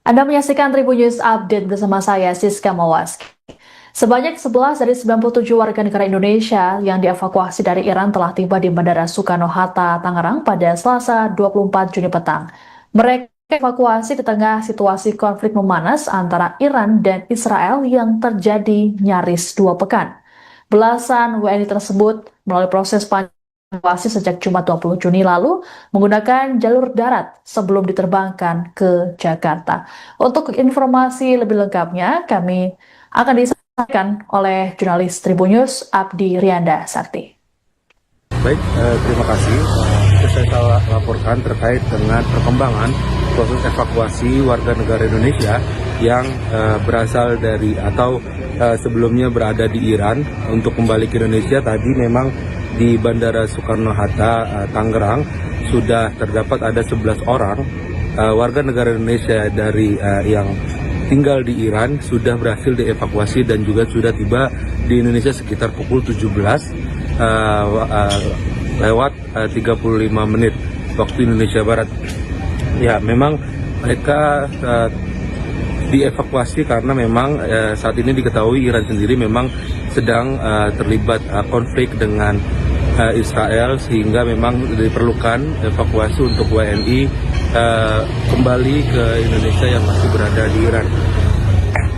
Anda menyaksikan Tribun News Update bersama saya, Siska Mawaski. Sebanyak 11 dari 97 warga negara Indonesia yang dievakuasi dari Iran telah tiba di Bandara Soekarno-Hatta, Tangerang pada Selasa 24 Juni petang. Mereka evakuasi di tengah situasi konflik memanas antara Iran dan Israel yang terjadi nyaris 2 pekan. Belasan WNI tersebut melalui proses evakuasi sejak Jumat 20 Juni lalu menggunakan jalur darat sebelum diterbangkan ke Jakarta. Untuk informasi lebih lengkapnya, kami akan disampaikan oleh jurnalis Tribun News Abdi Rianda Sakti. Baik, terima kasih. Itu saya laporkan terkait dengan perkembangan proses evakuasi warga negara Indonesia yang berasal dari atau sebelumnya berada di Iran untuk kembali ke Indonesia. Tadi memang di Bandara Soekarno-Hatta, Tangerang sudah terdapat ada 11 orang warga negara Indonesia dari yang tinggal di Iran sudah berhasil dievakuasi dan juga sudah tiba di Indonesia sekitar pukul 17 lewat 35 menit waktu Indonesia Barat. Ya, memang mereka dievakuasi karena memang saat ini diketahui Iran sendiri memang sedang terlibat konflik dengan Israel, sehingga memang diperlukan evakuasi untuk WNI kembali ke Indonesia yang masih berada di Iran.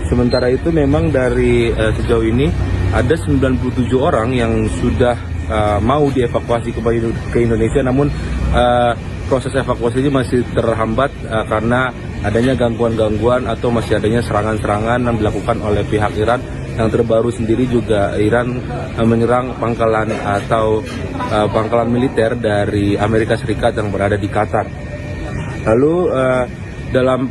Sementara itu memang dari sejauh ini ada 97 orang yang sudah mau dievakuasi kembali ke Indonesia, namun proses evakuasinya masih terhambat karena adanya gangguan-gangguan atau masih adanya serangan-serangan yang dilakukan oleh pihak Iran. Yang terbaru sendiri juga Iran menyerang pangkalan atau pangkalan militer dari Amerika Serikat yang berada di Qatar. Lalu dalam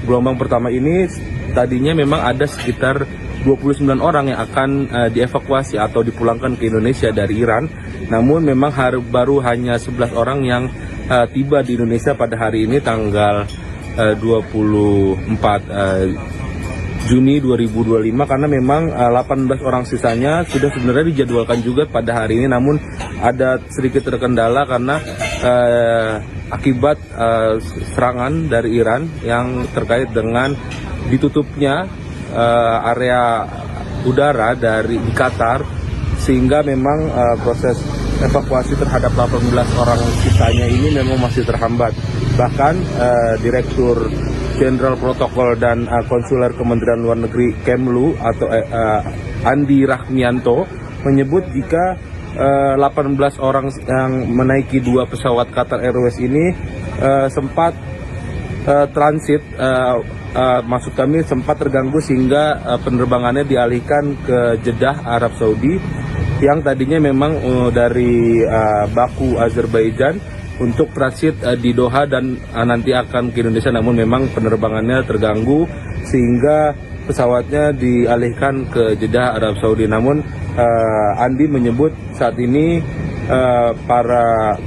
gelombang pertama ini tadinya memang ada sekitar 29 orang yang akan dievakuasi atau dipulangkan ke Indonesia dari Iran. Namun memang baru hanya 11 orang yang tiba di Indonesia pada hari ini tanggal 24 Juni 2025, karena memang 18 orang sisanya sudah sebenarnya dijadwalkan juga pada hari ini, namun ada sedikit terkendala karena akibat serangan dari Iran yang terkait dengan ditutupnya area udara di Qatar, sehingga memang proses evakuasi terhadap 18 orang sisanya ini memang masih terhambat. Bahkan Direktur Jenderal Protokol dan Konsuler Kementerian Luar Negeri Kemlu atau Andi Rahmianto menyebut jika 18 orang yang menaiki 2 pesawat Qatar Airways ini sempat transit, maksud kami sempat terganggu sehingga penerbangannya dialihkan ke Jeddah, Arab Saudi, yang tadinya memang dari Baku, Azerbaijan untuk transit di Doha dan nanti akan ke Indonesia, namun memang penerbangannya terganggu sehingga pesawatnya dialihkan ke Jeddah, Arab Saudi. Namun Andi menyebut saat ini para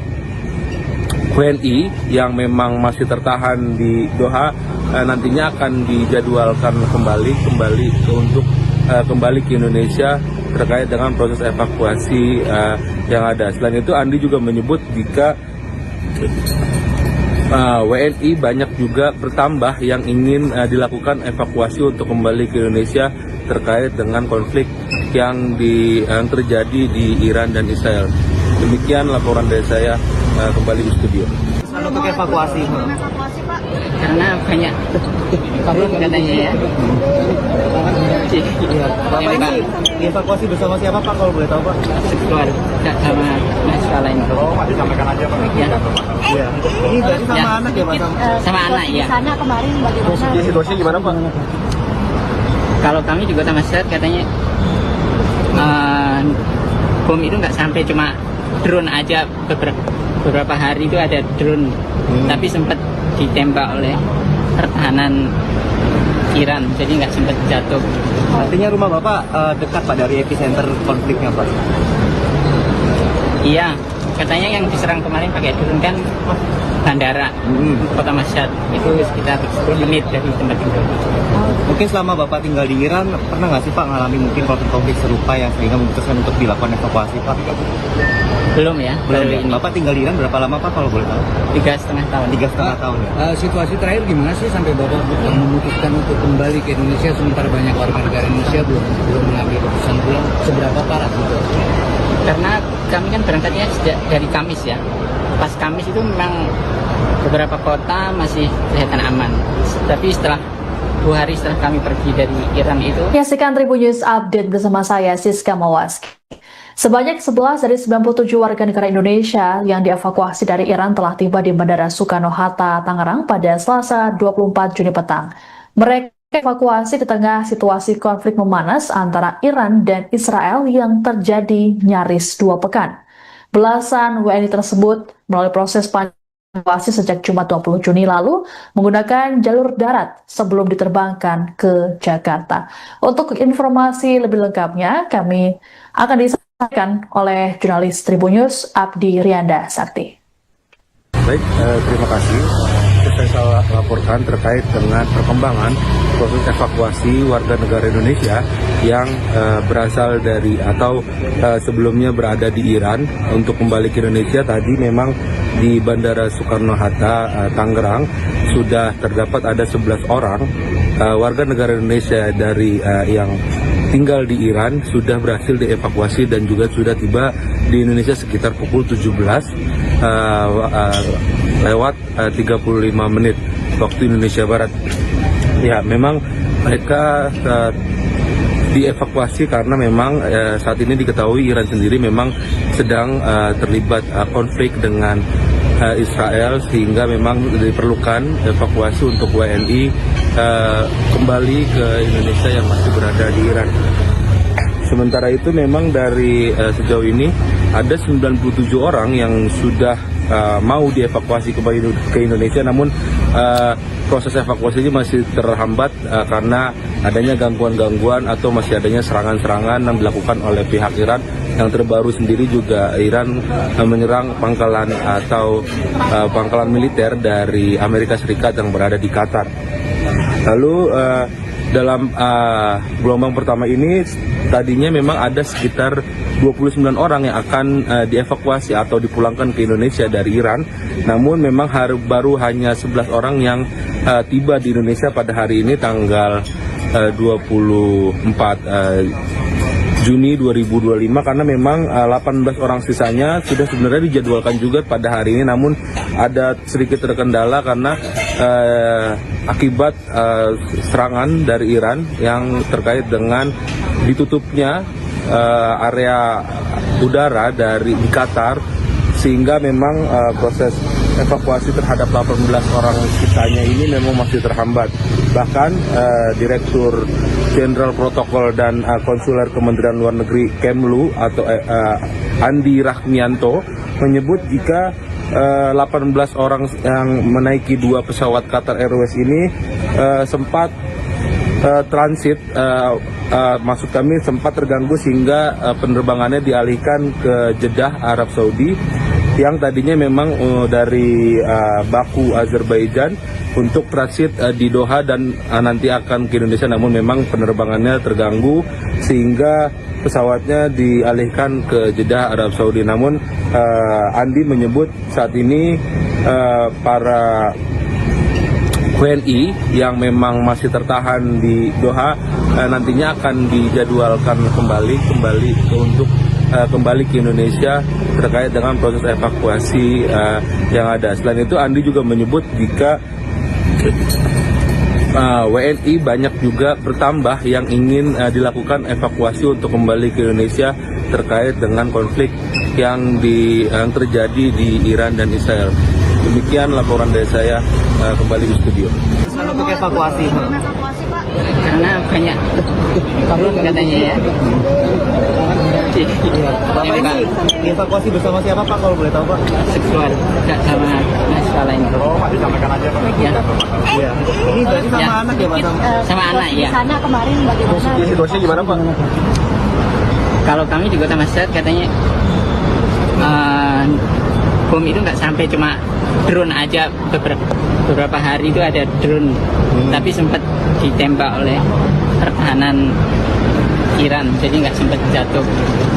WNI yang memang masih tertahan di Doha nantinya akan dijadwalkan untuk kembali ke Indonesia terkait dengan proses evakuasi yang ada. Selain itu, Andi juga menyebut jika WNI banyak juga bertambah yang ingin dilakukan evakuasi untuk kembali ke Indonesia terkait dengan konflik yang terjadi di Iran dan Israel. Demikian laporan dari saya, kembali di studio. Untuk evakuasi, karena banyak katanya ya. Bapak ini dievakuasi bersama siapa Pak, kalau boleh tahu Pak? Keluarga sama mahasiswa lain. Oh, masih sampaikan aja Pak. Ya. Iya. Ini berarti sama anak ya Pak? Sama anak ya. Di sana kemarin bagaimana? Jadi situasinya gimana Pak? Kalau kami juga sama set katanya bom itu nggak sampai, cuma drone aja beberapa hari itu ada drone, tapi sempat ditembak oleh pertahanan Iran, jadi nggak sempat jatuh. Artinya rumah Bapak dekat Pak dari epicenter konfliknya Pak? Iya, katanya yang diserang kemarin pakai drone kan bandara Kota Mashhad, itu sekitar 10 menit dari tempat tinggal. Mungkin selama Bapak tinggal di Iran, pernah nggak sih Pak ngalami mungkin konflik serupa yang sehingga memutuskan untuk dilakukan evakuasi Pak? Belum ya, Belum. baru ini. Bapak tinggal di Iran berapa lama Pak kalau boleh tahu? 3,5 tahun. 3,5 tahun ya? Situasi terakhir gimana sih sampai Bapak memutuskan untuk kembali ke Indonesia sementara banyak warga negara Indonesia belum mengambil keputusan pulang? Seberapa parah gitu? Karena kami kan berangkatnya sejak dari Kamis ya. Pas Kamis itu memang beberapa kota masih kelihatan aman. Tapi setelah 2 hari setelah kami pergi dari Iran itu. Menyaksikan Tribun News Update bersama saya Siska Mawaski. Sebanyak 11 dari 97 warga negara Indonesia yang dievakuasi dari Iran telah tiba di Bandara Soekarno-Hatta, Tangerang pada Selasa 24 Juni petang. Mereka evakuasi di tengah situasi konflik memanas antara Iran dan Israel yang terjadi nyaris 2 pekan. Belasan WNI tersebut melalui proses evakuasi sejak Jumat 20 Juni lalu menggunakan jalur darat sebelum diterbangkan ke Jakarta. Untuk informasi lebih lengkapnya, kami akan disampaikan oleh jurnalis Tribun News Abdi Rianda Sakti. Baik, terima kasih. Saya laporkan terkait dengan perkembangan proses evakuasi warga negara Indonesia yang berasal dari atau sebelumnya berada di Iran untuk kembali ke Indonesia. Tadi memang di Bandara Soekarno-Hatta, Tangerang sudah terdapat ada 11 orang warga negara Indonesia dari yang tinggal di Iran sudah berhasil dievakuasi dan juga sudah tiba di Indonesia sekitar pukul 17 lewat 35 menit waktu Indonesia Barat. Ya, memang mereka dievakuasi karena memang saat ini diketahui Iran sendiri memang sedang terlibat konflik dengan Israel, sehingga memang diperlukan evakuasi untuk WNI kembali ke Indonesia yang masih berada di Iran. Sementara itu memang dari sejauh ini ada 97 orang yang sudah mau dievakuasi kembali ke Indonesia, namun proses evakuasi ini masih terhambat karena adanya gangguan-gangguan atau masih adanya serangan-serangan yang dilakukan oleh pihak Iran. Yang terbaru sendiri juga Iran menyerang pangkalan atau pangkalan militer dari Amerika Serikat yang berada di Qatar. Lalu dalam gelombang pertama ini tadinya memang ada sekitar 29 orang yang akan dievakuasi atau dipulangkan ke Indonesia dari Iran. Namun memang baru hanya 11 orang yang tiba di Indonesia pada hari ini tanggal 24 Juni 2025, karena memang 18 orang sisanya sudah sebenarnya dijadwalkan juga pada hari ini, namun ada sedikit terkendala karena akibat serangan dari Iran yang terkait dengan ditutupnya area udara di Qatar, sehingga memang proses evakuasi terhadap 18 orang sisanya ini memang masih terhambat. Bahkan Direktur Jenderal Protokol dan Konsuler Kementerian Luar Negeri Kemlu atau Andi Rahmianto menyebut jika 18 orang yang menaiki 2 pesawat Qatar Airways ini sempat transit, maksud kami sempat terganggu sehingga penerbangannya dialihkan ke Jeddah, Arab Saudi, yang tadinya memang dari Baku, Azerbaijan untuk transit di Doha dan nanti akan ke Indonesia, namun memang penerbangannya terganggu sehingga pesawatnya dialihkan ke Jeddah, Arab Saudi. Namun Andi menyebut saat ini para WNI yang memang masih tertahan di Doha nantinya akan dijadwalkan kembali untuk kembali ke Indonesia terkait dengan proses evakuasi yang ada. Selain itu, Andi juga menyebut jika WNI banyak juga bertambah yang ingin dilakukan evakuasi untuk kembali ke Indonesia terkait dengan konflik yang terjadi di Iran dan Israel. Demikian laporan dari saya, kembali di studio. Untuk evakuasi, Karena banyak drone katanya ya. Bapak ini dievakuasi bersama siapa Pak kalau boleh tahu Pak? Seksual sama seksual lain. Disampaikan aja Pak. Ya. Iya. Ini berarti sama Ya. anak ya Pak? Sama anak ya. Sana kemarin bagaimana? Situasinya gimana Pak? Kalau kami di Kota Mashhad katanya bom itu nggak sampai, cuma drone aja beberapa hari itu ada drone, tapi sempat ditembak oleh pertahanan Iran, jadi nggak sempat jatuh.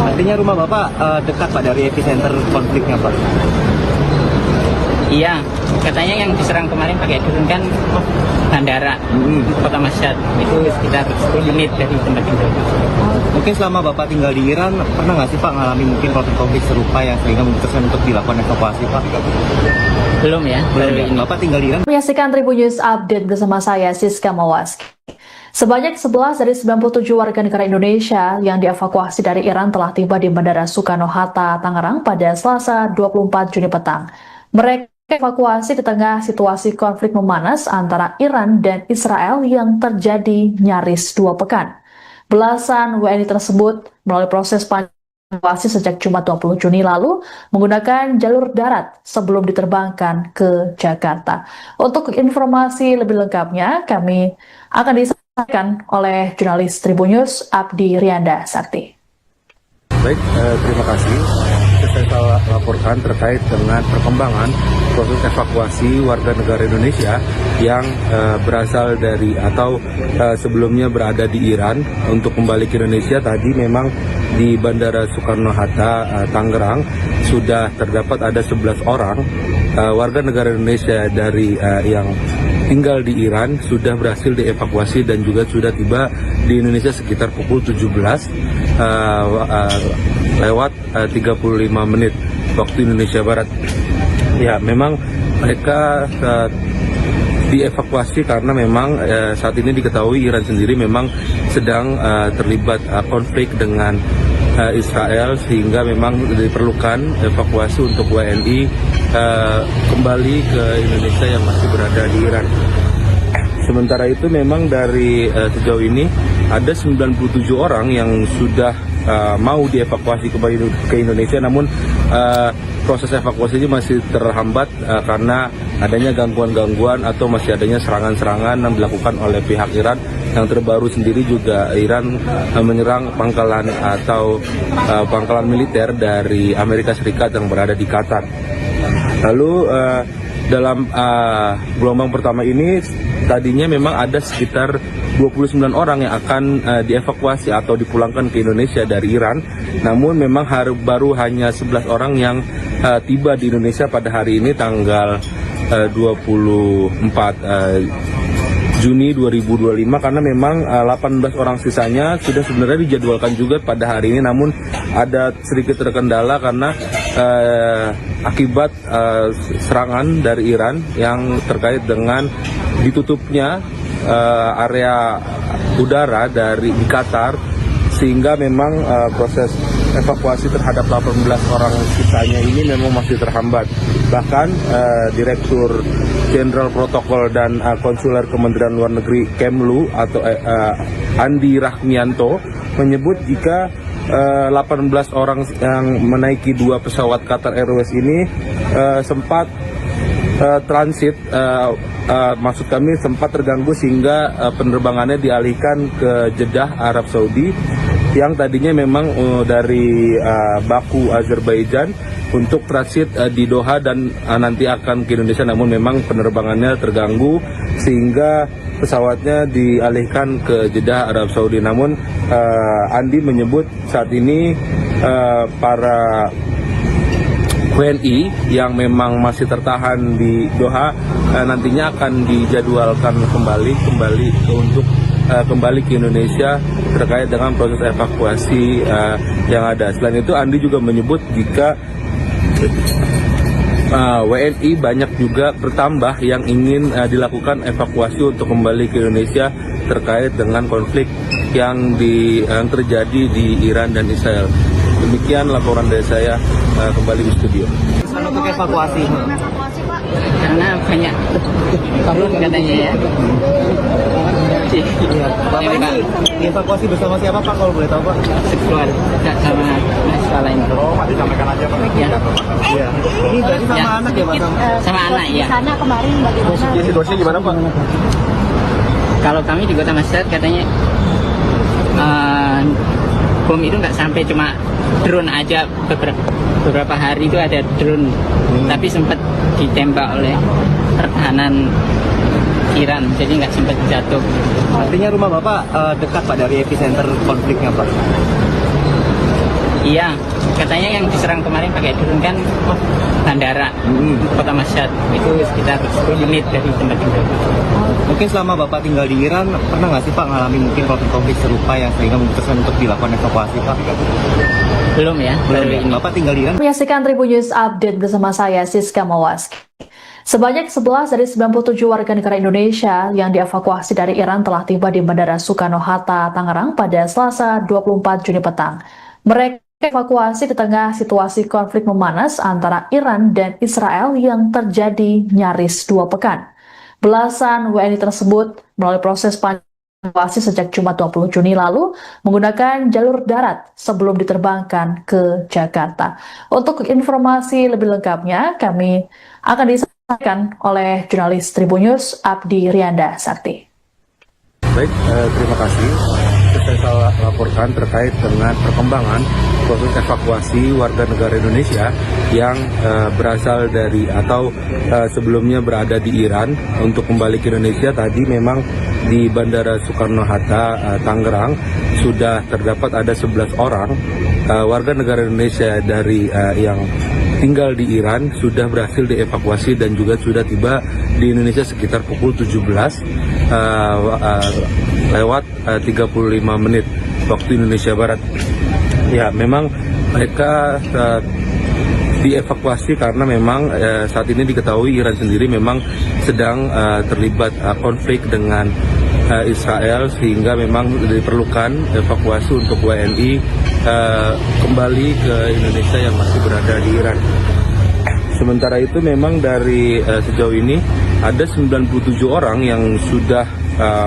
Artinya rumah Bapak dekat Pak dari epicenter konfliknya Pak? Iya, katanya yang diserang kemarin pakai drone kan bandara Kota Mashhad, itu sekitar 10 menit dari tempat itu. Mungkin selama Bapak tinggal di Iran, pernah nggak sih Pak ngalami mungkin konflik serupa yang sehingga memutuskan untuk dilakukan evakuasi Pak? Belum ya, baru Ya. ini. Bapak tinggal di Iran? Menyaksikan Tribun News Update bersama saya, Siska Mawaski. Sebanyak 11 dari 97 warga negara Indonesia yang dievakuasi dari Iran telah tiba di Bandara Soekarno-Hatta, Tangerang pada Selasa 24 Juni petang. Mereka evakuasi di tengah situasi konflik memanas antara Iran dan Israel yang terjadi nyaris 2 pekan. Belasan WNI tersebut melalui proses evakuasi sejak Jumat 20 Juni lalu menggunakan jalur darat sebelum diterbangkan ke Jakarta. Untuk informasi lebih lengkapnya, kami akan disampaikan oleh jurnalis Tribun News Abdi Rianda Sakti. Baik, terima kasih. Saya laporkan terkait dengan perkembangan proses evakuasi warga negara Indonesia yang berasal dari atau sebelumnya berada di Iran untuk kembali ke Indonesia. Tadi memang di Bandara Soekarno-Hatta, Tangerang sudah terdapat ada 11 orang warga negara Indonesia dari yang tinggal di Iran sudah berhasil dievakuasi dan juga sudah tiba di Indonesia sekitar pukul 17 lewat 35 menit waktu Indonesia Barat. Ya, memang mereka dievakuasi karena memang saat ini diketahui Iran sendiri memang sedang terlibat konflik dengan Israel, sehingga memang diperlukan evakuasi untuk WNI kembali ke Indonesia yang masih berada di Iran. Sementara itu memang dari sejauh ini ada 97 orang yang sudah mau dievakuasi kembali ke Indonesia, namun proses evakuasinya masih terhambat karena adanya gangguan-gangguan atau masih adanya serangan-serangan yang dilakukan oleh pihak Iran. Yang terbaru sendiri juga Iran menyerang pangkalan atau pangkalan militer dari Amerika Serikat yang berada di Qatar. Lalu dalam gelombang pertama ini tadinya memang ada sekitar 29 orang yang akan dievakuasi atau dipulangkan ke Indonesia dari Iran. Namun memang baru hanya 11 orang yang tiba di Indonesia pada hari ini tanggal 24 Juni 2025, karena memang 18 orang sisanya sudah sebenarnya dijadwalkan juga pada hari ini, namun ada sedikit terkendala karena akibat serangan dari Iran yang terkait dengan ditutupnya area udara di Qatar, sehingga memang proses evakuasi terhadap 18 orang sisanya ini memang masih terhambat. Bahkan Direktur Jenderal Protokol dan Konsuler Kementerian Luar Negeri Kemlu atau Andi Rahmianto menyebut jika 18 orang yang menaiki 2 pesawat Qatar Airways ini sempat transit, maksud kami sempat terganggu sehingga penerbangannya dialihkan ke Jeddah, Arab Saudi, yang tadinya memang dari Baku, Azerbaijan untuk transit di Doha dan nanti akan ke Indonesia, namun memang penerbangannya terganggu sehingga pesawatnya dialihkan ke Jeddah, Arab Saudi. Namun Andi menyebut saat ini para WNI yang memang masih tertahan di Doha nantinya akan dijadwalkan kembali untuk kembali ke Indonesia terkait dengan proses evakuasi yang ada. Selain itu, Andi juga menyebut jika WNI banyak juga bertambah yang ingin dilakukan evakuasi untuk kembali ke Indonesia terkait dengan konflik yang terjadi di Iran dan Israel. Demikian laporan dari saya, kembali di studio. Untuk evakuasi. Karena banyak turun katanya ya. Iya. Bapak ini dievakuasi bersama siapa Pak, kalau boleh tahu Pak? Sekeluarga sama masalah ini. Pak, disampaikan aja Pak. Ya. Iya. Ini berarti sama Ya. anak ya Pak? Sama anak ya. Sana kemarin bagaimana? Situasinya gimana Pak? Kalau kami di Kota Mashhad katanya bom itu nggak sampai, cuma drone aja. Beberapa hari itu ada drone, tapi sempat ditembak oleh pertahanan Iran, jadi nggak sempat jatuh. Artinya rumah Bapak dekat Pak dari epicenter konfliknya Pak? Iya, katanya yang diserang kemarin pakai drone kan bandara Kota Mashhad, itu sekitar 10 menit dari tempat tinggal. Mungkin selama Bapak tinggal di Iran, pernah nggak sih Pak ngalami mungkin konflik serupa yang sehingga memutuskan untuk dilakukan evakuasi Pak? Belum ya, baru Belum. ini. Bapak tinggal di Iran? Menyaksikan Tribun News Update bersama saya, Siska Mawaski. Sebanyak 11 dari 97 warga negara Indonesia yang dievakuasi dari Iran telah tiba di Bandara Soekarno-Hatta, Tangerang pada Selasa 24 Juni petang. Mereka evakuasi di tengah situasi konflik memanas antara Iran dan Israel yang terjadi nyaris 2 pekan. Belasan WNI tersebut melalui proses evakuasi sejak Jumat 20 Juni lalu menggunakan jalur darat sebelum diterbangkan ke Jakarta. Untuk informasi lebih lengkapnya, kami akan disampaikan oleh jurnalis Tribun News Abdi Rianda Sakti. Baik, terima kasih. Saya laporkan terkait dengan perkembangan proses evakuasi warga negara Indonesia yang berasal dari atau sebelumnya berada di Iran untuk kembali ke Indonesia. Tadi memang di Bandara Soekarno-Hatta, Tangerang sudah terdapat ada 11 orang warga negara Indonesia dari yang tinggal di Iran sudah berhasil dievakuasi dan juga sudah tiba di Indonesia sekitar pukul 17 lewat 35 menit waktu Indonesia Barat. Ya, memang mereka dievakuasi karena memang saat ini diketahui Iran sendiri memang sedang terlibat konflik dengan Israel, sehingga memang diperlukan evakuasi untuk WNI kembali ke Indonesia yang masih berada di Iran. Sementara itu memang dari sejauh ini ada 97 orang yang sudah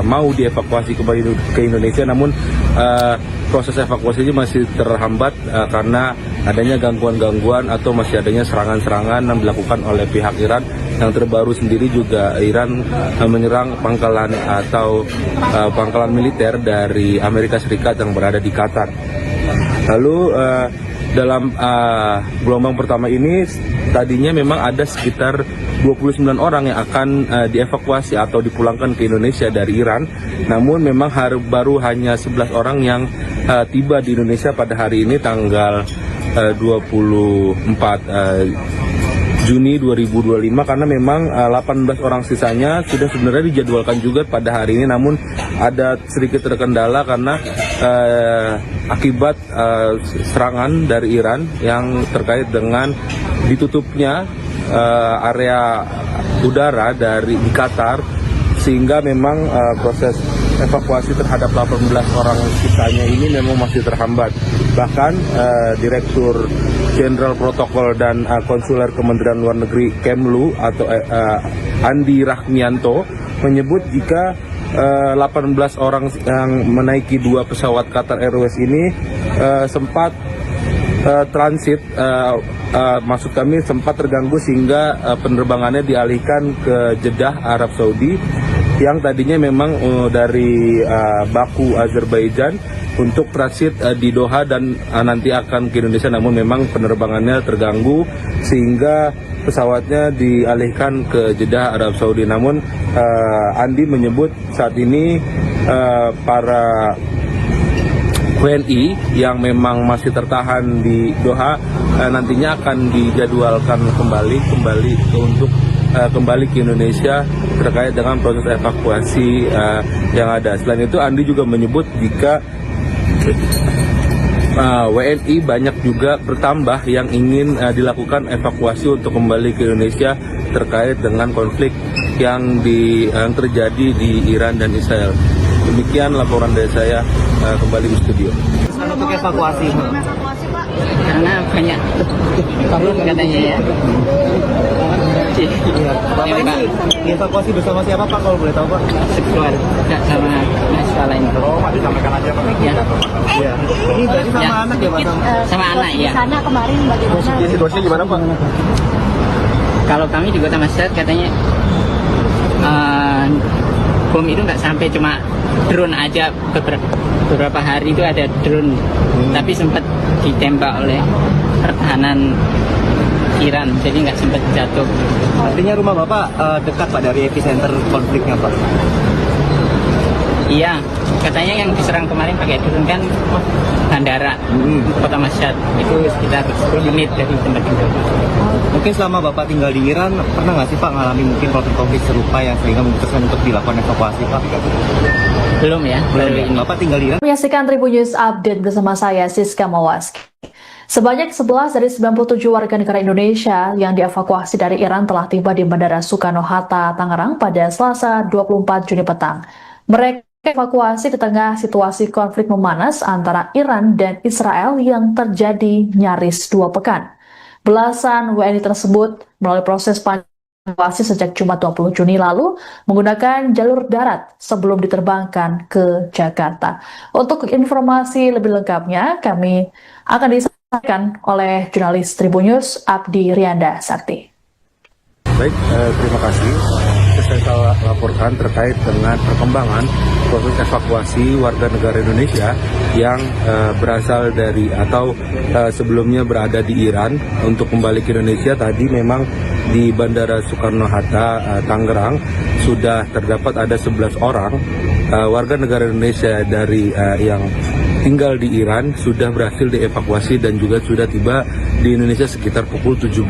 mau dievakuasi kembali ke Indonesia, namun proses evakuasinya masih terhambat karena adanya gangguan-gangguan atau masih adanya serangan-serangan yang dilakukan oleh pihak Iran. Yang terbaru sendiri juga Iran menyerang pangkalan atau pangkalan militer dari Amerika Serikat yang berada di Qatar. Lalu dalam gelombang pertama ini tadinya memang ada sekitar 29 orang yang akan dievakuasi atau dipulangkan ke Indonesia dari Iran. Namun memang baru hanya 11 orang yang tiba di Indonesia pada hari ini tanggal 24 Juni 2025, karena memang 18 orang sisanya sudah sebenarnya dijadwalkan juga pada hari ini, namun ada sedikit terkendala karena akibat serangan dari Iran yang terkait dengan ditutupnya area udara di Qatar, sehingga memang proses evakuasi terhadap 18 orang sisanya ini memang masih terhambat. Bahkan Direktur Jenderal Protokol dan Konsuler Kementerian Luar Negeri Kemlu atau Andi Rahmianto menyebut jika 18 orang yang menaiki 2 pesawat Qatar Airways ini sempat transit, maksud kami sempat terganggu sehingga penerbangannya dialihkan ke Jeddah, Arab Saudi, yang tadinya memang dari Baku, Azerbaijan untuk transit di Doha dan nanti akan ke Indonesia, namun memang penerbangannya terganggu sehingga pesawatnya dialihkan ke Jeddah, Arab Saudi. Namun Andi menyebut saat ini para WNI yang memang masih tertahan di Doha nantinya akan dijadwalkan kembali ke Indonesia terkait dengan proses evakuasi yang ada. Selain itu, Andi juga menyebut jika WNI banyak juga bertambah yang ingin dilakukan evakuasi untuk kembali ke Indonesia terkait dengan konflik yang terjadi di Iran dan Israel. Demikian laporan dari saya, kembali di studio. Untuk evakuasi, Karena banyak katanya ya. Bapak ini dievakuasi bersama siapa Pak, kalau boleh tahu Pak? Sekeluarga sama mahasiswa lain. Oh, Pak, disampaikan aja Pak. Ya. Iya. Ini berarti sama Ya. anak ya Pak? Sama anak ya. Sana kemarin bagaimana? Jadi situasinya gimana Pak? Kalau kami di Kota Mashhad katanya bom itu nggak sampai, cuma drone aja beberapa hari itu ada drone, tapi sempat ditembak oleh pertahanan Iran, jadi nggak sempat jatuh. Artinya rumah Bapak dekat Pak dari epicenter konfliknya Pak? Iya, katanya yang diserang kemarin pakai drone kan bandara Kota Mashhad, itu sekitar 10 menit dari tempat tinggal. Mungkin selama Bapak tinggal di Iran, pernah nggak sih Pak ngalami mungkin konflik serupa yang sehingga memutuskan untuk dilakukan evakuasi Pak? Belum ya, Belum baru ya? ini. Bapak tinggal di Iran? Menyaksikan Tribun News Update bersama saya, Siska Mawaski. Sebanyak 11 dari 97 warga negara Indonesia yang dievakuasi dari Iran telah tiba di Bandara Soekarno-Hatta, Tangerang pada Selasa 24 Juni petang. Mereka evakuasi di tengah situasi konflik memanas antara Iran dan Israel yang terjadi nyaris 2 pekan. Belasan WNI tersebut melalui proses evakuasi sejak Jumat 20 Juni lalu menggunakan jalur darat sebelum diterbangkan ke Jakarta. Untuk informasi lebih lengkapnya, kami akan disampaikan oleh jurnalis Tribun News Abdi Rianda Sakti. Baik, terima kasih. Saya laporkan terkait dengan perkembangan proses evakuasi warga negara Indonesia yang berasal dari atau sebelumnya berada di Iran untuk kembali ke Indonesia. Tadi memang di Bandara Soekarno-Hatta, Tangerang sudah terdapat ada 11 orang warga negara Indonesia dari yang tinggal di Iran sudah berhasil dievakuasi dan juga sudah tiba di Indonesia sekitar pukul 17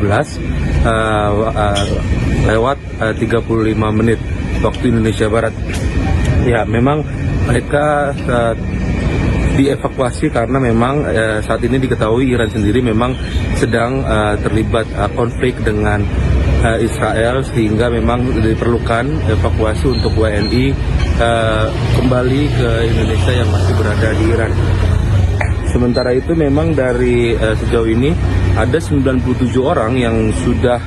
lewat 35 menit waktu Indonesia Barat. Ya, memang mereka dievakuasi karena memang saat ini diketahui Iran sendiri memang sedang terlibat konflik dengan Israel, sehingga memang diperlukan evakuasi untuk WNI kembali ke Indonesia yang masih berada di Iran. Sementara itu memang dari sejauh ini ada 97 orang yang sudah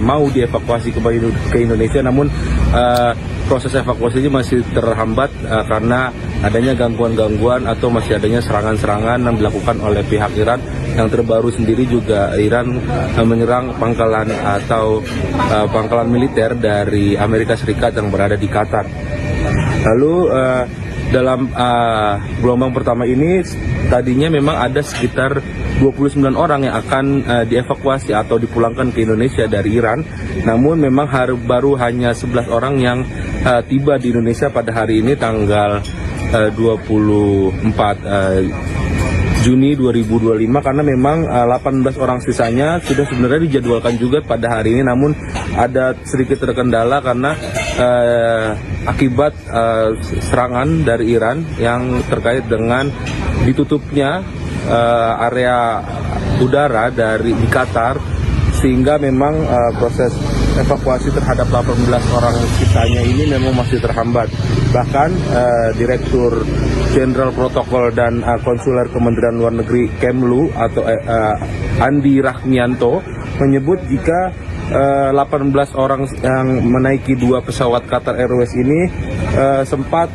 mau dievakuasi kembali ke Indonesia, namun proses evakuasinya masih terhambat karena adanya gangguan-gangguan atau masih adanya serangan-serangan yang dilakukan oleh pihak Iran. Yang terbaru sendiri juga Iran menyerang pangkalan atau pangkalan militer dari Amerika Serikat yang berada di Qatar. Lalu dalam gelombang pertama ini tadinya memang ada sekitar 29 orang yang akan dievakuasi atau dipulangkan ke Indonesia dari Iran. Namun memang baru hanya 11 orang yang tiba di Indonesia pada hari ini tanggal 24 Juni 2025, karena memang 18 orang sisanya sudah sebenarnya dijadwalkan juga pada hari ini, namun ada sedikit terkendala karena akibat serangan dari Iran yang terkait dengan ditutupnya area udara di Qatar, sehingga memang proses evakuasi terhadap 18 orang sisanya ini memang masih terhambat. Bahkan Direktur Jenderal Protokol dan Konsuler Kementerian Luar Negeri Kemlu atau Andi Rahmianto menyebut jika 18 orang yang menaiki 2 pesawat Qatar Airways ini sempat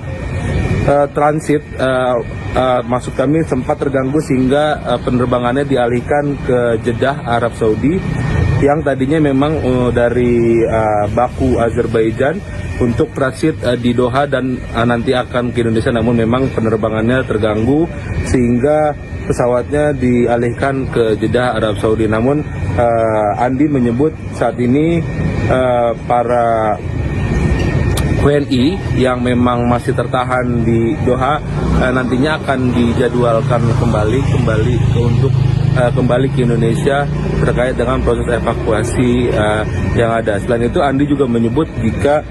transit, maksud kami sempat terganggu sehingga penerbangannya dialihkan ke Jeddah, Arab Saudi, yang tadinya memang dari Baku, Azerbaijan untuk transit di Doha dan nanti akan ke Indonesia, namun memang penerbangannya terganggu sehingga pesawatnya dialihkan ke Jeddah, Arab Saudi. Namun Andi menyebut saat ini para WNI yang memang masih tertahan di Doha nantinya akan dijadwalkan kembali untuk kembali ke Indonesia terkait dengan proses evakuasi yang ada. Selain itu, Andi juga menyebut jika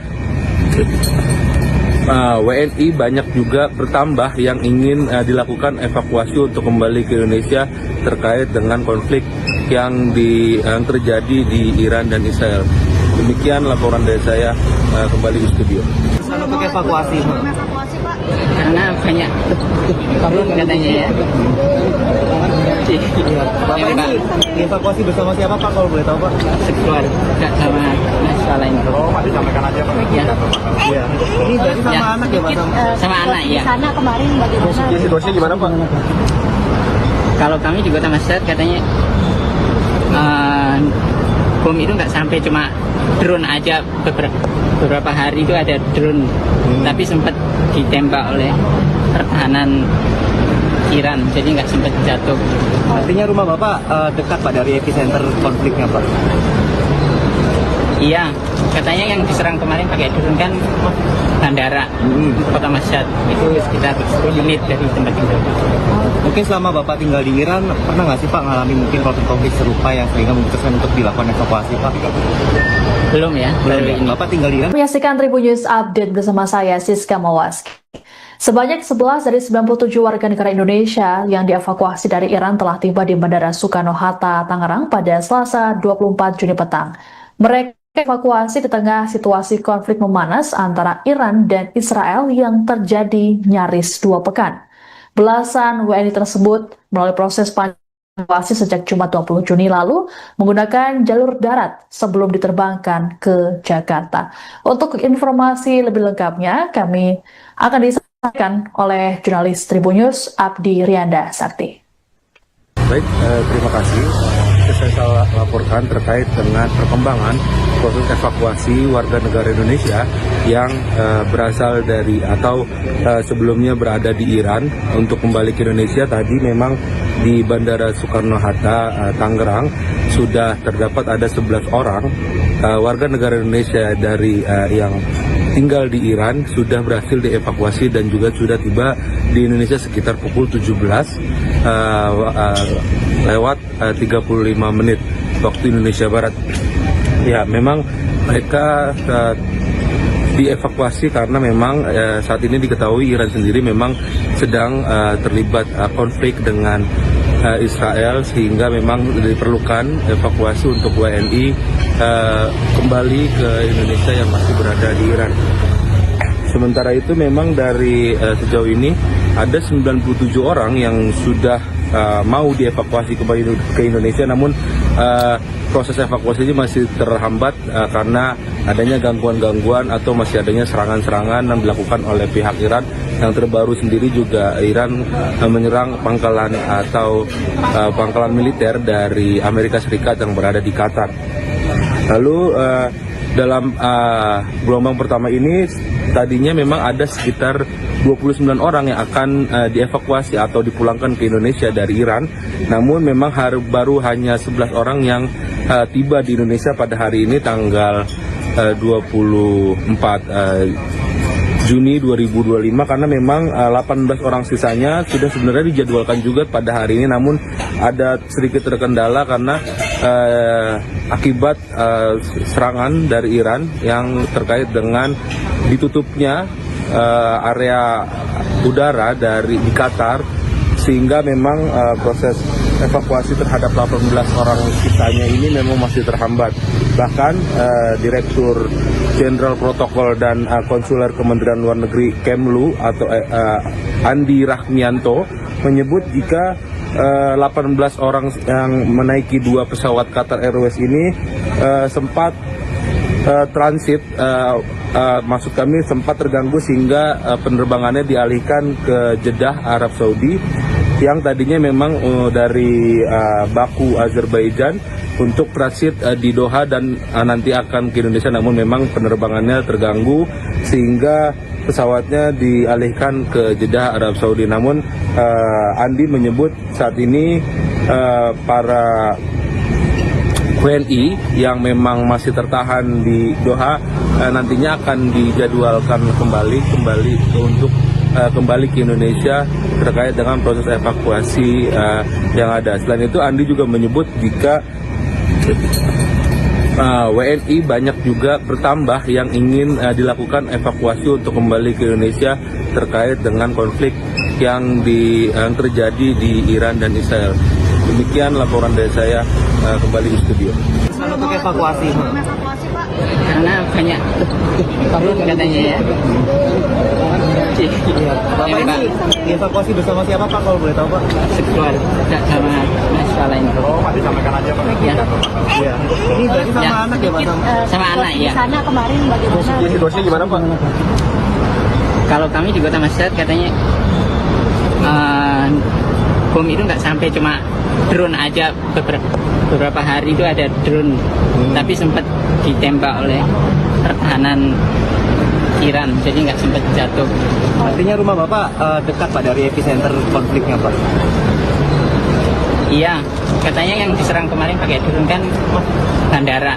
WNI banyak juga bertambah yang ingin dilakukan evakuasi untuk kembali ke Indonesia terkait dengan konflik yang terjadi di Iran dan Israel. Demikian laporan dari saya, kembali di studio. Untuk evakuasi, Karena banyak katanya ya. Bapak ini dievakuasi bersama siapa Pak, kalau boleh tahu Pak? Sekeluarga sama masalah ini. Oh, Pak, disampaikan aja Pak. Ya. Iya. Ini berarti sama Ya. anak ya Pak? Sama anak ya. Sana kemarin bagaimana? Situasinya gimana Pak? Kalau kami di Kota Mashhad katanya bom itu nggak sampai, cuma drone aja beberapa hari itu ada drone, tapi sempat ditembak oleh pertahanan Iran, jadi nggak sempat jatuh. Artinya rumah Bapak dekat Pak dari epicenter konfliknya Pak? Iya, katanya yang diserang kemarin pakai drone kan bandara Kota Mashhad, itu sekitar 10 menit dari tempat tinggal. Mungkin selama Bapak tinggal di Iran, pernah nggak sih Pak ngalami mungkin konflik serupa yang sehingga memutuskan untuk dilakukan evakuasi Pak? Belum ya, baru ini. Bapak tinggal di Iran? Menyaksikan Tribun News Update bersama saya Siska Mawaski. Sebanyak 11 dari 97 warga negara Indonesia yang dievakuasi dari Iran telah tiba di Bandara Soekarno-Hatta, Tangerang pada Selasa 24 Juni petang. Mereka evakuasi di tengah situasi konflik memanas antara Iran dan Israel yang terjadi nyaris 2 pekan. Belasan WNI tersebut melalui proses evakuasi sejak Jumat 20 Juni lalu menggunakan jalur darat sebelum diterbangkan ke Jakarta. Untuk informasi lebih lengkapnya, kami akan disampaikan oleh jurnalis Tribun News Abdi Rianda Sakti. Baik, terima kasih. Saya laporkan terkait dengan perkembangan proses evakuasi warga negara Indonesia yang berasal dari atau sebelumnya berada di Iran untuk kembali ke Indonesia. Tadi memang di Bandara Soekarno-Hatta, Tangerang sudah terdapat ada 11 orang warga negara Indonesia dari yang tinggal di Iran sudah berhasil dievakuasi dan juga sudah tiba di Indonesia sekitar pukul 17 lewat 35 menit waktu Indonesia Barat. Ya, memang mereka dievakuasi karena memang saat ini diketahui Iran sendiri memang sedang terlibat konflik dengan Israel, sehingga memang diperlukan evakuasi untuk WNI kembali ke Indonesia yang masih berada di Iran. Sementara itu memang dari sejauh ini ada 97 orang yang sudah mau dievakuasi kembali ke Indonesia, namun proses evakuasinya masih terhambat karena adanya gangguan-gangguan atau masih adanya serangan-serangan yang dilakukan oleh pihak Iran. Yang terbaru sendiri juga Iran menyerang pangkalan atau pangkalan militer dari Amerika Serikat yang berada di Qatar. Lalu dalam gelombang pertama ini tadinya memang ada sekitar 29 orang yang akan dievakuasi atau dipulangkan ke Indonesia dari Iran. Namun memang baru hanya 11 orang yang tiba di Indonesia pada hari ini tanggal 24 Juni 2025, karena memang 18 orang sisanya sudah sebenarnya dijadwalkan juga pada hari ini, namun ada sedikit terkendala karena akibat serangan dari Iran yang terkait dengan ditutupnya area udara di Qatar, sehingga memang proses evakuasi terhadap 18 orang sisanya ini memang masih terhambat. Bahkan Direktur Jenderal Protokol dan Konsuler Kementerian Luar Negeri Kemlu atau Andi Rahmianto menyebut jika 18 orang yang menaiki 2 pesawat Qatar Airways ini sempat transit, maksud kami sempat terganggu sehingga penerbangannya dialihkan ke Jeddah, Arab Saudi, yang tadinya memang dari Baku, Azerbaijan untuk transit di Doha dan nanti akan ke Indonesia, namun memang penerbangannya terganggu sehingga pesawatnya dialihkan ke Jeddah, Arab Saudi. Namun Andi menyebut saat ini para WNI yang memang masih tertahan di Doha nantinya akan dijadwalkan kembali untuk kembali ke Indonesia terkait dengan proses evakuasi yang ada. Selain itu, Andi juga menyebut jika WNI banyak juga bertambah yang ingin dilakukan evakuasi untuk kembali ke Indonesia terkait dengan konflik yang terjadi di Iran dan Israel. Demikian laporan dari saya, kembali di studio. Untuk evakuasi, Karena banyak katanya ya. Bapak ini dievakuasi bersama siapa Pak, kalau boleh tahu Pak? Sekeluarga sama masalah ini. Oh, Pak, disampaikan aja Pak. Ya. Iya. Ini berarti sama Ya. anak ya Pak? Sama anak ya. Di sana kemarin bagaimana? Situasinya gimana Pak? Kalau kami di Kota Mashhad katanya bom itu nggak sampai, cuma drone aja beberapa hari itu ada drone, tapi sempat ditembak oleh pertahanan Iran, jadi nggak sempat jatuh. Artinya rumah Bapak dekat Pak dari epicenter konfliknya Pak? Iya, katanya yang diserang kemarin pakai drone kan bandara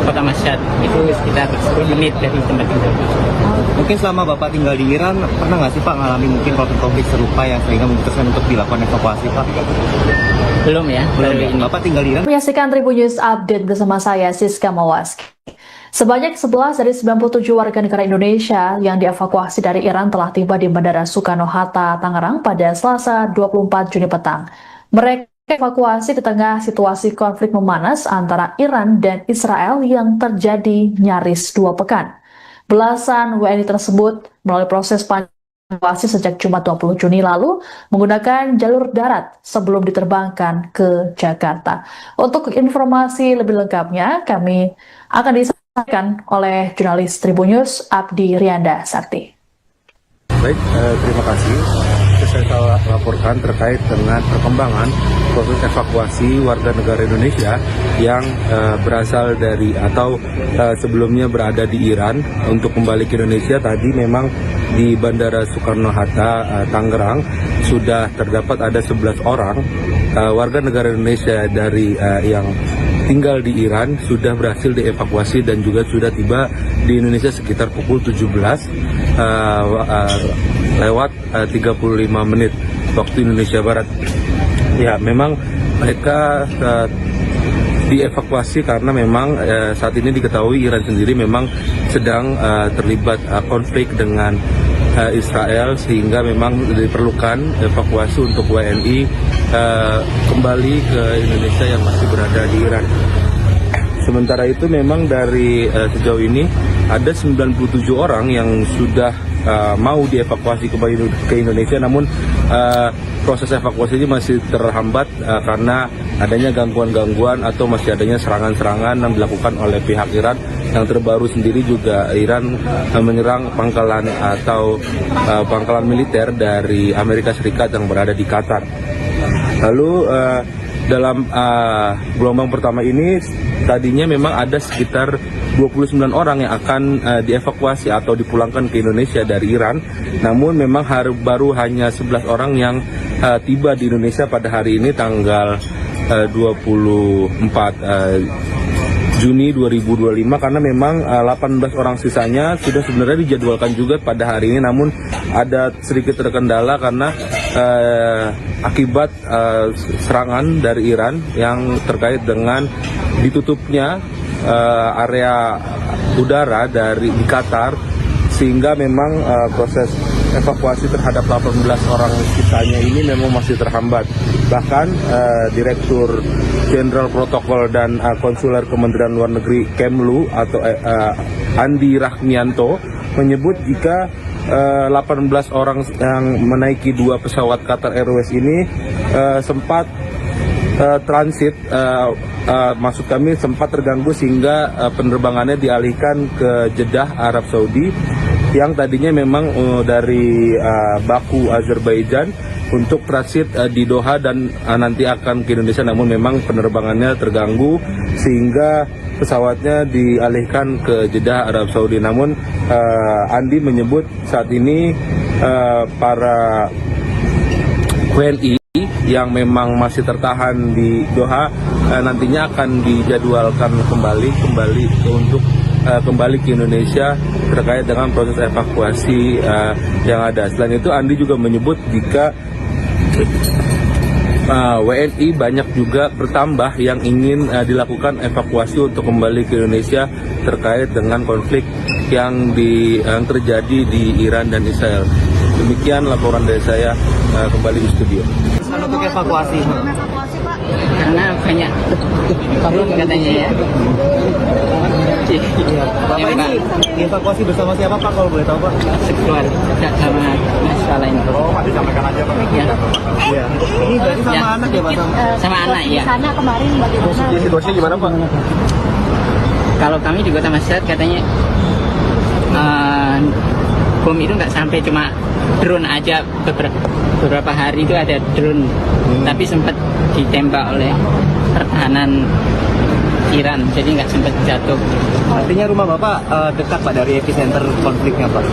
Kota Mashhad, itu sekitar 10 menit dari tempat tinggal. Mungkin selama Bapak tinggal di Iran, pernah nggak sih Pak ngalami mungkin konflik serupa yang sehingga memutuskan untuk dilakukan evakuasi Pak? Belum ya, baru Belum ya? ini. Bapak tinggal di Iran? Menyaksikan Tribun News Update bersama saya, Siska Mawaski. Sebanyak 11 dari 97 warga negara Indonesia yang dievakuasi dari Iran telah tiba di Bandara Soekarno-Hatta, Tangerang pada Selasa 24 Juni petang. Mereka evakuasi di tengah situasi konflik memanas antara Iran dan Israel yang terjadi nyaris 2 pekan. Belasan WNI tersebut melalui proses evakuasi sejak Jumat 20 Juni lalu menggunakan jalur darat sebelum diterbangkan ke Jakarta. Untuk informasi lebih lengkapnya, kami akan disampaikan oleh jurnalis Tribun News Abdi Rianda Sakti. Baik, terima kasih. Saya laporkan terkait dengan perkembangan proses evakuasi warga negara Indonesia yang berasal dari atau sebelumnya berada di Iran untuk kembali ke Indonesia. Tadi memang di Bandara Soekarno-Hatta, Tangerang sudah terdapat ada 11 orang warga negara Indonesia dari yang tinggal di Iran sudah berhasil dievakuasi dan juga sudah tiba di Indonesia sekitar pukul 17 lewat 35 menit waktu Indonesia Barat. Ya, memang mereka dievakuasi karena memang saat ini diketahui Iran sendiri memang sedang terlibat konflik dengan Israel, sehingga memang diperlukan evakuasi untuk WNI kembali ke Indonesia yang masih berada di Iran. Sementara itu memang dari sejauh ini ada 97 orang yang sudah mau dievakuasi kembali ke Indonesia, namun proses evakuasi ini masih terhambat karena adanya gangguan-gangguan atau masih adanya serangan-serangan yang dilakukan oleh pihak Iran. Yang terbaru sendiri juga Iran menyerang pangkalan atau pangkalan militer dari Amerika Serikat yang berada di Qatar. Lalu dalam gelombang pertama ini tadinya memang ada sekitar 29 orang yang akan dievakuasi atau dipulangkan ke Indonesia dari Iran. Namun memang baru hanya 11 orang yang tiba di Indonesia pada hari ini tanggal 24 Juni 2025, karena memang 18 orang sisanya sudah sebenarnya dijadwalkan juga pada hari ini, namun ada sedikit terkendala karena akibat serangan dari Iran yang terkait dengan ditutupnya area udara di Qatar, sehingga memang proses evakuasi terhadap 18 orang sisanya ini memang masih terhambat. Bahkan Direktur Jenderal Protokol dan Konsuler Kementerian Luar Negeri Kemlu atau Andi Rahmianto menyebut jika 18 orang yang menaiki 2 pesawat Qatar Airways ini sempat transit, maksud kami sempat terganggu sehingga penerbangannya dialihkan ke Jeddah, Arab Saudi, yang tadinya memang dari Baku, Azerbaijan untuk transit di Doha dan nanti akan ke Indonesia, namun memang penerbangannya terganggu sehingga pesawatnya dialihkan ke Jeddah, Arab Saudi. Namun Andi menyebut saat ini para WNI yang memang masih tertahan di Doha nantinya akan dijadwalkan kembali untuk kembali ke Indonesia terkait dengan proses evakuasi yang ada. Selain itu, Andi juga menyebut jika WNI banyak juga bertambah yang ingin dilakukan evakuasi untuk kembali ke Indonesia terkait dengan konflik yang terjadi di Iran dan Israel. Demikian laporan dari saya, kembali di studio. Untuk evakuasi, Karena banyak problem katanya ya. Bapak ini dievakuasi bersama siapa Pak, kalau boleh tahu Pak? Sekeluarga sama masalah ini. Pak, disampaikan aja Pak. Iya. Ini berarti sama anak ya Pak? Sama anak ya. Sana kemarin bagaimana? Situasinya gimana Pak? Kalau kami di Kota Mashhad katanya bom itu nggak sampai, cuma drone aja. Beberapa hari itu ada drone, tapi sempat ditembak oleh pertahanan Iran, jadi nggak sempat jatuh. Artinya rumah Bapak dekat Pak dari epicenter konfliknya Pak?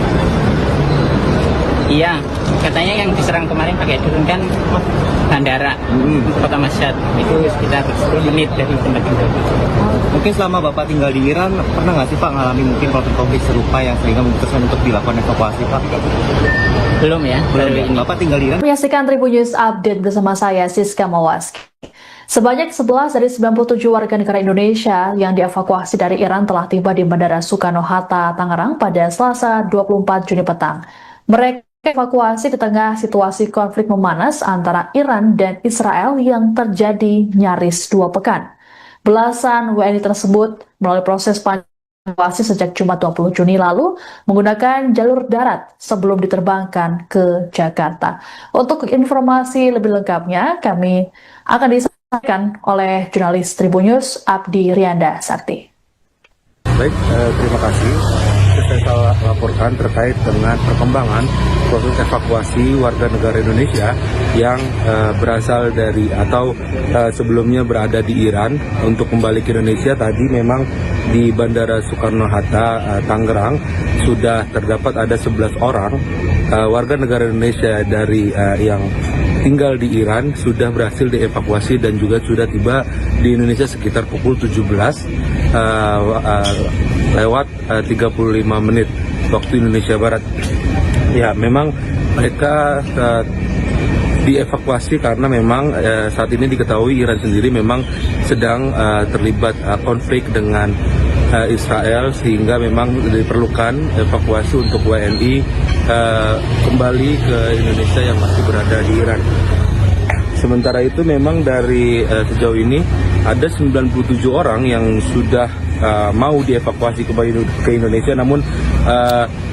Iya, katanya yang diserang kemarin pakai drone kan bandara Kota Mashhad, itu sekitar 10 menit dari tempat itu. Mungkin selama Bapak tinggal di Iran, pernah nggak sih Pak ngalami mungkin konflik serupa yang sehingga memutuskan untuk dilakukan evakuasi Pak? Belum ya, baru Belum. ini. Bapak tinggal di Iran? Menyaksikan Tribun News Update bersama saya, Siska Mawaski. Sebanyak 11 dari 97 warga negara Indonesia yang dievakuasi dari Iran telah tiba di Bandara Soekarno-Hatta, Tangerang pada Selasa 24 Juni petang. Mereka evakuasi di tengah situasi konflik memanas antara Iran dan Israel yang terjadi nyaris 2 pekan. Belasan WNI tersebut melalui proses evakuasi sejak Jumat 20 Juni lalu menggunakan jalur darat sebelum diterbangkan ke Jakarta. Untuk informasi lebih lengkapnya, kami akan disampaikan oleh jurnalis Tribun News Abdi Rianda Sakti. Baik, terima kasih. Saya laporkan terkait dengan perkembangan proses evakuasi warga negara Indonesia yang berasal dari atau sebelumnya berada di Iran untuk kembali ke Indonesia. Tadi memang di Bandara Soekarno-Hatta, Tangerang sudah terdapat ada 11 orang warga negara Indonesia dari yang tinggal di Iran sudah berhasil dievakuasi dan juga sudah tiba di Indonesia sekitar pukul 17 lewat 35 menit waktu Indonesia Barat. Ya, memang mereka dievakuasi karena memang saat ini diketahui Iran sendiri memang sedang terlibat konflik dengan Israel, sehingga memang diperlukan evakuasi untuk WNI kembali ke Indonesia yang masih berada di Iran. Sementara itu memang dari sejauh ini ada 97 orang yang sudah mau dievakuasi kembali ke Indonesia, namun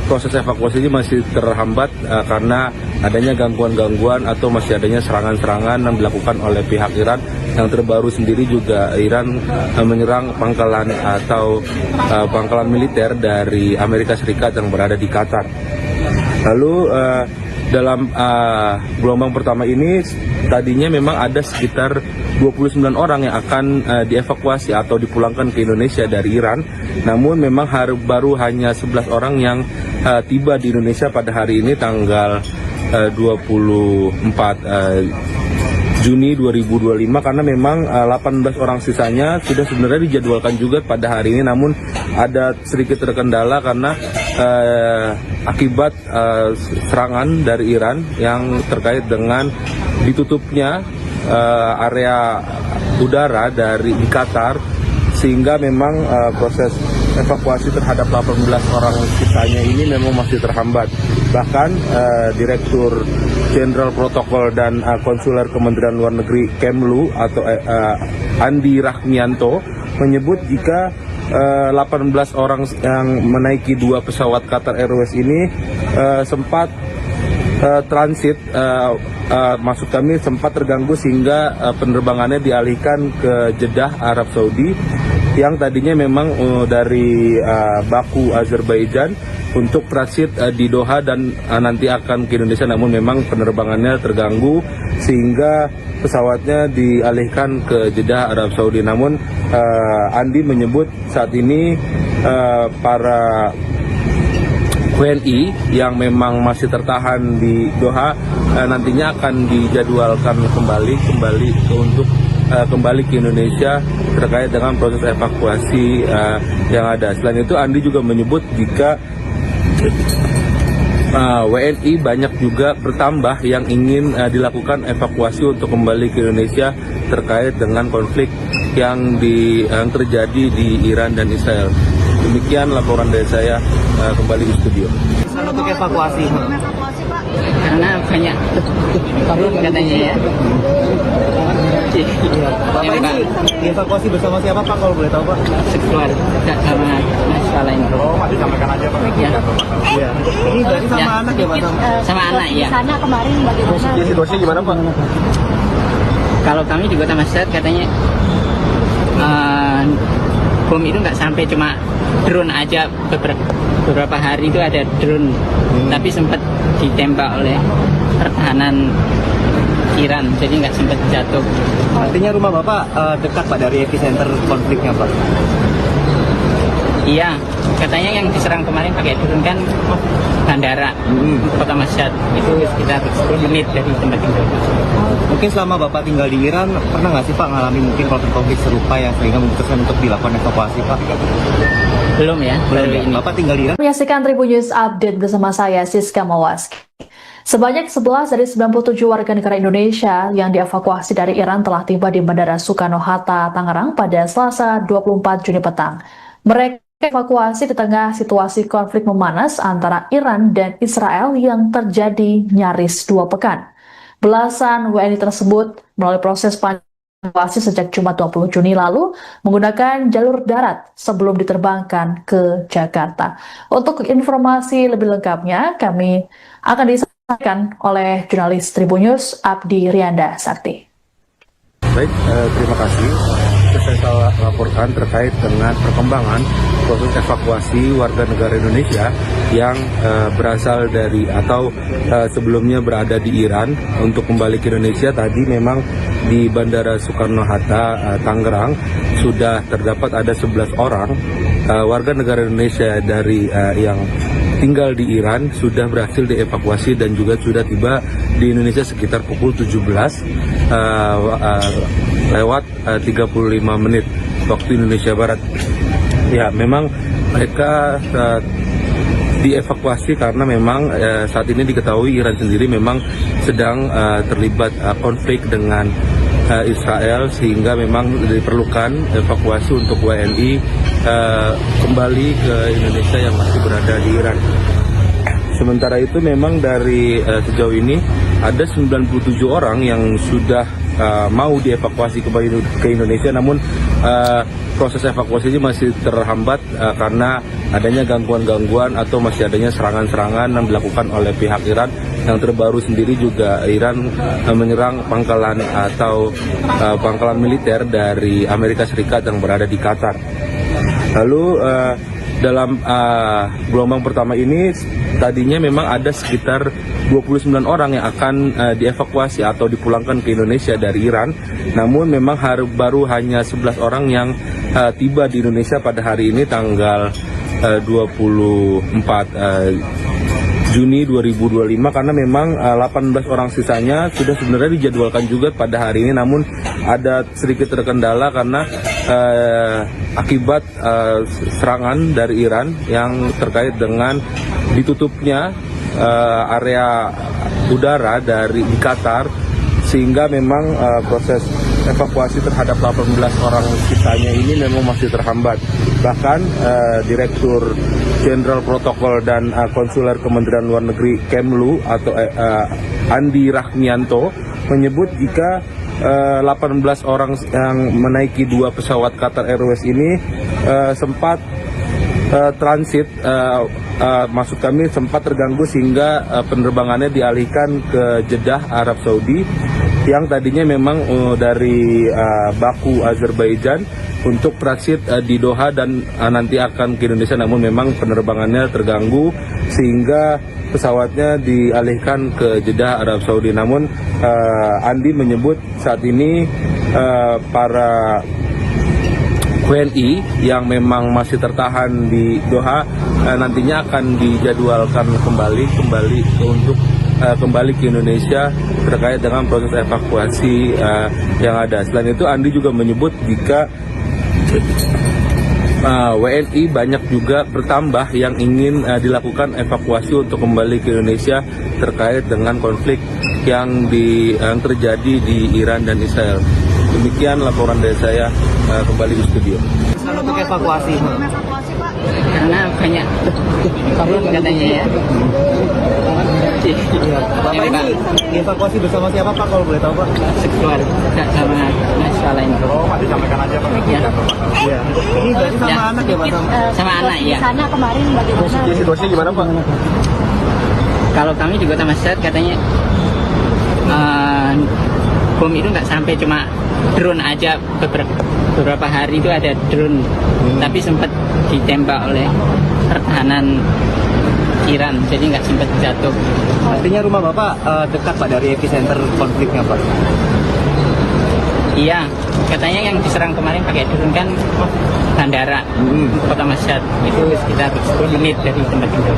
proses evakuasi ini masih terhambat karena adanya gangguan-gangguan atau masih adanya serangan-serangan yang dilakukan oleh pihak Iran. Yang terbaru sendiri juga Iran menyerang pangkalan atau pangkalan militer dari Amerika Serikat yang berada di Qatar. Lalu dalam gelombang pertama ini tadinya memang ada sekitar 29 orang yang akan dievakuasi atau dipulangkan ke Indonesia dari Iran. Namun memang baru hanya 11 orang yang tiba di Indonesia pada hari ini tanggal 24 Juni 2025, karena memang 18 orang sisanya sudah sebenarnya dijadwalkan juga pada hari ini, namun ada sedikit terkendala karena akibat serangan dari Iran yang terkait dengan ditutupnya area udara di Qatar, sehingga memang proses evakuasi terhadap 18 orang sisanya ini memang masih terhambat. Bahkan Direktur Jenderal Protokol dan Konsuler Kementerian Luar Negeri Kemlu atau Andi Rahmianto menyebut jika 18 orang yang menaiki 2 pesawat Qatar Airways ini sempat transit, maksud kami sempat terganggu sehingga penerbangannya dialihkan ke Jeddah, Arab Saudi, yang tadinya memang dari Baku, Azerbaijan untuk transit di Doha dan nanti akan ke Indonesia, namun memang penerbangannya terganggu sehingga pesawatnya dialihkan ke Jeddah, Arab Saudi. Namun Andi menyebut saat ini para WNI yang memang masih tertahan di Doha nantinya akan dijadwalkan kembali untuk kembali ke Indonesia terkait dengan proses evakuasi yang ada. Selain itu, Andi juga menyebut jika WNI banyak juga bertambah yang ingin dilakukan evakuasi untuk kembali ke Indonesia terkait dengan konflik yang terjadi di Iran dan Israel. Demikian laporan dari saya, kembali di studio. Untuk evakuasi, Karena banyak belum katanya ya. Bapak ini dievakuasi bersama siapa Pak, kalau boleh tahu Pak? Sekeluarga sama masalah ini. Disampaikan aja Pak. Ya. Iya. Ini berarti sama Ya. anak ya Pak? Sama anak ya. Sana kemarin bagaimana? Ya, situasinya gimana Pak? Kalau kami di Kota Mashhad katanya bom itu nggak sampai, cuma drone aja beberapa hari itu ada drone, tapi sempat ditembak oleh pertahanan Iran, jadi nggak sempat jatuh. Artinya rumah Bapak dekat Pak dari epicenter konfliknya Pak? Iya, katanya yang diserang kemarin pakai drone kan bandara Kota Mashhad, itu sekitar 10 menit dari tempat tinggal. Mungkin selama Bapak tinggal di Iran, pernah nggak sih Pak ngalami mungkin konflik serupa yang sehingga memutuskan untuk dilakukan evakuasi Pak? Belum ya, baru Ya. ini. Bapak tinggal di Iran? Menyaksikan Tribun News Update bersama saya, Siska Mawaski. Sebanyak 11 dari 97 warga negara Indonesia yang dievakuasi dari Iran telah tiba di Bandara Soekarno-Hatta, Tangerang pada Selasa 24 Juni petang. Mereka evakuasi di tengah situasi konflik memanas antara Iran dan Israel yang terjadi nyaris 2 pekan. Belasan WNI tersebut melalui proses evakuasi sejak Jumat 20 Juni lalu menggunakan jalur darat sebelum diterbangkan ke Jakarta. Untuk informasi lebih lengkapnya, kami akan disampaikan oleh jurnalis Tribun News Abdi Rianda Sakti. Baik, terima kasih. Saya laporkan terkait dengan perkembangan proses evakuasi warga negara Indonesia yang berasal dari atau sebelumnya berada di Iran untuk kembali ke Indonesia. Tadi memang di Bandara Soekarno-Hatta, Tangerang sudah terdapat ada 11 orang warga negara Indonesia dari yang tinggal di Iran sudah berhasil dievakuasi dan juga sudah tiba di Indonesia sekitar pukul 17 lewat 35 menit waktu Indonesia Barat. Ya, memang mereka dievakuasi karena memang saat ini diketahui Iran sendiri memang sedang terlibat konflik dengan Israel, sehingga memang diperlukan evakuasi untuk WNI kembali ke Indonesia yang masih berada di Iran. Sementara itu memang dari sejauh ini ada 97 orang yang sudah mau dievakuasi kembali ke Indonesia, namun proses evakuasi ini masih terhambat karena adanya gangguan-gangguan atau masih adanya serangan-serangan yang dilakukan oleh pihak Iran. Yang terbaru sendiri juga Iran menyerang pangkalan atau pangkalan militer dari Amerika Serikat yang berada di Qatar. Lalu dalam gelombang pertama ini tadinya memang ada sekitar 29 orang yang akan dievakuasi atau dipulangkan ke Indonesia dari Iran. Namun memang baru hanya 11 orang yang tiba di Indonesia pada hari ini tanggal 24 Juni 2025, karena memang 18 orang sisanya sudah sebenarnya dijadwalkan juga pada hari ini, namun ada sedikit terkendala karena akibat serangan dari Iran yang terkait dengan ditutupnya area udara di Qatar, sehingga memang proses evakuasi terhadap 18 orang sisanya ini memang masih terhambat. Bahkan Direktur Jenderal Protokol dan Konsuler Kementerian Luar Negeri Kemlu atau Andi Rahmianto menyebut jika 18 orang yang menaiki 2 pesawat Qatar Airways ini sempat transit, maksud kami sempat terganggu sehingga penerbangannya dialihkan ke Jeddah, Arab Saudi, yang tadinya memang dari Baku, Azerbaijan untuk transit di Doha dan nanti akan ke Indonesia, namun memang penerbangannya terganggu sehingga pesawatnya dialihkan ke Jeddah, Arab Saudi. Namun Andi menyebut saat ini para WNI yang memang masih tertahan di Doha nantinya akan dijadwalkan kembali untuk kembali ke Indonesia terkait dengan proses evakuasi yang ada. Selain itu, Andi juga menyebut jika WNI banyak juga bertambah yang ingin dilakukan evakuasi untuk kembali ke Indonesia terkait dengan konflik yang terjadi di Iran dan Israel. Demikian laporan dari saya, kembali di studio. Untuk evakuasi. Karena banyak korban katanya ya. Bapak ini dievakuasi bersama siapa Pak, kalau boleh tahu Pak? Sekeluarga sama mahasiswa lain. Pak, disampaikan aja Pak. Ya. Iya. Ini berarti sama Ya. anak ya Pak? Sama anak ya. Di sana kemarin bagaimana? Situasinya gimana Pak? Kalau kami di Kota Mashhad katanya bom itu nggak sampai, cuma drone aja. Beberapa hari itu ada drone, tapi sempat ditembak oleh pertahanan Iran, jadi nggak sempat jatuh. Artinya rumah Bapak dekat Pak dari epicenter konfliknya Pak? Iya, katanya yang diserang kemarin pakai drone kan bandara Kota Mashhad, itu sekitar 10 menit dari tempat tinggal.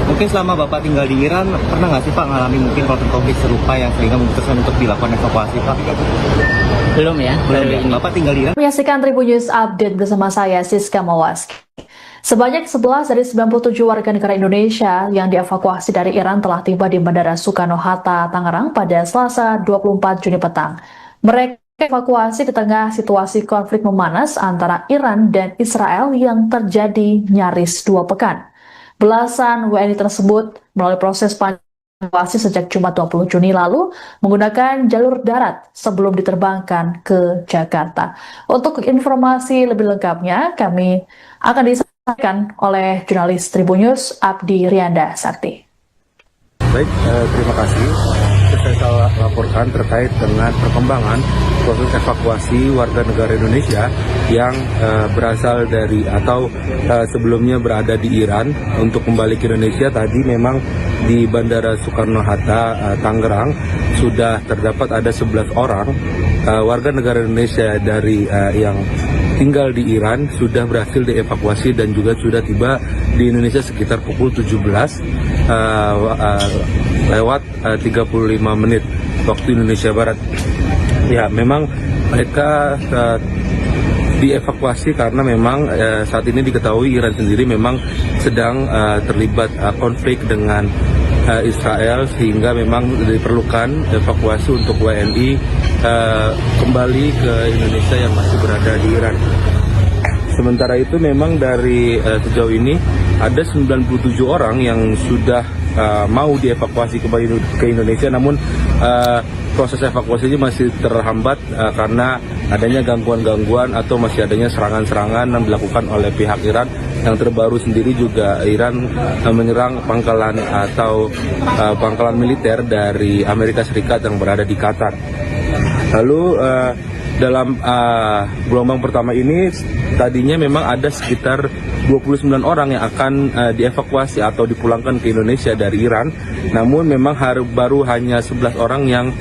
Mungkin selama Bapak tinggal di Iran, pernah nggak sih Pak ngalami mungkin konflik serupa yang sehingga memutuskan untuk dilakukan evakuasi Pak? Belum ya, baru Belum. ini. Bapak tinggal di Iran? Menyaksikan Tribun News Update bersama saya, Siska Mawaski. Sebanyak 11 dari 97 warga negara Indonesia yang dievakuasi dari Iran telah tiba di Bandara Soekarno-Hatta, Tangerang pada Selasa 24 Juni petang. Mereka evakuasi di tengah situasi konflik memanas antara Iran dan Israel yang terjadi nyaris 2 pekan. Belasan WNI tersebut melalui proses evakuasi sejak Jumat 20 Juni lalu menggunakan jalur darat sebelum diterbangkan ke Jakarta. Untuk informasi lebih lengkapnya, kami akan disampaikan oleh jurnalis Tribun News Abdi Rianda Sakti. Baik, terima kasih. Saya laporkan terkait dengan perkembangan proses evakuasi warga negara Indonesia yang berasal dari atau sebelumnya berada di Iran untuk kembali ke Indonesia. Tadi memang di Bandara Soekarno-Hatta, Tangerang sudah terdapat ada 11 orang warga negara Indonesia dari yang tinggal di Iran sudah berhasil dievakuasi dan juga sudah tiba di Indonesia sekitar pukul 17 lewat 35 menit waktu Indonesia Barat. Ya, memang mereka dievakuasi karena memang saat ini diketahui Iran sendiri memang sedang terlibat konflik dengan Israel, sehingga memang diperlukan evakuasi untuk WNI kembali ke Indonesia yang masih berada di Iran. Sementara itu memang dari sejauh ini ada 97 orang yang sudah mau dievakuasi kembali ke Indonesia, namun proses evakuasinya masih terhambat karena adanya gangguan-gangguan atau masih adanya serangan-serangan yang dilakukan oleh pihak Iran. Yang terbaru sendiri juga Iran menyerang pangkalan atau pangkalan militer dari Amerika Serikat yang berada di Qatar. Lalu dalam gelombang pertama ini tadinya memang ada sekitar 29 orang yang akan dievakuasi atau dipulangkan ke Indonesia dari Iran. Namun memang baru hanya 11 orang yang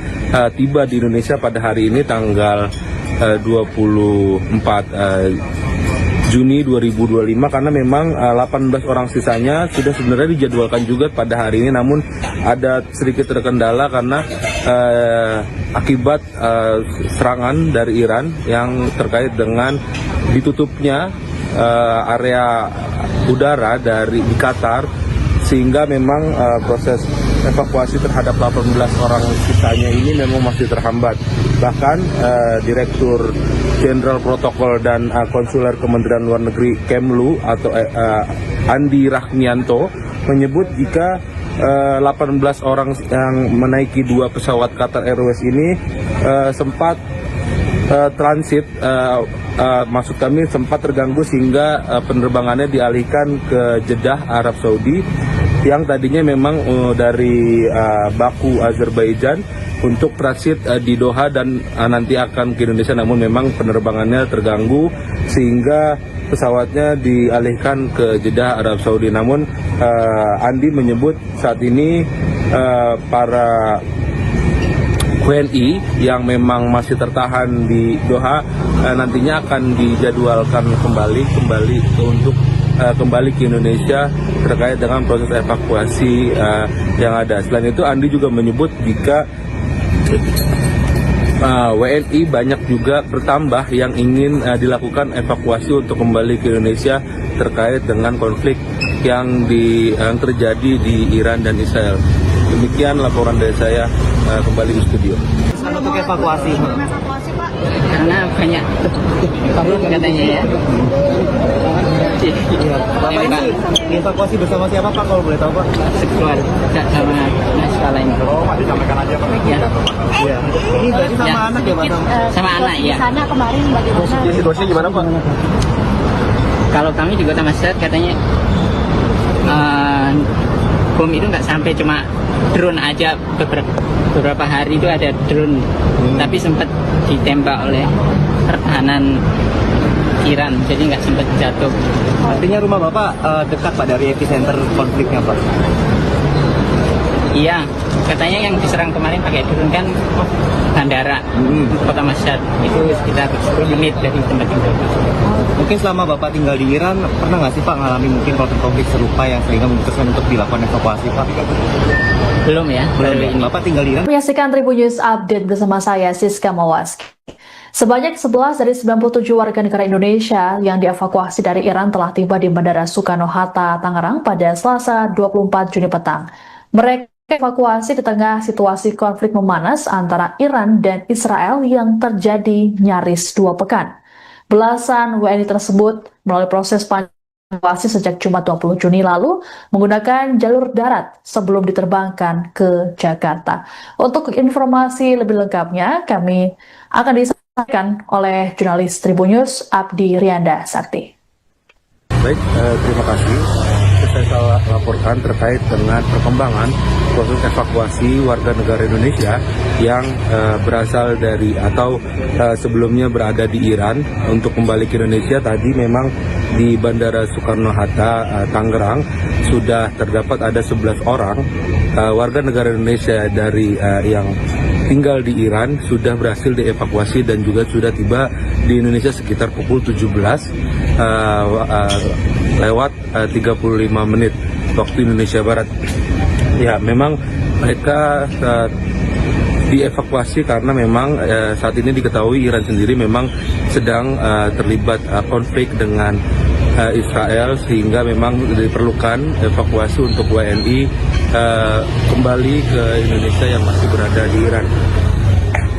tiba di Indonesia pada hari ini tanggal 24 Juni 2025, karena memang 18 orang sisanya sudah sebenarnya dijadwalkan juga pada hari ini, namun ada sedikit terkendala karena akibat serangan dari Iran yang terkait dengan ditutupnya area udara di Qatar, sehingga memang proses evakuasi terhadap 18 orang sisanya ini memang masih terhambat. Bahkan Direktur Jenderal Protokol dan Konsuler Kementerian Luar Negeri Kemlu atau Andi Rahmianto menyebut jika 18 orang yang menaiki 2 pesawat Qatar Airways ini sempat transit, maksud kami sempat terganggu sehingga penerbangannya dialihkan ke Jeddah, Arab Saudi, yang tadinya memang dari Baku, Azerbaijan untuk transit di Doha dan nanti akan ke Indonesia, namun memang penerbangannya terganggu sehingga pesawatnya dialihkan ke Jeddah, Arab Saudi. Namun Andi menyebut saat ini para WNI yang memang masih tertahan di Doha nantinya akan dijadwalkan kembali untuk kembali ke Indonesia terkait dengan proses evakuasi yang ada. Selain itu, Andi juga menyebut jika WNI banyak juga bertambah yang ingin dilakukan evakuasi untuk kembali ke Indonesia terkait dengan konflik yang terjadi di Iran dan Israel. Demikian laporan dari saya, kembali di studio. Untuk evakuasi. Karena banyak katanya ya. Bapak ini dievakuasi bersama siapa Pak, kalau boleh tahu Pak? Sekeluarga sama naskah lain. Oh, Pak, disampaikan aja Pak. Ya. Iya. Ini berarti sama Ya, anak ya Pak? Sama anak ya. Sana kemarin bagaimana? Situasinya gimana Pak? Kalau kami di Kota Mashhad katanya bom itu nggak sampai, cuma drone aja beberapa hari itu ada drone, tapi sempat ditembak oleh pertahanan Iran, jadi nggak sempat jatuh. Artinya rumah Bapak dekat Pak dari epicenter konfliknya Pak? Iya, katanya yang diserang kemarin pakai drone kan bandara Kota Mashhad, itu sekitar 10 menit dari tempat tinggal. Mungkin selama Bapak tinggal di Iran, pernah nggak sih Pak ngalami mungkin konflik serupa yang sehingga memutuskan untuk dilakukan evakuasi Pak? Belum ya, baru ini. Bapak tinggal di Iran? Menyaksikan Tribun News Update bersama saya Siska Mawaski. Sebanyak 11 dari 97 warga negara Indonesia yang dievakuasi dari Iran telah tiba di Bandara Soekarno-Hatta, Tangerang pada Selasa 24 Juni petang. Mereka evakuasi di tengah situasi konflik memanas antara Iran dan Israel yang terjadi nyaris 2 pekan. Belasan WNI tersebut melalui proses evakuasi sejak Jumat 20 Juni lalu menggunakan jalur darat sebelum diterbangkan ke Jakarta. Untuk informasi lebih lengkapnya, kami akan disampaikan oleh jurnalis Tribun News Abdi Rianda Sakti. Baik, terima kasih. Saya laporkan terkait dengan perkembangan proses evakuasi warga negara Indonesia yang berasal dari atau sebelumnya berada di Iran untuk kembali ke Indonesia. Tadi memang di Bandara Soekarno-Hatta, Tangerang sudah terdapat ada 11 orang warga negara Indonesia dari yang tinggal di Iran sudah berhasil dievakuasi dan juga sudah tiba di Indonesia sekitar pukul 17 lewat 35 menit waktu Indonesia Barat. Ya, memang mereka dievakuasi karena memang saat ini diketahui Iran sendiri memang sedang terlibat konflik dengan Israel, sehingga memang diperlukan evakuasi untuk WNI kembali ke Indonesia yang masih berada di Iran.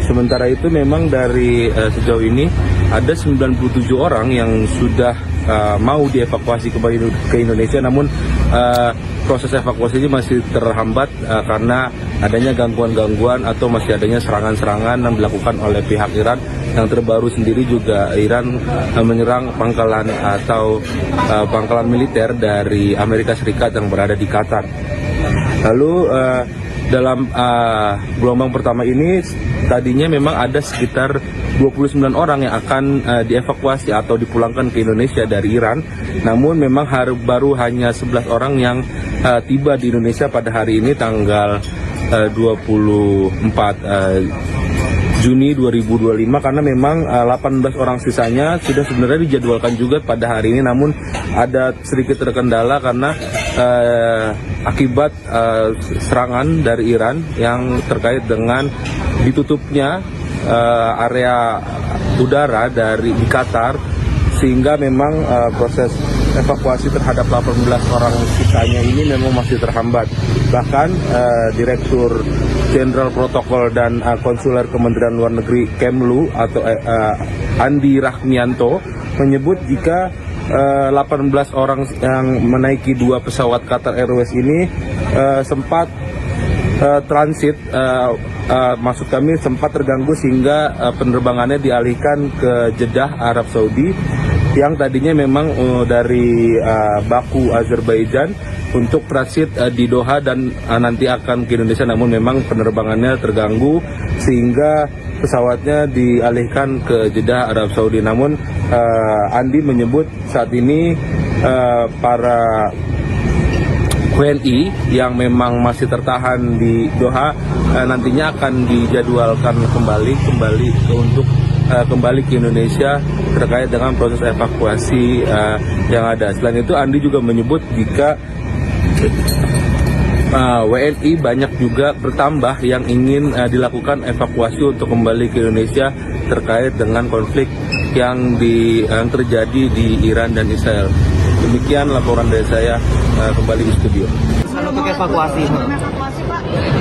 Sementara itu memang dari sejauh ini ada 97 orang yang sudah mau dievakuasi kembali ke Indonesia, namun proses evakuasi ini masih terhambat karena adanya gangguan-gangguan atau masih adanya serangan-serangan yang dilakukan oleh pihak Iran. Yang terbaru sendiri juga Iran menyerang pangkalan atau pangkalan militer dari Amerika Serikat yang berada di Qatar. Lalu dalam gelombang pertama ini tadinya memang ada sekitar 29 orang yang akan dievakuasi atau dipulangkan ke Indonesia dari Iran. Namun memang baru hanya 11 orang yang tiba di Indonesia pada hari ini tanggal 24 Juni 2025, karena memang 18 orang sisanya sudah sebenarnya dijadwalkan juga pada hari ini, namun ada sedikit terkendala karena akibat serangan dari Iran yang terkait dengan ditutupnya area udara di Qatar, sehingga memang proses evakuasi terhadap 18 orang sisanya ini memang masih terhambat. Bahkan Direktur Jenderal Protokol dan Konsuler Kementerian Luar Negeri Kemlu atau Andi Rahmianto menyebut jika 18 orang yang menaiki 2 pesawat Qatar Airways ini sempat transit, maksud kami sempat terganggu sehingga penerbangannya dialihkan ke Jeddah, Arab Saudi, yang tadinya memang dari Baku, Azerbaijan untuk transit di Doha dan nanti akan ke Indonesia, namun memang penerbangannya terganggu sehingga pesawatnya dialihkan ke Jeddah, Arab Saudi. Namun Andi menyebut saat ini para WNI yang memang masih tertahan di Doha nantinya akan dijadwalkan untuk kembali ke Indonesia terkait dengan proses evakuasi yang ada. Selain itu, Andi juga menyebut jika WNI banyak juga bertambah yang ingin dilakukan evakuasi untuk kembali ke Indonesia terkait dengan konflik yang terjadi di Iran dan Israel. Demikian laporan dari saya, kembali di studio. Untuk evakuasi,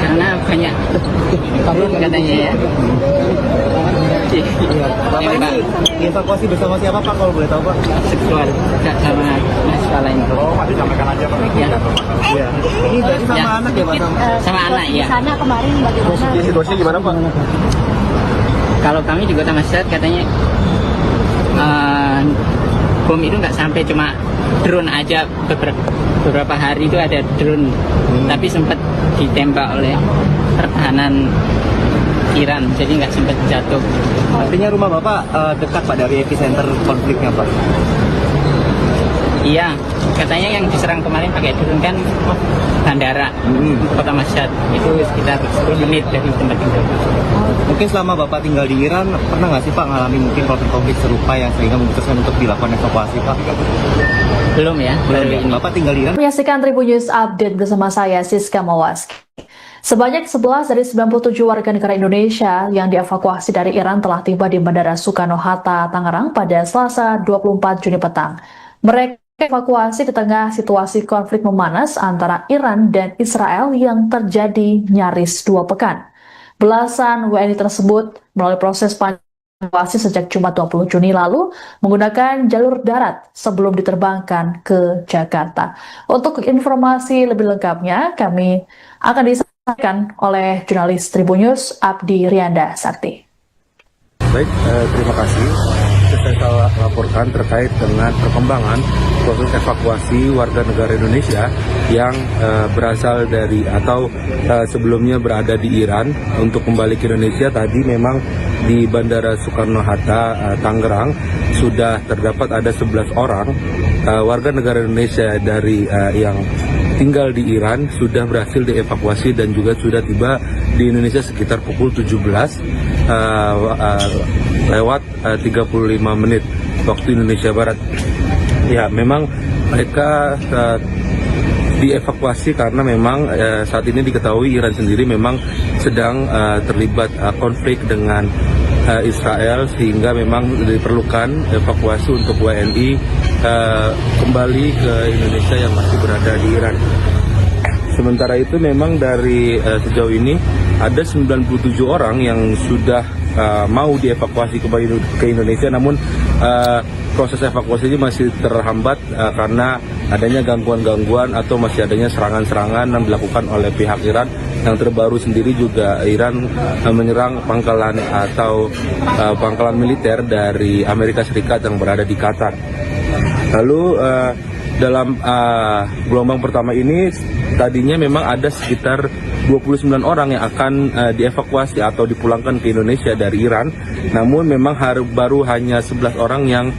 Karena banyak turun katanya ya. Bapak ini dievakuasi bersama siapa Pak, kalau boleh tahu Pak? Seksual sama mahasiswa lain. Disampaikan aja Pak. Iya. Ini berarti sama anak ya Pak? Sama anak ya. Di sana kemarin bagaimana? Situasinya gimana Pak? Kalau kami di Kota Mashhad katanya bom itu nggak sampai, cuma drone aja beberapa hari itu ada drone, tapi sempat ditembak oleh pertahanan Iran, jadi nggak sempat jatuh. Artinya rumah Bapak dekat Pak dari epicenter konfliknya Pak? Iya, katanya yang diserang kemarin pakai drone kan bandara Kota Mashhad, itu sekitar 10 menit dari tempat tinggal. Mungkin selama Bapak tinggal di Iran, pernah nggak sih Pak ngalami mungkin konflik serupa yang sehingga memutuskan untuk dilakukan evakuasi Pak? Belum ya, baru Belum, ini. Bapak tinggal di Iran? Menyaksikan Tribun News Update bersama saya, Siska Mawaski. Sebanyak 11 dari 97 warga negara Indonesia yang dievakuasi dari Iran telah tiba di Bandara Soekarno-Hatta, Tangerang pada Selasa 24 Juni petang. Mereka evakuasi di tengah situasi konflik memanas antara Iran dan Israel yang terjadi nyaris 2 pekan. Belasan WNI tersebut melalui proses evakuasi sejak Jumat 20 Juni lalu menggunakan jalur darat sebelum diterbangkan ke Jakarta. Untuk informasi lebih lengkapnya, kami akan disampaikan oleh jurnalis Tribun News Abdi Rianda Sakti. Baik, terima kasih. Saya laporkan terkait dengan perkembangan proses evakuasi warga negara Indonesia yang berasal dari atau sebelumnya berada di Iran untuk kembali ke Indonesia. Tadi memang di Bandara Soekarno-Hatta, Tangerang sudah terdapat ada 11 orang warga negara Indonesia dari yang tinggal di Iran sudah berhasil dievakuasi dan juga sudah tiba di Indonesia sekitar pukul 17 lewat 35 menit waktu Indonesia Barat. Ya, memang mereka dievakuasi karena memang saat ini diketahui Iran sendiri memang sedang terlibat konflik dengan Israel, sehingga memang diperlukan evakuasi untuk WNI kembali ke Indonesia yang masih berada di Iran. Sementara itu memang dari sejauh ini ada 97 orang yang sudah mau dievakuasi kembali ke Indonesia, namun proses evakuasi ini masih terhambat karena adanya gangguan-gangguan atau masih adanya serangan-serangan yang dilakukan oleh pihak Iran. Yang terbaru sendiri juga Iran menyerang pangkalan atau pangkalan militer dari Amerika Serikat yang berada di Qatar. Lalu dalam gelombang pertama ini tadinya memang ada sekitar 29 orang yang akan dievakuasi atau dipulangkan ke Indonesia dari Iran. Namun memang baru hanya 11 orang yang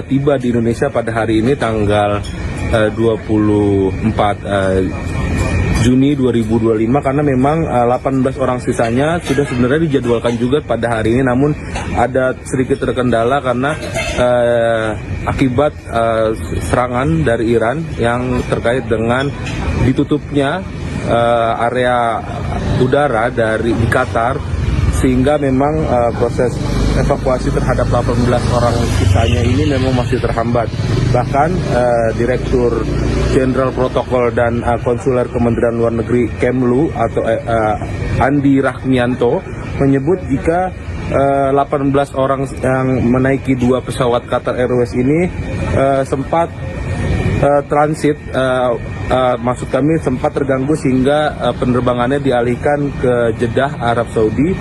tiba di Indonesia pada hari ini tanggal 24 Juni 2025, karena memang 18 orang sisanya sudah sebenarnya dijadwalkan juga pada hari ini, namun ada sedikit terkendala karena akibat serangan dari Iran yang terkait dengan ditutupnya area udara di Qatar, sehingga memang proses evakuasi terhadap 18 orang sisanya ini memang masih terhambat. Bahkan Direktur Jenderal Protokol dan Konsuler Kementerian Luar Negeri Kemlu atau Andi Rahmianto menyebut jika 18 orang yang menaiki 2 pesawat Qatar Airways ini sempat transit, maksud kami sempat terganggu sehingga penerbangannya dialihkan ke Jeddah, Arab Saudi,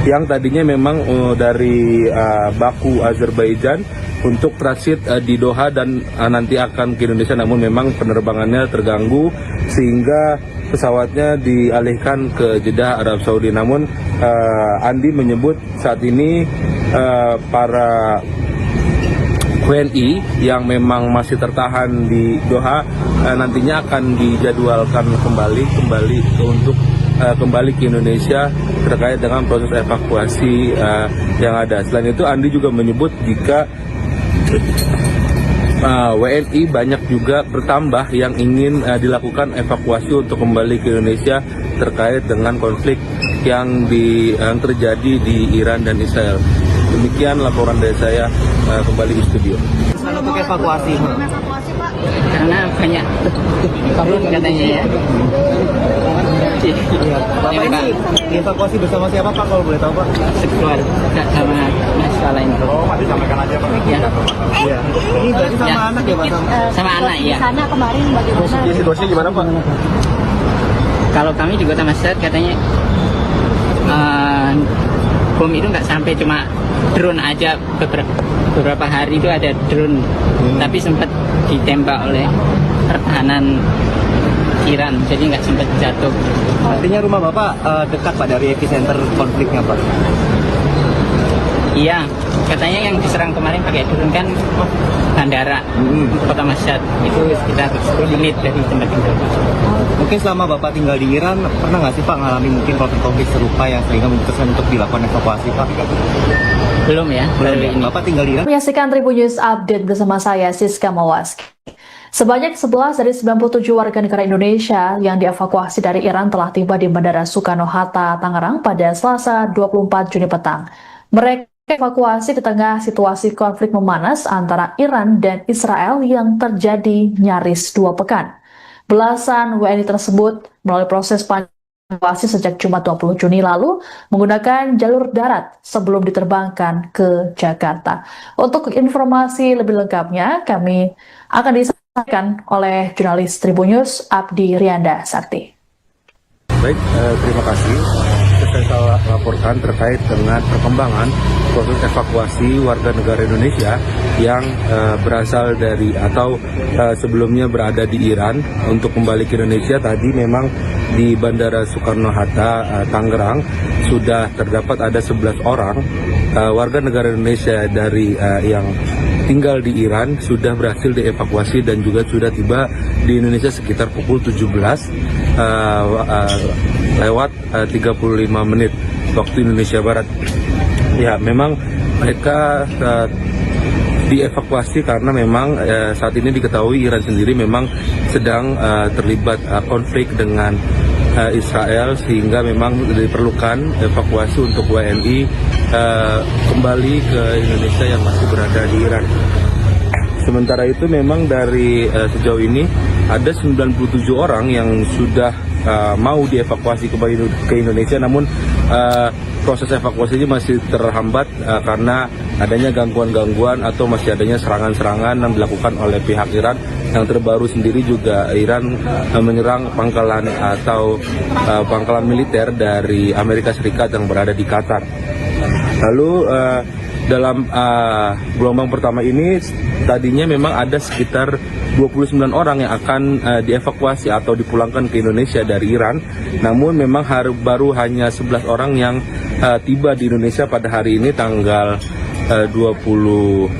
yang tadinya memang dari Baku, Azerbaijan untuk transit di Doha dan nanti akan ke Indonesia, namun memang penerbangannya terganggu sehingga pesawatnya dialihkan ke Jeddah, Arab Saudi. Namun Andi menyebut saat ini para WNI yang memang masih tertahan di Doha nantinya akan dijadwalkan kembali untuk kembali ke Indonesia terkait dengan proses evakuasi yang ada. Selain itu, Andi juga menyebut jika WNI banyak juga bertambah yang ingin dilakukan evakuasi untuk kembali ke Indonesia terkait dengan konflik yang terjadi di Iran dan Israel. Demikian laporan dari saya, kembali di studio. Untuk evakuasi, Karena banyak turun katanya ya. iya. Bapak ini dievakuasi bersama siapa Pak, kalau boleh tahu Pak? Sekeluarga sama masalah ini. Oh, Pak, disampaikan aja Pak. Ya. Iya. Ini berarti sama Ya. anak ya Pak? Sama anak ya. Sana kemarin bagaimana? Situasinya gimana Pak? Kalau kami di Kota Mashhad katanya bom itu nggak sampai, cuma drone aja, beberapa hari itu ada drone, tapi sempat ditembak oleh pertahanan Iran, jadi nggak sempat jatuh. Artinya rumah Bapak dekat Pak dari epicenter konfliknya Pak? Iya, katanya yang diserang kemarin pakai drone kan bandara Kota Mashhad, itu sekitar 10 menit dari tempat tinggal. Mungkin selama Bapak tinggal di Iran, pernah nggak sih Pak ngalami mungkin konflik serupa yang sehingga memutuskan untuk dilakukan evakuasi Pak? Belum ya, baru ini. Bapak tinggal di Iran? Menyaksikan Tribun News Update bersama saya Siska Mawaski. Sebanyak 11 dari 97 warga negara Indonesia yang dievakuasi dari Iran telah tiba di Bandara Soekarno-Hatta, Tangerang pada Selasa 24 Juni petang. Mereka evakuasi di tengah situasi konflik memanas antara Iran dan Israel yang terjadi nyaris 2 pekan. Belasan WNI tersebut melalui proses evakuasi sejak Jumat 20 Juni lalu menggunakan jalur darat sebelum diterbangkan ke Jakarta. Untuk informasi lebih lengkapnya, kami akan disampaikan oleh jurnalis Tribun News Abdi Rianda Sakti. Baik, terima kasih. Saya laporkan terkait dengan perkembangan proses evakuasi warga negara Indonesia yang berasal dari atau sebelumnya berada di Iran untuk kembali ke Indonesia. Tadi memang di Bandara Soekarno-Hatta, Tangerang sudah terdapat ada 11 orang warga negara Indonesia dari yang tinggal di Iran sudah berhasil dievakuasi dan juga sudah tiba di Indonesia sekitar pukul 17 lewat 35 menit waktu Indonesia Barat. Ya, memang mereka dievakuasi karena memang saat ini diketahui Iran sendiri memang sedang terlibat konflik dengan Israel, sehingga memang diperlukan evakuasi untuk WNI kembali ke Indonesia yang masih berada di Iran. Sementara itu memang dari sejauh ini ada 97 orang yang sudah mau dievakuasi kembali ke Indonesia, namun proses evakuasinya masih terhambat karena adanya gangguan-gangguan atau masih adanya serangan-serangan yang dilakukan oleh pihak Iran. Yang terbaru sendiri juga Iran menyerang pangkalan atau pangkalan militer dari Amerika Serikat yang berada di Qatar. Lalu dalam gelombang pertama ini tadinya memang ada sekitar 29 orang yang akan dievakuasi atau dipulangkan ke Indonesia dari Iran. Namun memang baru hanya 11 orang yang tiba di Indonesia pada hari ini tanggal 24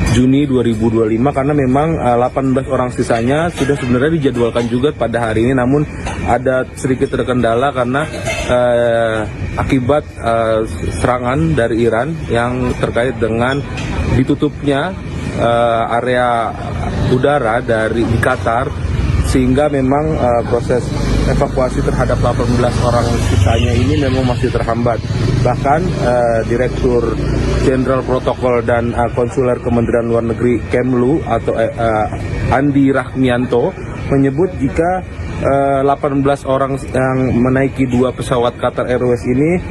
Juni 2025, karena memang 18 orang sisanya sudah sebenarnya dijadwalkan juga pada hari ini, namun ada sedikit terkendala karena akibat serangan dari Iran yang terkait dengan ditutupnya area udara di Qatar, sehingga memang proses evakuasi terhadap 18 orang sisanya ini memang masih terhambat. Bahkan Direktur Jenderal Protokol dan Konsuler Kementerian Luar Negeri Kemlu atau Andi Rahmianto menyebut jika 18 orang yang menaiki 2 pesawat Qatar Airways ini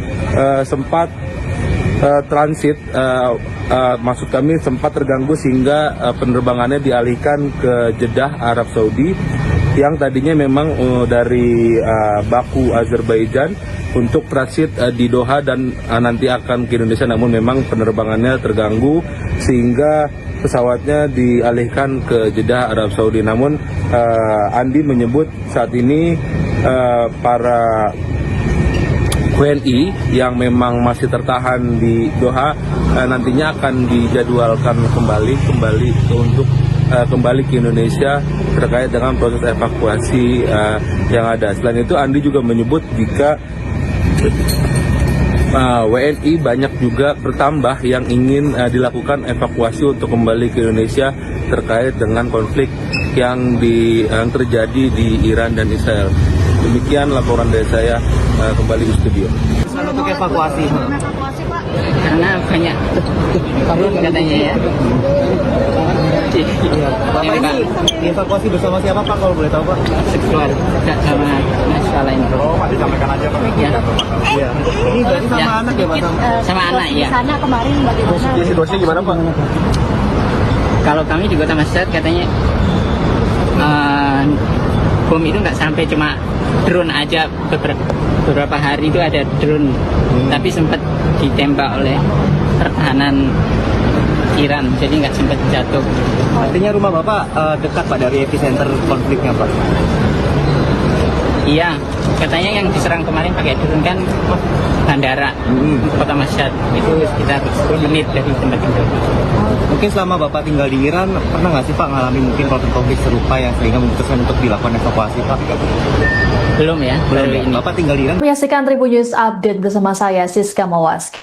sempat transit, maksud kami sempat terganggu sehingga penerbangannya dialihkan ke Jeddah, Arab Saudi, yang tadinya memang dari Baku, Azerbaijan untuk transit di Doha dan nanti akan ke Indonesia, namun memang penerbangannya terganggu sehingga pesawatnya dialihkan ke Jeddah, Arab Saudi. Namun Andi menyebut saat ini para WNI yang memang masih tertahan di Doha nantinya akan dijadwalkan kembali untuk kembali ke Indonesia terkait dengan proses evakuasi yang ada. Selain itu, Andi juga menyebut jika WNI banyak juga bertambah yang ingin dilakukan evakuasi untuk kembali ke Indonesia terkait dengan konflik yang terjadi di Iran dan Israel. Demikian laporan dari saya, kembali di studio. Untuk evakuasi. Karena banyak katanya ya. Bapak ini dievakuasi bersama siapa Pak, kalau boleh tahu Pak? Sekeluarga sama Mas lain. Oh, Pak, disampaikan aja Pak. Iya. Ini berarti sama Ya. anak ya Pak? Sama anak ya. Di sana kemarin bagaimana? Situasinya gimana Pak? Kalau kami di Kota Mashhad katanya bom itu nggak sampai, cuma drone aja. Beberapa hari itu ada drone, tapi sempat ditembak oleh pertahanan Iran, jadi nggak sempat jatuh. Artinya rumah Bapak dekat Pak dari epicenter konfliknya Pak? Iya, katanya yang diserang kemarin pakai drone kan bandara Kota Mashhad, itu sekitar 10 menit dari tempat tinggal. Mungkin selama Bapak tinggal di Iran, pernah nggak sih Pak ngalami mungkin konflik serupa yang sehingga memutuskan untuk dilakukan evakuasi Pak? Belum ya, baru Belum. ini. Bapak tinggal di Iran? Menyaksikan Tribun News Update bersama saya, Siska Mawaski.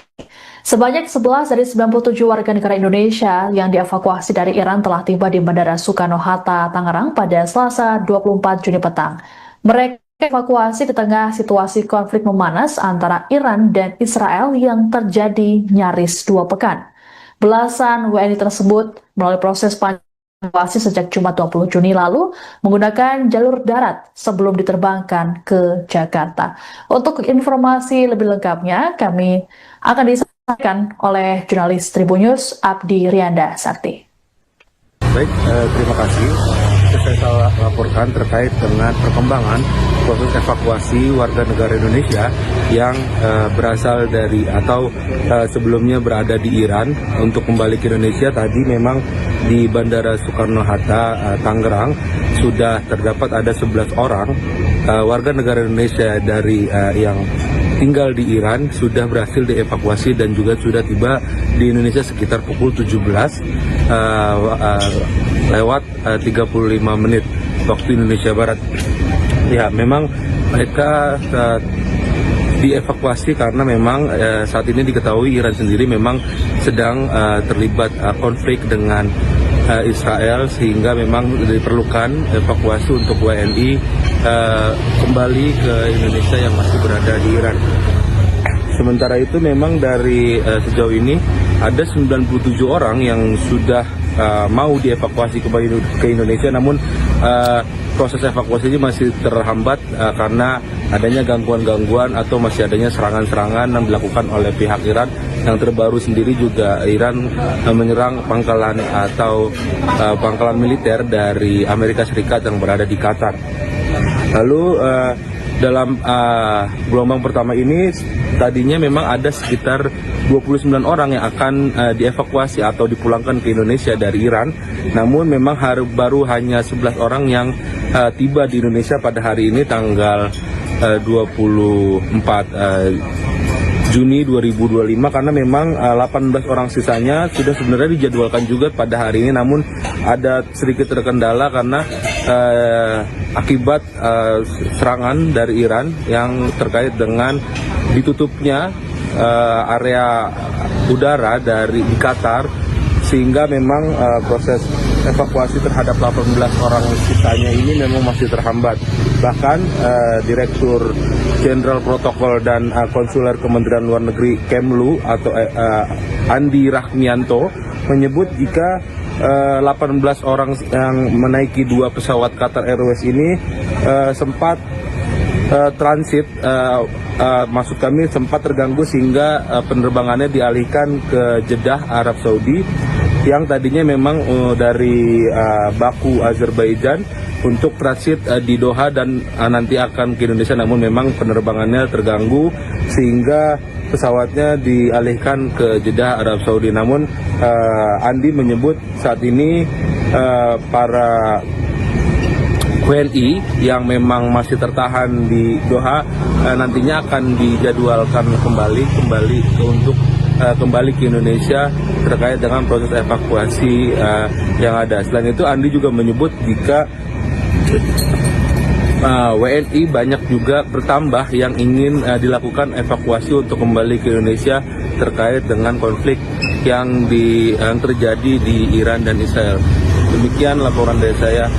Sebanyak 11 dari 97 warga negara Indonesia yang dievakuasi dari Iran telah tiba di Bandara Soekarno-Hatta, Tangerang pada Selasa 24 Juni petang. Mereka evakuasi di tengah situasi konflik memanas antara Iran dan Israel yang terjadi nyaris 2 pekan. Belasan WNI tersebut melalui proses evakuasi sejak Jumat 20 Juni lalu menggunakan jalur darat sebelum diterbangkan ke Jakarta. Untuk informasi lebih lengkapnya, kami akan disampaikan oleh jurnalis Tribun News Abdi Rianda Sakti. Baik, terima kasih. Saya laporkan terkait dengan perkembangan proses evakuasi warga negara Indonesia yang berasal dari atau sebelumnya berada di Iran untuk kembali ke Indonesia. Tadi memang di Bandara Soekarno-Hatta, Tangerang sudah terdapat ada 11 orang warga negara Indonesia dari yang tinggal di Iran sudah berhasil dievakuasi dan juga sudah tiba di Indonesia sekitar pukul 17 lewat 35 menit waktu Indonesia Barat. Ya, memang mereka dievakuasi karena memang saat ini diketahui Iran sendiri memang sedang terlibat konflik dengan Israel, sehingga memang diperlukan evakuasi untuk WNI kembali ke Indonesia yang masih berada di Iran. Sementara itu memang dari sejauh ini ada 97 orang yang sudah mau dievakuasi kembali ke Indonesia, namun proses evakuasi ini masih terhambat karena adanya gangguan-gangguan atau masih adanya serangan-serangan yang dilakukan oleh pihak Iran. Yang terbaru sendiri juga Iran menyerang pangkalan atau pangkalan militer dari Amerika Serikat yang berada di Qatar. Lalu dalam gelombang pertama ini tadinya memang ada sekitar 29 orang yang akan dievakuasi atau dipulangkan ke Indonesia dari Iran. Namun memang baru hanya 11 orang yang tiba di Indonesia pada hari ini tanggal 24 Juni 2025, karena memang 18 orang sisanya sudah sebenarnya dijadwalkan juga pada hari ini, namun ada sedikit terkendala karena akibat serangan dari Iran yang terkait dengan ditutupnya area udara di Qatar, sehingga memang proses evakuasi terhadap 18 orang sisanya ini memang masih terhambat. Bahkan Direktur Jenderal Protokol dan Konsuler Kementerian Luar Negeri Kemlu atau Andi Rahmianto menyebut jika 18 orang yang menaiki 2 pesawat Qatar Airways ini sempat transit, maksud kami sempat terganggu sehingga penerbangannya dialihkan ke Jeddah, Arab Saudi, yang tadinya memang dari Baku, Azerbaijan untuk transit di Doha dan nanti akan ke Indonesia, namun memang penerbangannya terganggu sehingga pesawatnya dialihkan ke Jeddah, Arab Saudi. Namun Andi menyebut saat ini para WNI yang memang masih tertahan di Doha nantinya akan dijadwalkan kembali untuk kembali ke Indonesia terkait dengan proses evakuasi yang ada. Selain itu, Andi juga menyebut jika WNI banyak juga bertambah yang ingin dilakukan evakuasi untuk kembali ke Indonesia terkait dengan konflik yang terjadi di Iran dan Israel. Demikian laporan dari saya,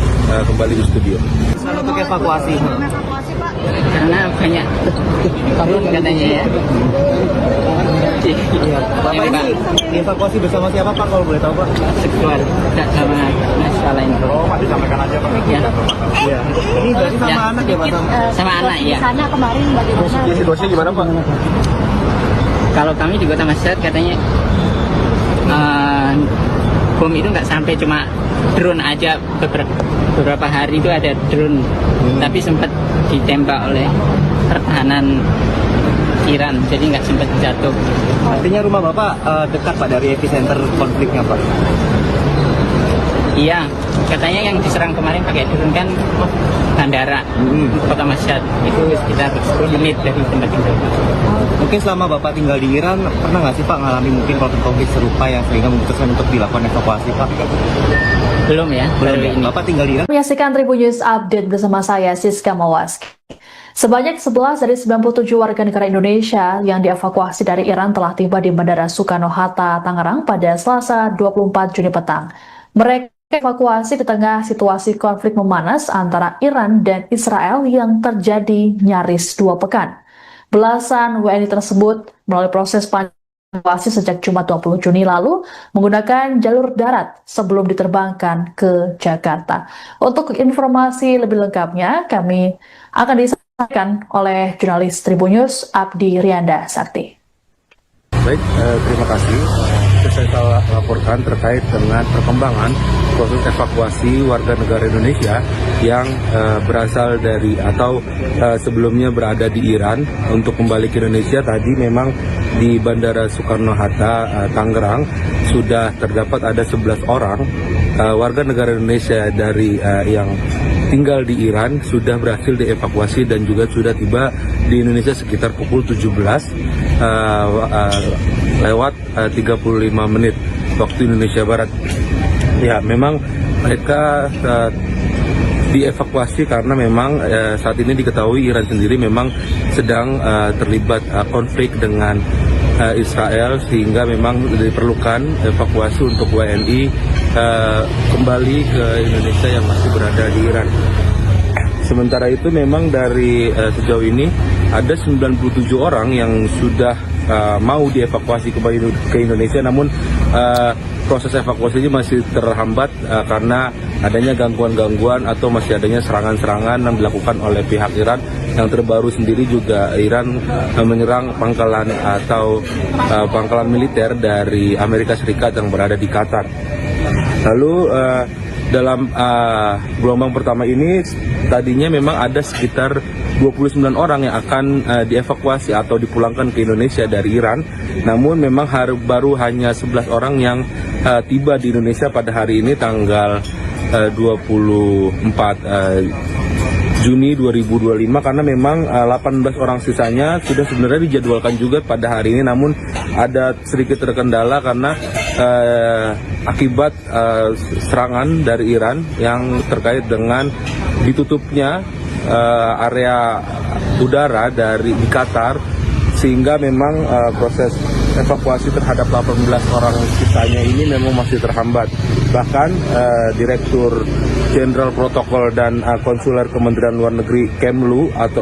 kembali di studio. Untuk evakuasi. Karena banyak turun katanya ya. Iya. Bapak ini dievakuasi bersama siapa Pak, kalau boleh tahu Pak? Sekeluar, tidak sama masalah ini. Oh, Pak, disampaikan aja Pak. Ya. Iya. Ini berarti sama Ya. anak ya Pak? Sama anak ya. Sana kemarin bagaimana? Situasinya gimana Pak? Kalau kami di Kota Mashhad katanya bom itu nggak sampai, cuma drone aja beberapa hari itu ada drone, tapi sempat ditembak oleh pertahanan Iran, jadi nggak sempat jatuh. Artinya rumah Bapak dekat Pak dari epicenter konfliknya Pak? Iya, katanya yang diserang kemarin pakai drone kan bandara Kota Mashhad, itu sekitar 10 menit dari tempat tinggal. Mungkin selama Bapak tinggal di Iran, pernah nggak sih Pak ngalami mungkin konflik serupa yang sehingga memutuskan untuk dilakukan evakuasi Pak? Belum ya, baru Belum. ini. Bapak tinggal di Iran? Menyaksikan Tribun News Update bersama saya, Siska Mawaski. Sebanyak 11 dari 97 warga negara Indonesia yang dievakuasi dari Iran telah tiba di Bandara Soekarno-Hatta, Tangerang pada Selasa 24 Juni petang. Mereka evakuasi di tengah situasi konflik memanas antara Iran dan Israel yang terjadi nyaris 2 pekan. Belasan WNI tersebut melalui proses evakuasi sejak Jumat 20 Juni lalu menggunakan jalur darat sebelum diterbangkan ke Jakarta. Untuk informasi lebih lengkapnya, kami akan disampaikan oleh jurnalis Tribun News Abdi Rianda Sakti. Baik, terima kasih. Saya laporkan terkait dengan perkembangan proses evakuasi warga negara Indonesia yang berasal dari atau sebelumnya berada di Iran untuk kembali ke Indonesia. Tadi memang di Bandara Soekarno-Hatta, Tangerang sudah terdapat ada 11 orang warga negara Indonesia dari yang tinggal di Iran sudah berhasil dievakuasi dan juga sudah tiba di Indonesia sekitar pukul 17 lewat 35 menit waktu Indonesia Barat. Ya, memang mereka dievakuasi karena memang saat ini diketahui Iran sendiri memang sedang terlibat konflik dengan Israel, sehingga memang diperlukan evakuasi untuk WNI kembali ke Indonesia yang masih berada di Iran. Sementara itu memang dari sejauh ini ada 97 orang yang sudah mau dievakuasi kembali ke Indonesia, namun proses evakuasinya masih terhambat karena adanya gangguan-gangguan atau masih adanya serangan-serangan yang dilakukan oleh pihak Iran. Yang terbaru sendiri juga Iran menyerang pangkalan atau pangkalan militer dari Amerika Serikat yang berada di Qatar. Lalu dalam gelombang pertama ini tadinya memang ada sekitar 29 orang yang akan dievakuasi atau dipulangkan ke Indonesia dari Iran. Namun memang baru hanya 11 orang yang tiba di Indonesia pada hari ini tanggal 24 Juni 2025, karena memang 18 orang sisanya sudah sebenarnya dijadwalkan juga pada hari ini, namun ada sedikit terkendala karena akibat serangan dari Iran yang terkait dengan ditutupnya area udara di Qatar, sehingga memang proses evakuasi terhadap 18 orang sisanya ini memang masih terhambat. Bahkan Direktur Jenderal Protokol dan Konsuler Kementerian Luar Negeri Kemlu atau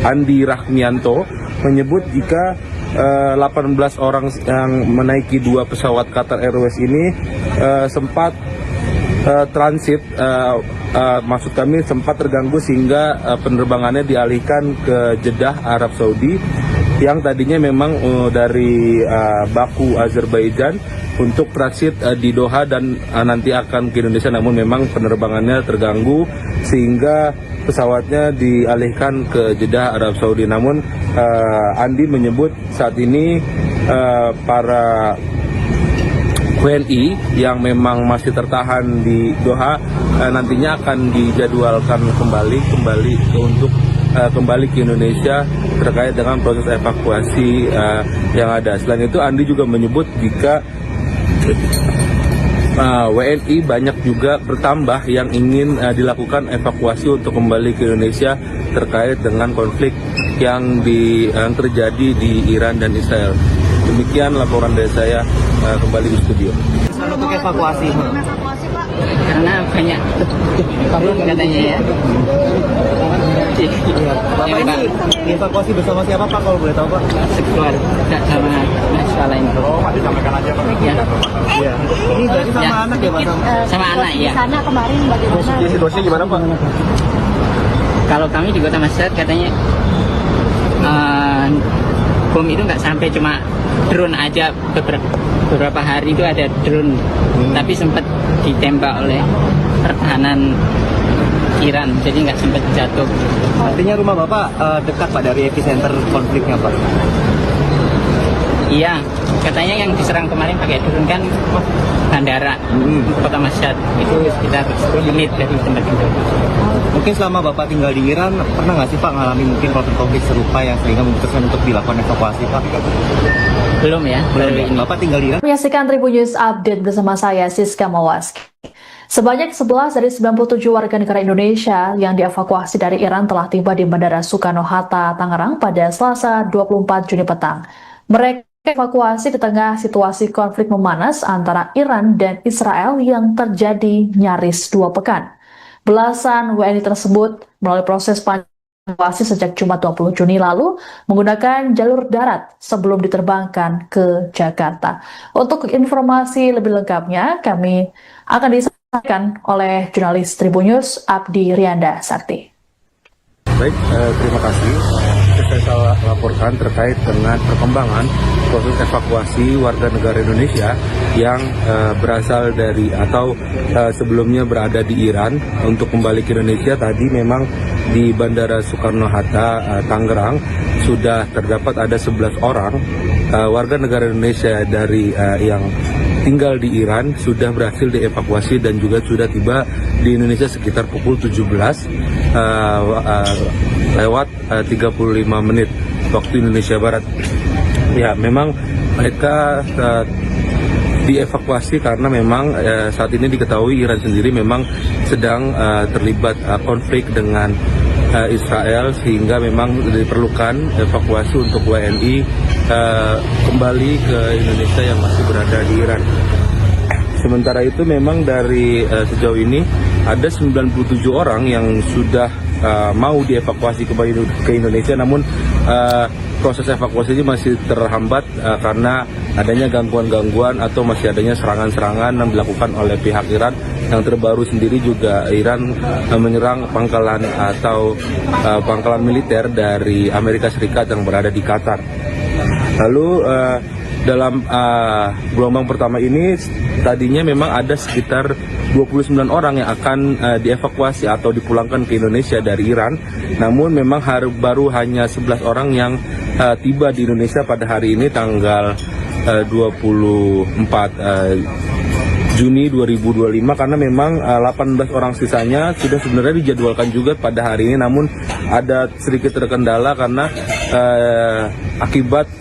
Andi Rahmianto menyebut jika 18 orang yang menaiki 2 pesawat Qatar Airways ini sempat transit, maksud kami sempat terganggu sehingga penerbangannya dialihkan ke Jeddah, Arab Saudi, yang tadinya memang dari Baku, Azerbaijan untuk transit di Doha dan nanti akan ke Indonesia, namun memang penerbangannya terganggu sehingga pesawatnya dialihkan ke Jeddah, Arab Saudi. Namun Andi menyebut saat ini para WNI yang memang masih tertahan di Doha nantinya akan dijadwalkan kembali untuk kembali ke Indonesia terkait dengan proses evakuasi yang ada. Selain itu, Andi juga menyebut jika WNI banyak juga bertambah yang ingin dilakukan evakuasi untuk kembali ke Indonesia terkait dengan konflik yang terjadi di Iran dan Israel. Demikian laporan dari saya, kembali di studio. Untuk evakuasi. Karena banyak turun katanya ya. Bapak ini dievakuasi bersama siapa Pak, kalau boleh tahu Pak? Sekeluarga sama mahasiswa lain. Oh, Pak, disampaikan aja Pak. Ya. Iya. Ini berarti sama Ya. anak ya Pak? Sama anak ya. Di sana kemarin bagaimana? Situasinya gimana Pak? Kalau kami di Kota Mashhad katanya bom itu nggak sampai, cuma drone aja. Beberapa hari itu ada drone, tapi sempat ditembak oleh pertahanan Iran, jadi nggak sempat jatuh. Artinya rumah Bapak dekat Pak dari epicenter konfliknya Pak? Iya, katanya yang diserang kemarin pakai drone kan bandara Kota Mashhad, itu sekitar 10 menit dari tempat itu. Mungkin selama Bapak tinggal di Iran, pernah nggak sih Pak ngalami mungkin konflik serupa yang sehingga memutuskan untuk dilakukan evakuasi Pak? Belum ya, baru ini. Bapak tinggal di Iran? Menyaksikan Tribun News Update bersama saya, Siska Mawaski. Sebanyak 11 dari 97 warga negara Indonesia yang dievakuasi dari Iran telah tiba di Bandara Soekarno-Hatta, Tangerang pada Selasa 24 Juni petang. Mereka evakuasi di tengah situasi konflik memanas antara Iran dan Israel yang terjadi nyaris 2 pekan. Belasan WNI tersebut melalui proses evakuasi sejak Jumat 20 Juni lalu menggunakan jalur darat sebelum diterbangkan ke Jakarta. Untuk informasi lebih lengkapnya, kami akan disampaikan oleh jurnalis Tribun News Abdi Rianda Sakti. Baik, terima kasih. Saya laporkan terkait dengan perkembangan proses evakuasi warga negara Indonesia yang berasal dari atau sebelumnya berada di Iran untuk kembali ke Indonesia. Tadi memang di Bandara Soekarno-Hatta, Tangerang sudah terdapat ada 11 orang warga negara Indonesia dari yang tinggal di Iran sudah berhasil dievakuasi dan juga sudah tiba di Indonesia sekitar pukul 17 lewat 35 menit waktu Indonesia Barat. Ya, memang mereka dievakuasi karena memang saat ini diketahui Iran sendiri memang sedang terlibat konflik dengan Israel, sehingga memang diperlukan evakuasi untuk WNI kembali ke Indonesia yang masih berada di Iran. Sementara itu memang dari sejauh ini ada 97 orang yang sudah mau dievakuasi kembali ke Indonesia, namun proses evakuasi ini masih terhambat karena adanya gangguan-gangguan atau masih adanya serangan-serangan yang dilakukan oleh pihak Iran. Yang terbaru sendiri juga Iran menyerang pangkalan atau pangkalan militer dari Amerika Serikat yang berada di Qatar. Lalu dalam gelombang pertama ini tadinya memang ada sekitar 29 orang yang akan dievakuasi atau dipulangkan ke Indonesia dari Iran. Namun memang baru hanya 11 orang yang tiba di Indonesia pada hari ini tanggal 24 Juni 2025, karena memang 18 orang sisanya sudah sebenarnya dijadwalkan juga pada hari ini, namun ada sedikit terkendala karena akibat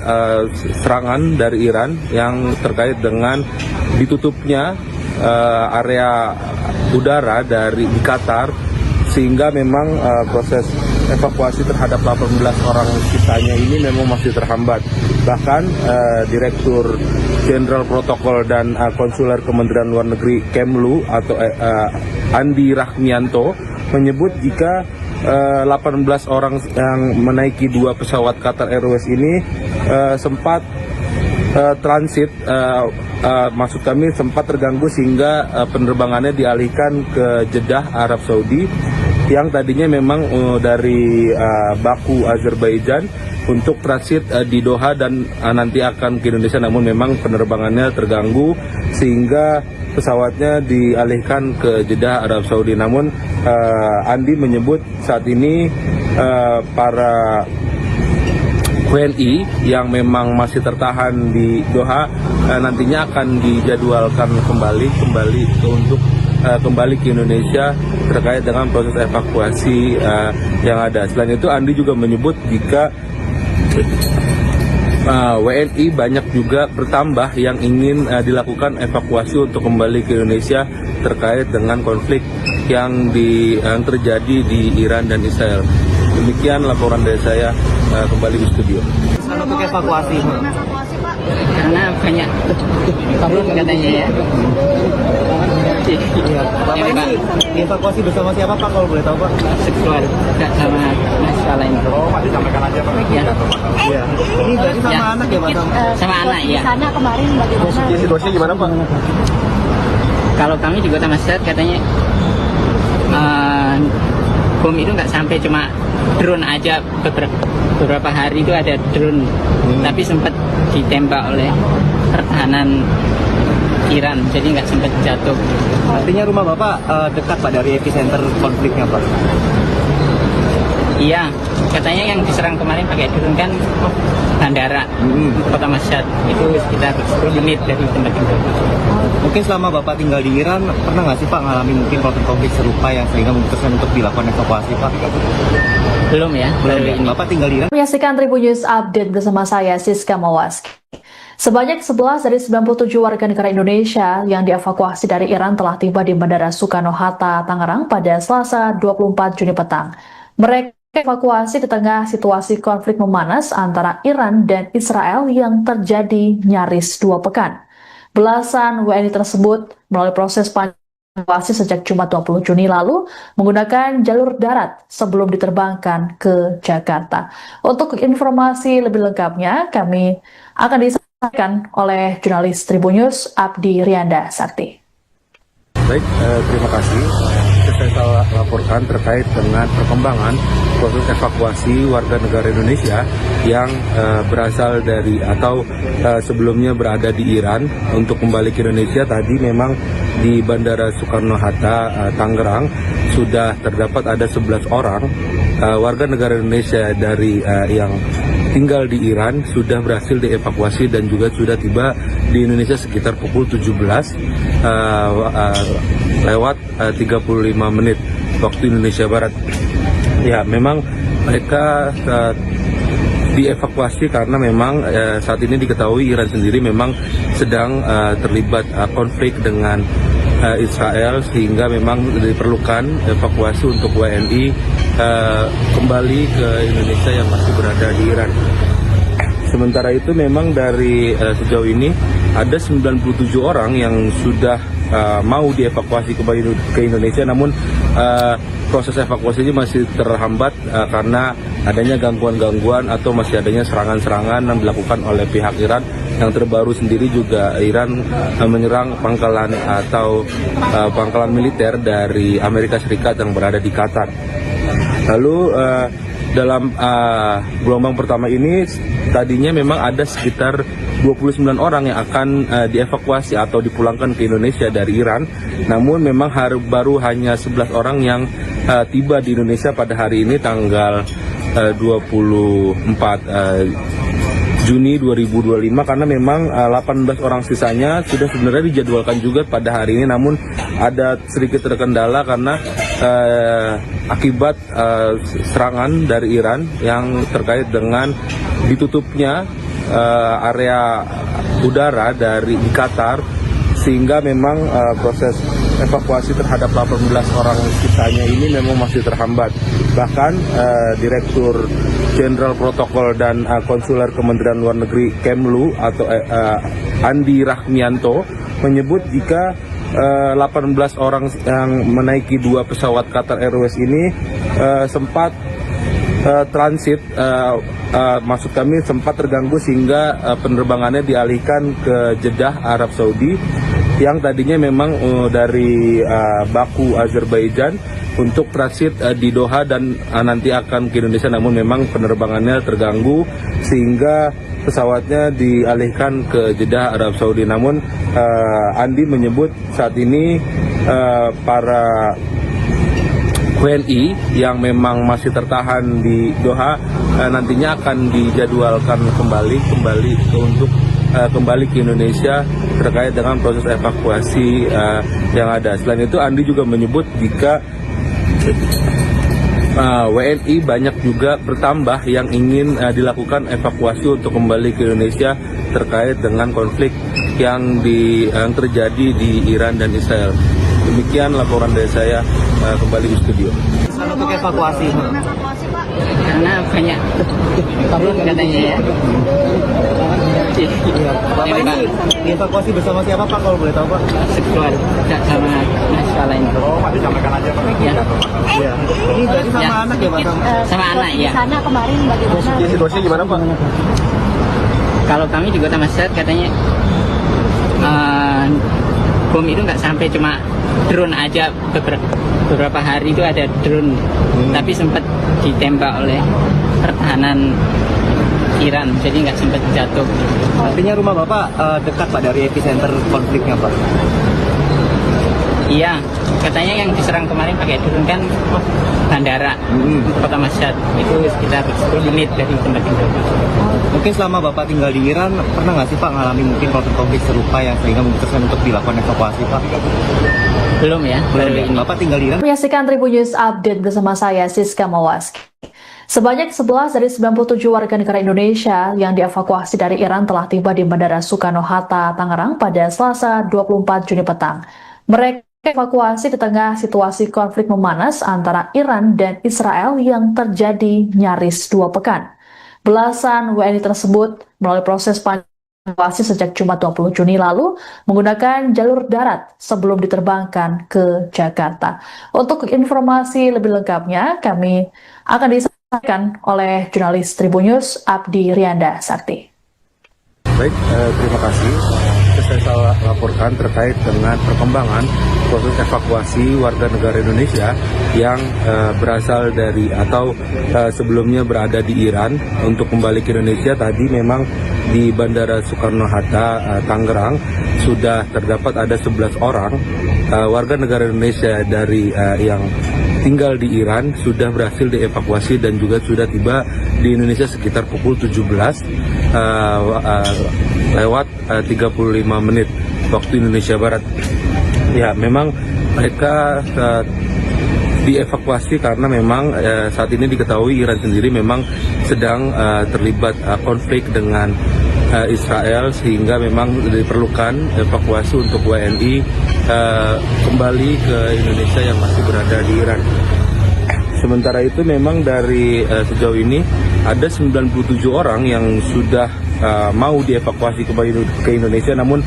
serangan dari Iran yang terkait dengan ditutupnya area udara di Qatar, sehingga memang proses evakuasi terhadap 18 orang sisanya ini memang masih terhambat. Bahkan Direktur Jenderal Protokol dan Konsuler Kementerian Luar Negeri Kemlu atau Andi Rahmianto menyebut jika 18 orang yang menaiki 2 pesawat Qatar Airways ini sempat transit, maksud kami sempat terganggu sehingga penerbangannya dialihkan ke Jeddah, Arab Saudi, yang tadinya memang dari Baku, Azerbaijan untuk transit di Doha dan nanti akan ke Indonesia, namun memang penerbangannya terganggu sehingga pesawatnya dialihkan ke Jeddah, Arab Saudi. Namun Andi menyebut saat ini para WNI yang memang masih tertahan di Doha nantinya akan dijadwalkan kembali untuk kembali ke Indonesia terkait dengan proses evakuasi yang ada. Selain itu, Andi juga menyebut jika WNI banyak juga bertambah yang ingin dilakukan evakuasi untuk kembali ke Indonesia terkait dengan konflik yang terjadi di Iran dan Israel. Demikian laporan dari saya, kembali di studio. Untuk evakuasi, Karena banyak turun katanya ya. iya. Bapak ini dievakuasi bersama siapa Pak, kalau boleh tahu Pak? Seksual, tidak sama masalah ini. Oh, Pak, disampaikan aja Pak. Ya. Iya. Ini berarti sama Ya. anak ya Pak? Sama anak ya. Sana kemarin bagaimana? Situasinya gimana Pak? Kalau kami di Kota Mashhad katanya bom itu nggak sampai, cuma drone aja beberapa hari itu ada drone, tapi sempat ditembak oleh pertahanan Iran, jadi nggak sempat jatuh. Artinya rumah Bapak dekat Pak dari epicenter konfliknya Pak? Iya, katanya yang diserang kemarin pakai drone kan bandara Kota Mashhad, itu sekitar 10 menit dari tempat tinggal. Mungkin selama Bapak tinggal di Iran, pernah nggak sih Pak ngalami mungkin konflik serupa yang sehingga memutuskan untuk dilakukan evakuasi Pak? Belum ya, baru Belum. ini. Bapak tinggal di Iran? Menyaksikan Tribun News Update bersama saya, Siska Mawaski. Sebanyak 11 dari 97 warga negara Indonesia yang dievakuasi dari Iran telah tiba di Bandara Soekarno-Hatta, Tangerang pada Selasa 24 Juni petang. Mereka evakuasi di tengah situasi konflik memanas antara Iran dan Israel yang terjadi nyaris 2 pekan. Belasan WNI tersebut melalui proses evakuasi sejak Jumat 20 Juni lalu menggunakan jalur darat sebelum diterbangkan ke Jakarta. Untuk informasi lebih lengkapnya, kami akan disampaikan oleh jurnalis Tribun News Abdi Rianda Sakti. Baik, terima kasih. Saya laporkan terkait dengan perkembangan proses evakuasi warga negara Indonesia yang berasal dari atau sebelumnya berada di Iran untuk kembali ke Indonesia. Tadi memang di Bandara Soekarno-Hatta, Tangerang sudah terdapat ada 11 orang warga negara Indonesia dari yang tinggal di Iran sudah berhasil dievakuasi dan juga sudah tiba di Indonesia sekitar pukul 17 lewat 35 menit waktu Indonesia Barat. Ya, memang mereka dievakuasi karena memang saat ini diketahui Iran sendiri memang sedang terlibat konflik dengan Israel, sehingga memang diperlukan evakuasi untuk WNI kembali ke Indonesia yang masih berada di Iran. Sementara itu memang dari sejauh ini ada 97 orang yang sudah mau dievakuasi kembali ke Indonesia, namun proses evakuasinya masih terhambat karena adanya gangguan-gangguan atau masih adanya serangan-serangan yang dilakukan oleh pihak Iran. Yang terbaru sendiri juga Iran menyerang pangkalan atau pangkalan militer dari Amerika Serikat yang berada di Qatar. Lalu dalam gelombang pertama ini tadinya memang ada sekitar 29 orang yang akan dievakuasi atau dipulangkan ke Indonesia dari Iran. Namun memang baru hanya 11 orang yang tiba di Indonesia pada hari ini tanggal 24 Juni 2025, karena memang 18 orang sisanya sudah sebenarnya dijadwalkan juga pada hari ini, namun ada sedikit terkendala karena akibat serangan dari Iran yang terkait dengan ditutupnya area udara di Qatar, sehingga memang proses evakuasi terhadap 18 orang sisanya ini memang masih terhambat. Bahkan Direktur Jenderal Protokol dan Konsuler Kementerian Luar Negeri Kemlu atau Andi Rahmianto menyebut jika 18 orang yang menaiki 2 pesawat Qatar Airways ini sempat transit, maksud kami sempat terganggu sehingga penerbangannya dialihkan ke Jeddah, Arab Saudi, yang tadinya memang dari Baku, Azerbaijan untuk transit di Doha dan nanti akan ke Indonesia, namun memang penerbangannya terganggu sehingga pesawatnya dialihkan ke Jeddah, Arab Saudi. Namun Andi menyebut saat ini para WNI yang memang masih tertahan di Doha nantinya akan dijadwalkan kembali untuk kembali ke Indonesia terkait dengan proses evakuasi yang ada. Selain itu, Andi juga menyebut jika WNI banyak juga bertambah yang ingin dilakukan evakuasi untuk kembali ke Indonesia terkait dengan konflik yang terjadi di Iran dan Israel. Demikian laporan dari saya, kembali di studio. Untuk evakuasi. Karena banyak turun katanya ya. Bapak ini dievakuasi bersama siapa Pak, kalau boleh tahu Pak? Sekeluarga sama masalah ini. Oh, Pak, disampaikan aja Pak. Ya. Iya. Ini berarti sama Ya. anak ya Pak? Sama anak ya. Sana kemarin bagaimana? Situasinya gimana Pak? Kalau kami di Kota Mashhad katanya bom itu nggak sampai, cuma drone aja. Beberapa hari itu ada drone, tapi sempat ditembak oleh pertahanan Iran, jadi nggak sempat jatuh. Artinya rumah Bapak dekat Pak dari epicenter konfliknya Pak? Iya, katanya yang diserang kemarin pakai drone kan bandara Kota Mashhad, itu sekitar 10 menit dari tempat tinggal. Mungkin selama Bapak tinggal di Iran, pernah nggak sih Pak ngalami mungkin konflik serupa yang sehingga memutuskan untuk dilakukan evakuasi Pak? Belum ya, baru Belum. ini. Bapak tinggal di Iran? Menyaksikan Tribun News Update bersama saya, Siska Mawaski. Sebanyak 11 dari 97 warga negara Indonesia yang dievakuasi dari Iran telah tiba di Bandara Soekarno-Hatta, Tangerang pada Selasa 24 Juni petang. Mereka evakuasi di tengah situasi konflik memanas antara Iran dan Israel yang terjadi nyaris 2 pekan. Belasan WNI tersebut melalui proses evakuasi sejak Jumat 20 Juni lalu menggunakan jalur darat sebelum diterbangkan ke Jakarta. Untuk informasi lebih lengkapnya, kami akan disampaikan oleh jurnalis Tribun News Abdi Rianda Sakti. Baik, terima kasih. Saya laporkan terkait dengan perkembangan proses evakuasi warga negara Indonesia yang berasal dari atau sebelumnya berada di Iran untuk kembali ke Indonesia. Tadi memang di Bandara Soekarno-Hatta, Tangerang sudah terdapat ada 11 orang warga negara Indonesia dari yang tinggal di Iran sudah berhasil dievakuasi dan juga sudah tiba di Indonesia sekitar pukul 17 lewat 35 menit waktu Indonesia Barat. Ya, memang mereka dievakuasi karena memang saat ini diketahui Iran sendiri memang sedang terlibat konflik dengan Israel, sehingga memang diperlukan evakuasi untuk WNI kembali ke Indonesia yang masih berada di Iran. Sementara itu memang dari sejauh ini ada 97 orang yang sudah mau dievakuasi kembali ke Indonesia, namun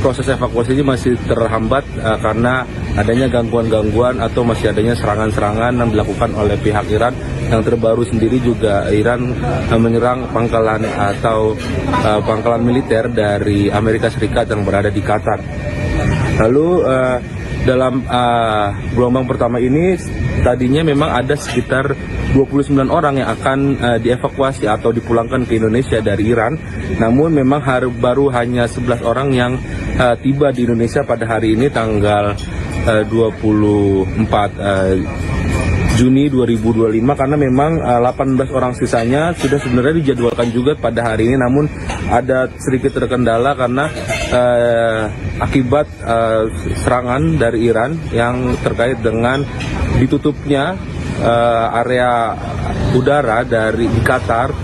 proses evakuasinya masih terhambat karena adanya gangguan-gangguan atau masih adanya serangan-serangan yang dilakukan oleh pihak Iran. Yang terbaru sendiri juga Iran menyerang pangkalan atau pangkalan militer dari Amerika Serikat yang berada di Qatar. Lalu dalam gelombang pertama ini tadinya memang ada sekitar 29 orang yang akan dievakuasi atau dipulangkan ke Indonesia dari Iran. Namun memang baru hanya 11 orang yang tiba di Indonesia pada hari ini tanggal 24 Juni 2025, karena memang 18 orang sisanya sudah sebenarnya dijadwalkan juga pada hari ini, namun ada sedikit terkendala karena akibat serangan dari Iran yang terkait dengan ditutupnya area udara di Qatar,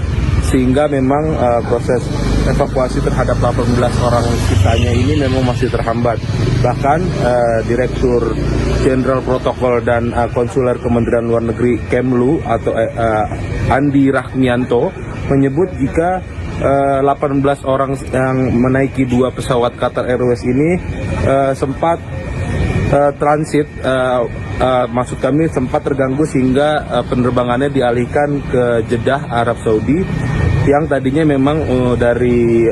sehingga memang proses evakuasi terhadap 18 orang sisanya ini memang masih terhambat. Bahkan Direktur Jenderal Protokol dan Konsuler Kementerian Luar Negeri Kemlu atau Andi Rahmianto menyebut jika 18 orang yang menaiki 2 pesawat Qatar Airways ini sempat transit, maksud kami sempat terganggu sehingga penerbangannya dialihkan ke Jeddah, Arab Saudi, yang tadinya memang dari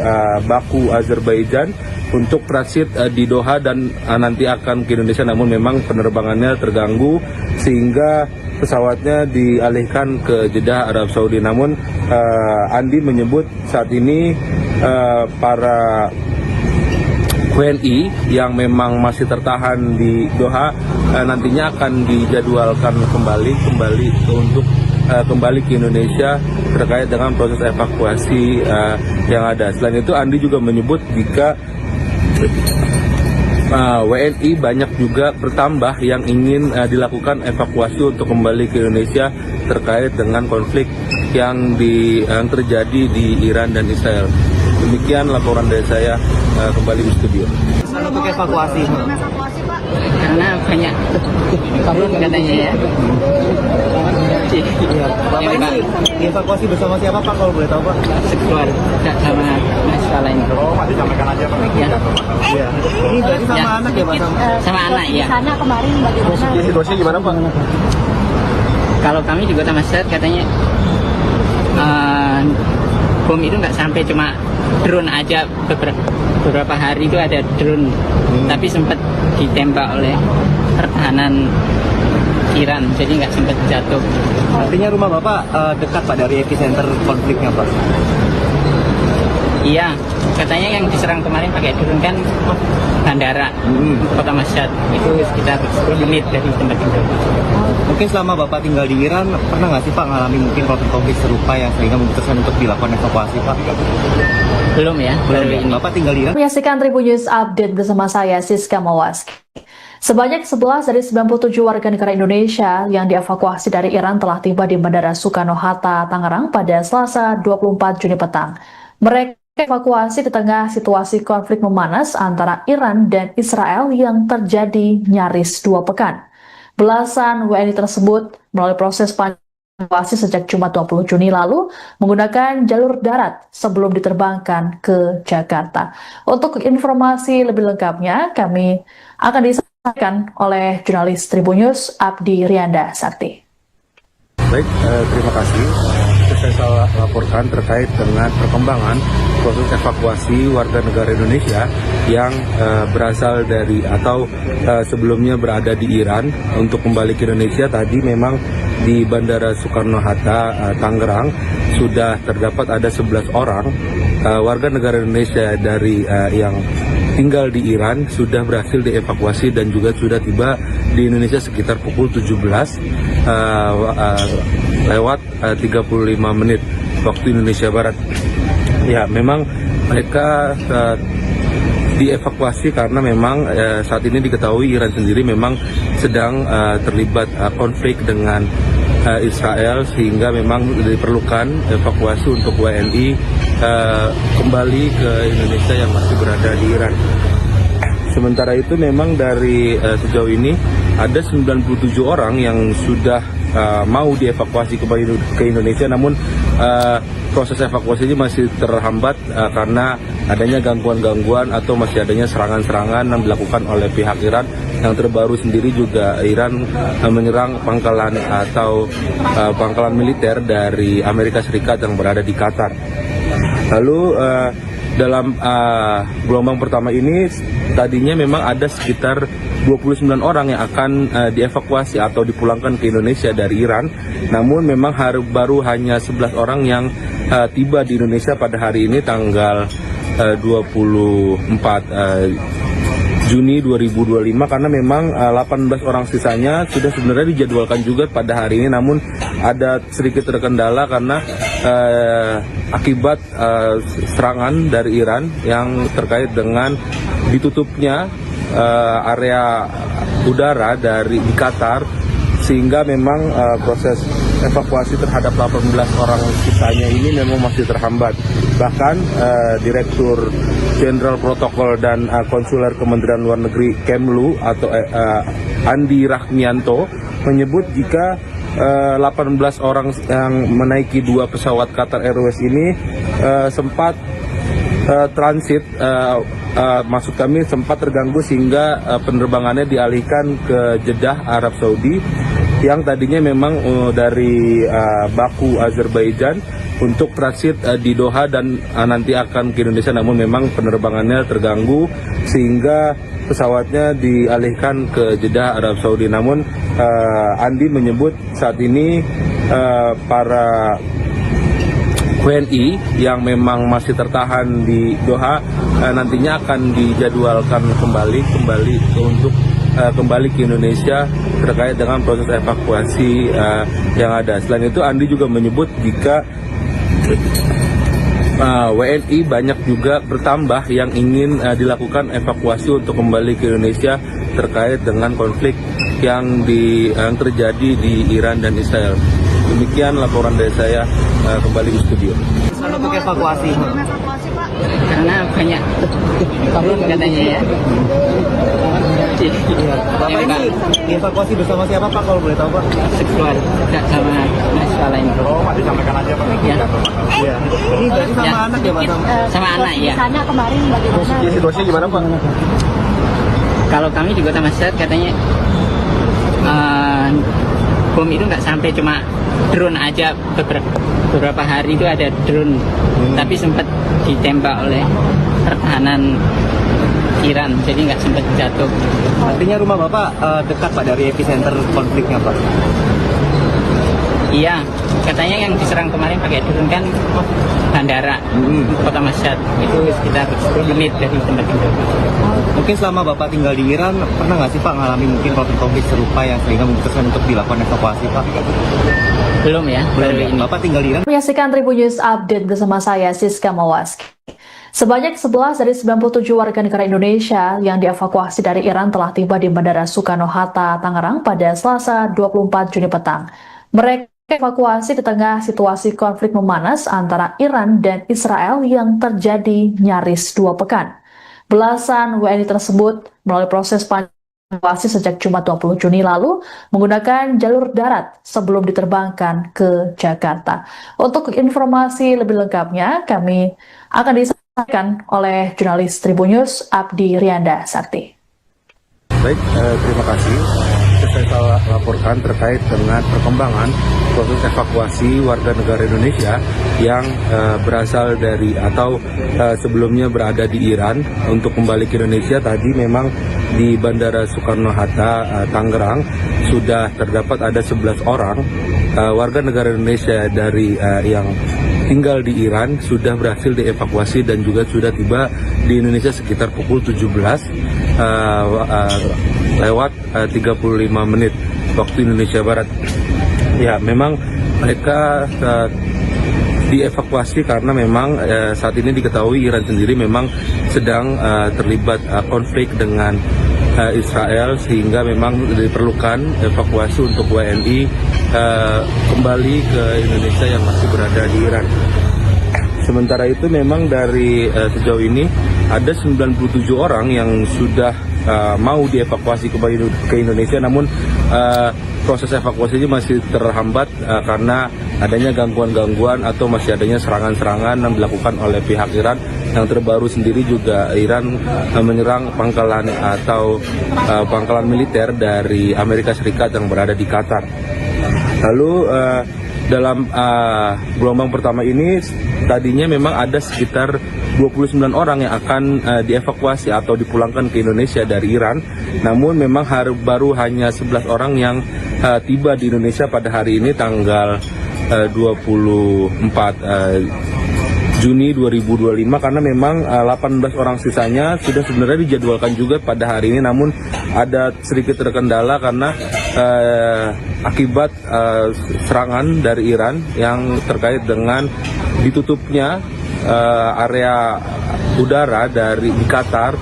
Baku, Azerbaijan untuk transit di Doha dan nanti akan ke Indonesia, namun memang penerbangannya terganggu sehingga pesawatnya dialihkan ke Jeddah, Arab Saudi. Namun Andi menyebut saat ini para WNI yang memang masih tertahan di Doha nantinya akan dijadwalkan kembali untuk kembali ke Indonesia terkait dengan proses evakuasi yang ada. Selain itu, Andi juga menyebut jika WNI banyak juga bertambah yang ingin dilakukan evakuasi untuk kembali ke Indonesia terkait dengan konflik yang terjadi di Iran dan Israel. Demikian laporan dari saya, kembali di studio. Untuk evakuasi. Karena banyak turun katanya ya. Iya. Bapak ini dievakuasi bersama siapa Pak, kalau boleh tahu Pak? Sekeluarga sama mahasiswa lain. Oh, Pak, disampaikan aja Pak. Ya. Iya. Ini berarti sama Ya. anak ya Pak? Sama anak ya. Sana kemarin bagaimana? Situasinya gimana Pak? Kalau kami di Kota Mashhad katanya bom itu nggak sampai, cuma drone aja beberapa hari itu ada drone, tapi sempat ditembak oleh pertahanan Iran, jadi nggak sempat jatuh. Artinya rumah Bapak dekat Pak dari epicenter konfliknya Pak? Iya, katanya yang diserang kemarin pakai drone kan bandara Kota Mashhad, itu sekitar 10 menit dari tempat tinggal. Mungkin selama Bapak tinggal di Iran, pernah nggak sih Pak ngalami mungkin konflik serupa yang sehingga memutuskan untuk dilakukan evakuasi Pak? Belum ya, baru ini. Bapak tinggal di Iran? Menyaksikan Tribun News Update bersama saya Siska Mawaski. Sebanyak 11 dari 97 warga negara Indonesia yang dievakuasi dari Iran telah tiba di Bandara Soekarno-Hatta, Tangerang pada Selasa 24 Juni petang. Mereka evakuasi di tengah situasi konflik memanas antara Iran dan Israel yang terjadi nyaris 2 pekan. Belasan WNI tersebut melalui proses evakuasi sejak Jumat 20 Juni lalu menggunakan jalur darat sebelum diterbangkan ke Jakarta. Untuk informasi lebih lengkapnya, kami akan disampaikan oleh jurnalis Tribun News Abdi Rianda Sakti. Baik, terima kasih. Saya laporkan terkait dengan perkembangan proses evakuasi warga negara Indonesia yang berasal dari atau sebelumnya berada di Iran untuk kembali ke Indonesia. Tadi memang di Bandara Soekarno-Hatta, Tangerang sudah terdapat ada 11 orang warga negara Indonesia dari yang tinggal di Iran sudah berhasil dievakuasi dan juga sudah tiba di Indonesia sekitar pukul 17 lewat 35 menit waktu Indonesia Barat. Ya, memang mereka dievakuasi karena memang saat ini diketahui Iran sendiri memang sedang terlibat konflik dengan Israel, sehingga memang diperlukan evakuasi untuk WNI kembali ke Indonesia yang masih berada di Iran. Sementara itu memang dari sejauh ini ada 97 orang yang sudah mau dievakuasi kembali ke Indonesia, namun proses evakuasi ini masih terhambat karena adanya gangguan-gangguan atau masih adanya serangan-serangan yang dilakukan oleh pihak Iran. Yang terbaru sendiri juga Iran menyerang pangkalan atau pangkalan militer dari Amerika Serikat yang berada di Qatar. Lalu dalam gelombang pertama ini tadinya memang ada sekitar 29 orang yang akan dievakuasi atau dipulangkan ke Indonesia dari Iran. Namun memang baru hanya 11 orang yang tiba di Indonesia pada hari ini tanggal 24 Juni 2025, karena memang 18 orang sisanya sudah sebenarnya dijadwalkan juga pada hari ini, namun ada sedikit terkendala karena akibat serangan dari Iran yang terkait dengan ditutupnya area udara di Qatar, sehingga memang proses evakuasi terhadap 18 orang sisanya ini memang masih terhambat. Bahkan Direktur Jenderal Protokol dan Konsuler Kementerian Luar Negeri Kemlu atau Andi Rahmianto menyebut jika 18 orang yang menaiki 2 pesawat Qatar Airways ini sempat transit, maksud kami sempat terganggu sehingga penerbangannya dialihkan ke Jeddah, Arab Saudi, yang tadinya memang dari Baku, Azerbaijan untuk transit di Doha dan nanti akan ke Indonesia, namun memang penerbangannya terganggu sehingga pesawatnya dialihkan ke Jeddah, Arab Saudi. Namun Andi menyebut saat ini para WNI yang memang masih tertahan di Doha nantinya akan dijadwalkan kembali untuk kembali ke Indonesia terkait dengan proses evakuasi yang ada. Selain itu, Andi juga menyebut jika WNI banyak juga bertambah yang ingin dilakukan evakuasi untuk kembali ke Indonesia terkait dengan konflik yang terjadi di Iran dan Israel. Demikian laporan dari saya, kembali di studio. Untuk evakuasi. Karena banyak katanya ya. Bapak ini dievakuasi bersama siapa Pak, kalau boleh tahu Pak? Sekeluarga sama mahasiswa lain. Oh, disampaikan aja Pak. Ya. Iya. Ini berarti sama Ya. anak ya Pak? Sama anak ya. Sana kemarin bagaimana? Situasinya gimana Pak? Kalau kami di Kota Mashhad katanya bom itu nggak sampai, cuma drone aja. Beberapa hari itu ada drone, tapi sempat ditembak oleh pertahanan Iran, jadi nggak sempat jatuh. Artinya rumah Bapak dekat Pak dari epicenter konfliknya Pak? Iya, katanya yang diserang kemarin pakai drone kan bandara Kota Mashhad, itu sekitar 10 menit dari tempat tinggal. Mungkin selama Bapak tinggal di Iran, pernah nggak sih Pak ngalami mungkin konflik serupa yang sehingga memutuskan untuk dilakukan evakuasi Pak? Belum ya, baru ini. Bapak tinggal di Iran? Menyaksikan Tribun News Update bersama saya Siska Mawaski. Sebanyak 11 dari 97 warga negara Indonesia yang dievakuasi dari Iran telah tiba di Bandara Soekarno-Hatta, Tangerang pada Selasa 24 Juni petang. Mereka evakuasi di tengah situasi konflik memanas antara Iran dan Israel yang terjadi nyaris 2 pekan. Belasan WNI tersebut melalui proses evakuasi sejak Jumat 20 Juni lalu menggunakan jalur darat sebelum diterbangkan ke Jakarta. Untuk informasi lebih lengkapnya, kami akan disampaikan oleh jurnalis Tribun News Abdi Rianda Sakti. Baik, terima kasih. Saya laporkan terkait dengan perkembangan proses evakuasi warga negara Indonesia yang berasal dari atau sebelumnya berada di Iran untuk kembali ke Indonesia. Tadi memang di Bandara Soekarno-Hatta, Tangerang sudah terdapat ada 11 orang warga negara Indonesia dari yang tinggal di Iran sudah berhasil dievakuasi dan juga sudah tiba di Indonesia sekitar pukul 17 lewat 35 menit waktu Indonesia Barat. Ya, memang mereka dievakuasi karena memang saat ini diketahui Iran sendiri memang sedang terlibat konflik dengan Israel, sehingga memang diperlukan evakuasi untuk WNI kembali ke Indonesia yang masih berada di Iran. Sementara itu memang dari sejauh ini ada 97 orang yang sudah mau dievakuasi kembali ke Indonesia, namun proses evakuasinya masih terhambat karena adanya gangguan-gangguan atau masih adanya serangan-serangan yang dilakukan oleh pihak Iran. Yang terbaru sendiri juga Iran menyerang pangkalan atau pangkalan militer dari Amerika Serikat yang berada di Qatar. Lalu dalam gelombang pertama ini tadinya memang ada sekitar 29 orang yang akan dievakuasi atau dipulangkan ke Indonesia dari Iran. Namun memang baru hanya 11 orang yang tiba di Indonesia pada hari ini tanggal 24 Juni 2025, karena memang 18 orang sisanya sudah sebenarnya dijadwalkan juga pada hari ini, namun ada sedikit terkendala karena akibat serangan dari Iran yang terkait dengan ditutupnya area udara di Qatar,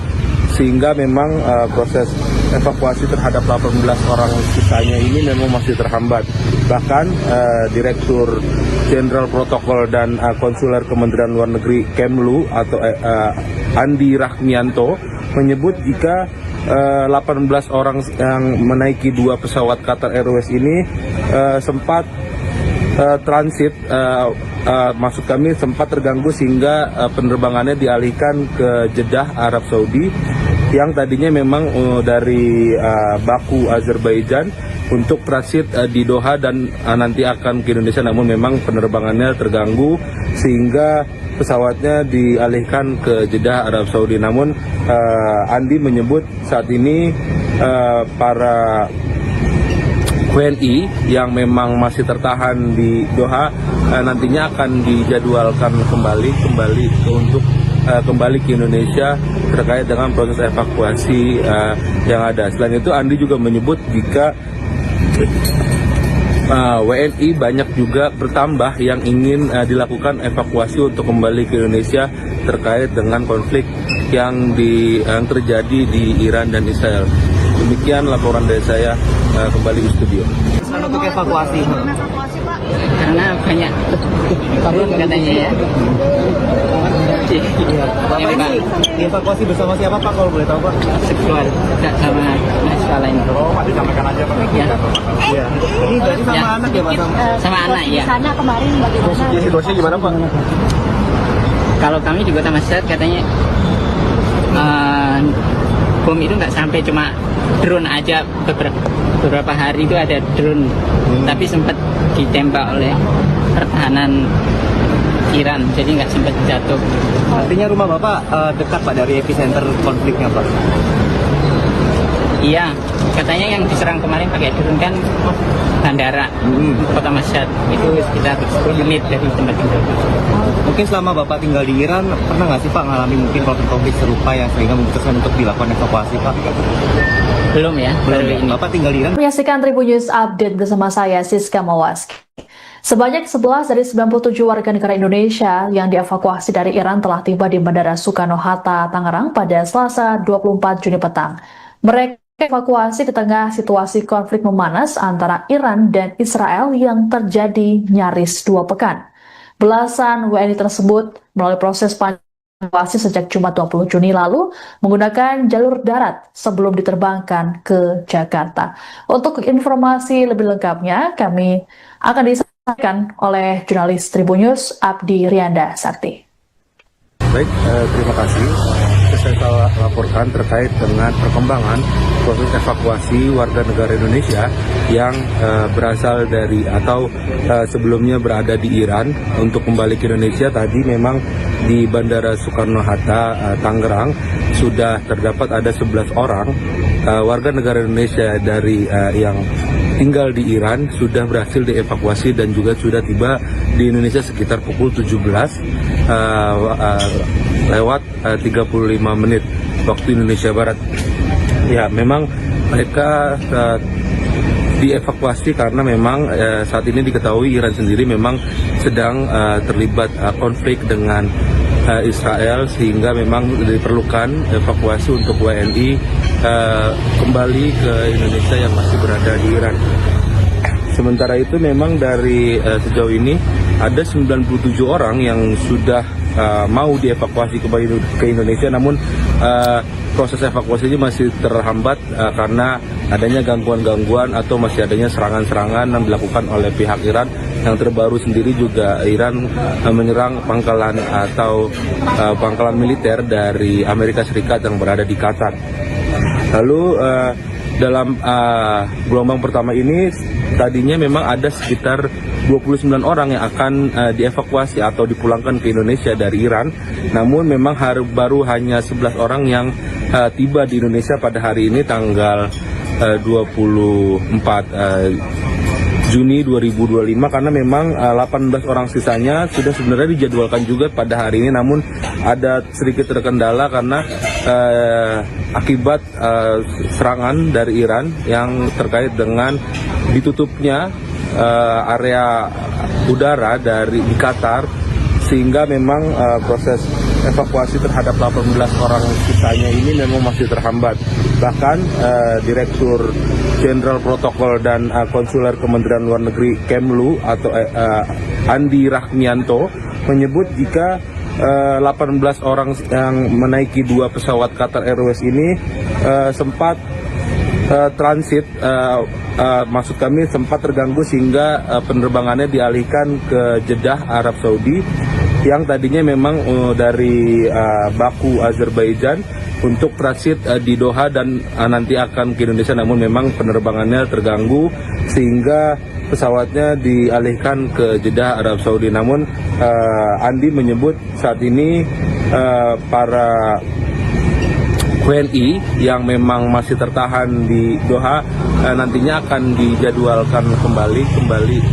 sehingga memang proses evakuasi terhadap 18 orang sisanya ini memang masih terhambat. Bahkan Direktur Jenderal Protokol dan Konsuler Kementerian Luar Negeri Kemlu atau Andi Rahmianto menyebut jika 18 orang yang menaiki 2 pesawat Qatar Airways ini sempat transit, maksud kami sempat terganggu sehingga penerbangannya dialihkan ke Jeddah, Arab Saudi, yang tadinya memang dari Baku, Azerbaijan untuk transit di Doha dan nanti akan ke Indonesia, namun memang penerbangannya terganggu sehingga pesawatnya dialihkan ke Jeddah, Arab Saudi. Namun Andi menyebut saat ini para WNI yang memang masih tertahan di Doha nantinya akan dijadwalkan kembali untuk kembali ke Indonesia terkait dengan proses evakuasi yang ada. Selain itu, Andi juga menyebut jika WNI banyak juga bertambah yang ingin dilakukan evakuasi untuk kembali ke Indonesia terkait dengan konflik yang terjadi di Iran dan Israel. Demikian laporan dari saya, kembali di studio. Untuk evakuasi, Karena banyak katanya ya. Bapak ini dievakuasi bersama siapa Pak, kalau boleh tahu Pak? Seksual sama mahasiswa lain. Pak, disampaikan aja Pak. Ya. Ini berarti sama anak ya Pak? Sama anak ya. Sana kemarin bagaimana? Situasinya gimana Pak? Kalau kami di Kota Mashhad katanya bom itu nggak sampai, cuma drone aja beberapa hari itu ada drone, tapi sempat ditembak oleh pertahanan Iran, jadi nggak sempat jatuh. Artinya rumah Bapak dekat Pak dari epicenter konfliknya Pak? Iya, katanya yang diserang kemarin pakai drone kan bandara Kota Mashhad, itu sekitar 10 menit dari tempat tinggal. Mungkin selama Bapak tinggal di Iran, pernah nggak sih Pak ngalami mungkin konflik serupa yang sehingga memutuskan untuk dilakukan evakuasi Pak? Belum ya, baru Belum. ini. Bapak tinggal di Iran? Menyaksikan Tribun News Update bersama saya, Siska Mawaski. Sebanyak 11 dari 97 warga negara Indonesia yang dievakuasi dari Iran telah tiba di Bandara Soekarno-Hatta, Tangerang pada Selasa 24 Juni petang. Mereka evakuasi di tengah situasi konflik memanas antara Iran dan Israel yang terjadi nyaris 2 pekan. Belasan WNI tersebut melalui proses evakuasi sejak Jumat 20 Juni lalu menggunakan jalur darat sebelum diterbangkan ke Jakarta. Untuk informasi lebih lengkapnya, kami akan disampaikan oleh jurnalis Tribun News Abdi Rianda Sakti. Baik, terima kasih. Saya laporkan terkait dengan perkembangan proses evakuasi warga negara Indonesia yang berasal dari atau sebelumnya berada di Iran untuk kembali ke Indonesia. Tadi memang di Bandara Soekarno-Hatta, Tangerang sudah terdapat ada 11 orang warga negara Indonesia dari yang tinggal di Iran sudah berhasil dievakuasi dan juga sudah tiba di Indonesia sekitar pukul 17 lewat 35 menit waktu Indonesia Barat. Ya, memang mereka dievakuasi karena memang saat ini diketahui Iran sendiri memang sedang terlibat konflik dengan Israel, sehingga memang diperlukan evakuasi untuk WNI kembali ke Indonesia yang masih berada di Iran. Sementara itu memang dari sejauh ini ada 97 orang yang sudah mau dievakuasi kembali ke Indonesia, namun proses evakuasinya masih terhambat karena adanya gangguan-gangguan atau masih adanya serangan-serangan yang dilakukan oleh pihak Iran. Yang terbaru sendiri juga Iran menyerang pangkalan atau pangkalan militer dari Amerika Serikat yang berada di Qatar. Lalu dalam gelombang pertama ini tadinya memang ada sekitar 29 orang yang akan dievakuasi atau dipulangkan ke Indonesia dari Iran. Namun memang baru hanya 11 orang yang tiba di Indonesia pada hari ini tanggal 24 Juni 2025, karena memang 18 orang sisanya sudah sebenarnya dijadwalkan juga pada hari ini, namun ada sedikit terkendala karena akibat serangan dari Iran yang terkait dengan ditutupnya area udara di Qatar, sehingga memang proses evakuasi terhadap 18 orang sisanya ini memang masih terhambat. Bahkan Direktur Jenderal Protokol dan Konsuler Kementerian Luar Negeri Kemlu atau Andi Rahmianto menyebut jika 18 orang yang menaiki 2 pesawat Qatar Airways ini sempat transit, maksud kami sempat terganggu sehingga penerbangannya dialihkan ke Jeddah, Arab Saudi, yang tadinya memang dari Baku, Azerbaijan untuk transit di Doha dan nanti akan ke Indonesia, namun memang penerbangannya terganggu sehingga pesawatnya dialihkan ke Jeddah, Arab Saudi. Namun Andi menyebut saat ini para WNI yang memang masih tertahan di Doha nantinya akan dijadwalkan kembali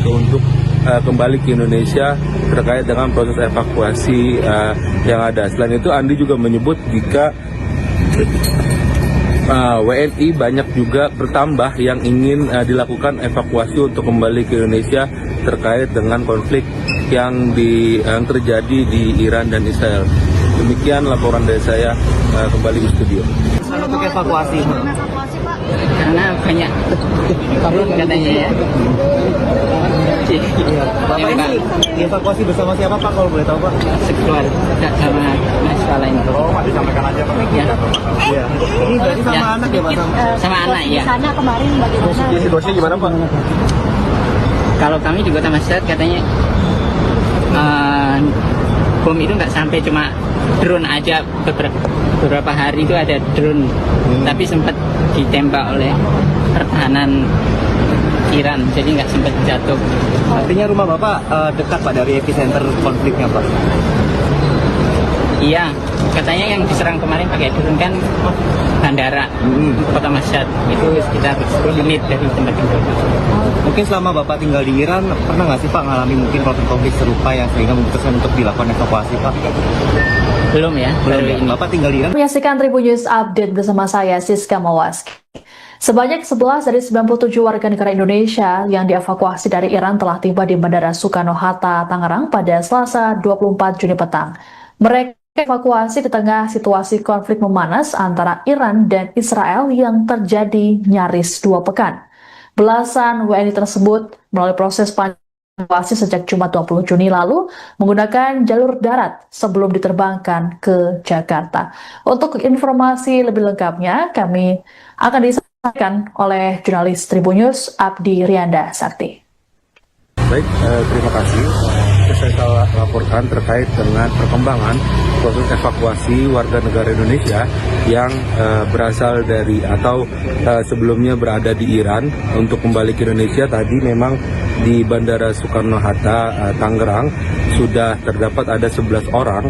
untuk kembali ke Indonesia terkait dengan proses evakuasi yang ada. Selain itu, Andi juga menyebut jika WNI banyak juga bertambah yang ingin dilakukan evakuasi untuk kembali ke Indonesia terkait dengan konflik yang terjadi di Iran dan Israel. Demikian laporan dari saya, kembali di studio. Untuk evakuasi, Karena banyak katanya ya. Bapak ini dievakuasi bersama siapa Pak, kalau boleh tahu Pak? Sekeluarga sama masalah ini. Oh, Pak, disampaikan aja Pak. Ya. Iya. Ini berarti sama Ya. anak ya Pak? Sama anak ya. Sana kemarin bagaimana? Situasinya gimana Pak? Kalau kami di Kota Mashhad katanya bom itu nggak sampai, cuma drone aja beberapa hari itu ada drone, tapi sempat ditembak oleh pertahanan Iran, jadi nggak sempat jatuh. Artinya rumah Bapak dekat Pak dari epicenter konfliknya Pak? Iya, katanya yang diserang kemarin pakai drone kan bandara Kota Mashhad, itu sekitar 10 menit dari tempat tinggal. Mungkin selama Bapak tinggal di Iran, pernah nggak sih Pak ngalami mungkin konflik serupa yang sehingga memutuskan untuk dilakukan evakuasi Pak? Belum ya, baru Belum ya? ini. Bapak tinggal di Iran? Menyaksikan Tribun News Update bersama saya, Siska Mawaski. Sebanyak 11 dari 97 warga negara Indonesia yang dievakuasi dari Iran telah tiba di Bandara Soekarno-Hatta, Tangerang pada Selasa 24 Juni petang. Mereka evakuasi di tengah situasi konflik memanas antara Iran dan Israel yang terjadi nyaris 2 pekan. Belasan WNI tersebut melalui proses evakuasi sejak Jumat 20 Juni lalu menggunakan jalur darat sebelum diterbangkan ke Jakarta. Untuk informasi lebih lengkapnya, kami akan disampaikan oleh jurnalis Tribun News Abdi Rianda Sakti. Baik, terima kasih. Saya laporkan terkait dengan perkembangan proses evakuasi warga negara Indonesia yang berasal dari atau sebelumnya berada di Iran untuk kembali ke Indonesia. Tadi memang di Bandara Soekarno-Hatta, Tangerang sudah terdapat ada 11 orang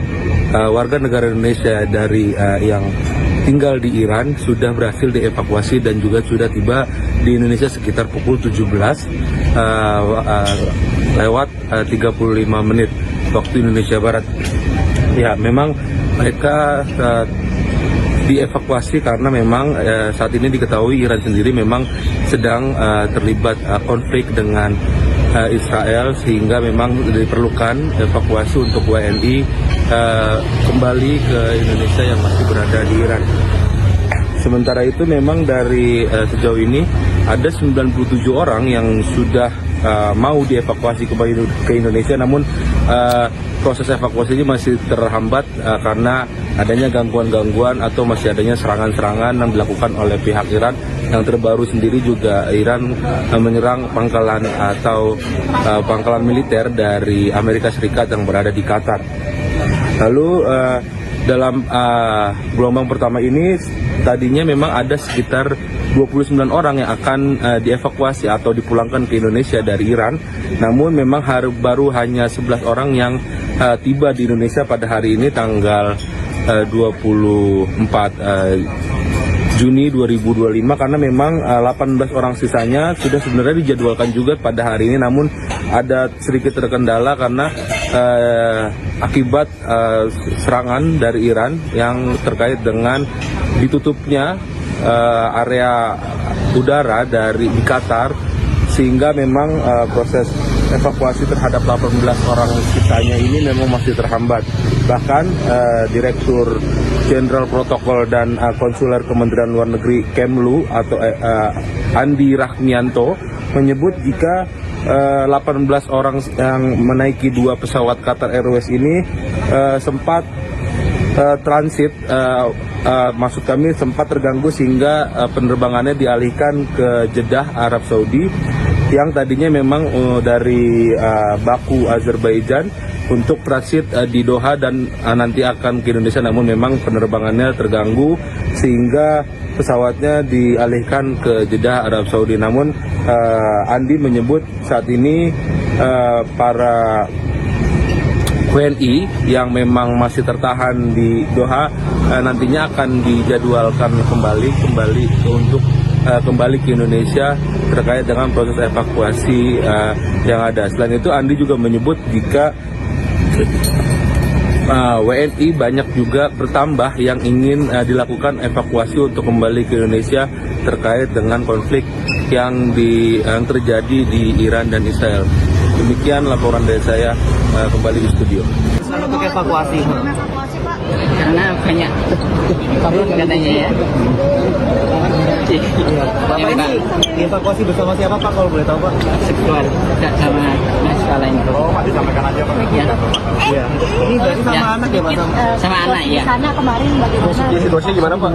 warga negara Indonesia dari yang tinggal di Iran sudah berhasil dievakuasi dan juga sudah tiba di Indonesia sekitar pukul 17 lewat 35 menit waktu Indonesia Barat. Ya, memang mereka dievakuasi karena memang saat ini diketahui Iran sendiri memang sedang terlibat konflik dengan Israel, sehingga memang diperlukan evakuasi untuk WNI kembali ke Indonesia yang masih berada di Iran. Sementara itu memang dari sejauh ini ada 97 orang yang sudah mau dievakuasi kembali ke Indonesia, namun proses evakuasinya masih terhambat karena adanya gangguan-gangguan atau masih adanya serangan-serangan yang dilakukan oleh pihak Iran. Yang terbaru sendiri juga Iran menyerang pangkalan atau pangkalan militer dari Amerika Serikat yang berada di Qatar. Lalu dalam gelombang pertama ini tadinya memang ada sekitar 29 orang yang akan dievakuasi atau dipulangkan ke Indonesia dari Iran. Namun memang baru hanya 11 orang yang tiba di Indonesia pada hari ini tanggal 24 Juni 2025, karena memang 18 orang sisanya sudah sebenarnya dijadwalkan juga pada hari ini, namun ada sedikit terkendala karena akibat serangan dari Iran yang terkait dengan ditutupnya area udara di Qatar, sehingga memang proses evakuasi terhadap 18 orang sisanya ini memang masih terhambat. Bahkan Direktur Jenderal Protokol dan Konsuler Kementerian Luar Negeri Kemlu atau Andi Rahmianto menyebut jika 18 orang yang menaiki 2 pesawat Qatar Airways ini sempat transit, maksud kami sempat terganggu sehingga penerbangannya dialihkan ke Jeddah, Arab Saudi, yang tadinya memang dari Baku, Azerbaijan untuk transit di Doha dan nanti akan ke Indonesia, namun memang penerbangannya terganggu sehingga pesawatnya dialihkan ke Jeddah, Arab Saudi. Namun Andi menyebut saat ini para WNI yang memang masih tertahan di Doha nantinya akan dijadwalkan kembali untuk kembali ke Indonesia terkait dengan proses evakuasi yang ada. Selain itu, Andi juga menyebut jika WNI banyak juga bertambah yang ingin dilakukan evakuasi untuk kembali ke Indonesia terkait dengan konflik yang terjadi di Iran dan Israel. Demikian laporan dari saya, kembali di studio. Untuk evakuasi, Karena banyak katanya ya. Bapak ini dievakuasi bersama siapa Pak, kalau boleh tahu Pak? Sekeluarga sama masalah ini. Oh, Pak, disampaikan aja Pak. Ya. Iya. Ini berarti sama Ya. anak ya Pak? Sama anak ya. Sana kemarin bagaimana? Ya, situasinya gimana Pak?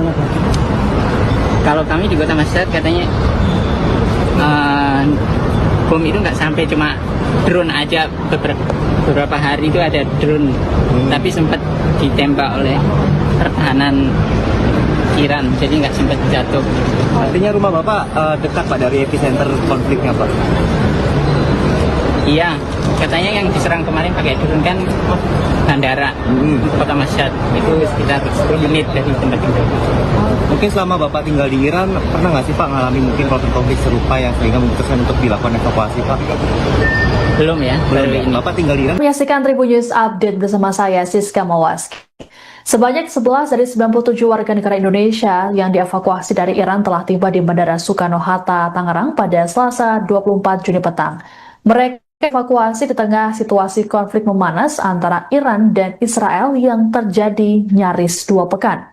Kalau kami di Kota Mashhad katanya bom itu nggak sampai, cuma drone aja beberapa hari itu ada drone, tapi sempat ditembak oleh pertahanan Iran, jadi nggak sempat jatuh. Artinya rumah Bapak dekat Pak dari epicenter konfliknya Pak? Iya, katanya yang diserang kemarin pakai drone kan bandara Kota Mashhad, itu sekitar 10 menit dari tempat tinggal. Mungkin selama Bapak tinggal di Iran, pernah nggak sih Pak ngalami mungkin konflik serupa yang sehingga memutuskan untuk dilakukan evakuasi Pak? Belum ya, baru ini. Bapak tinggal di Iran? Menyaksikan Tribun News Update bersama saya Siska Mawaski. Sebanyak 11 dari 97 warga negara Indonesia yang dievakuasi dari Iran telah tiba di Bandara Soekarno-Hatta, Tangerang pada Selasa 24 Juni petang. Mereka evakuasi di tengah situasi konflik memanas antara Iran dan Israel yang terjadi nyaris 2 pekan.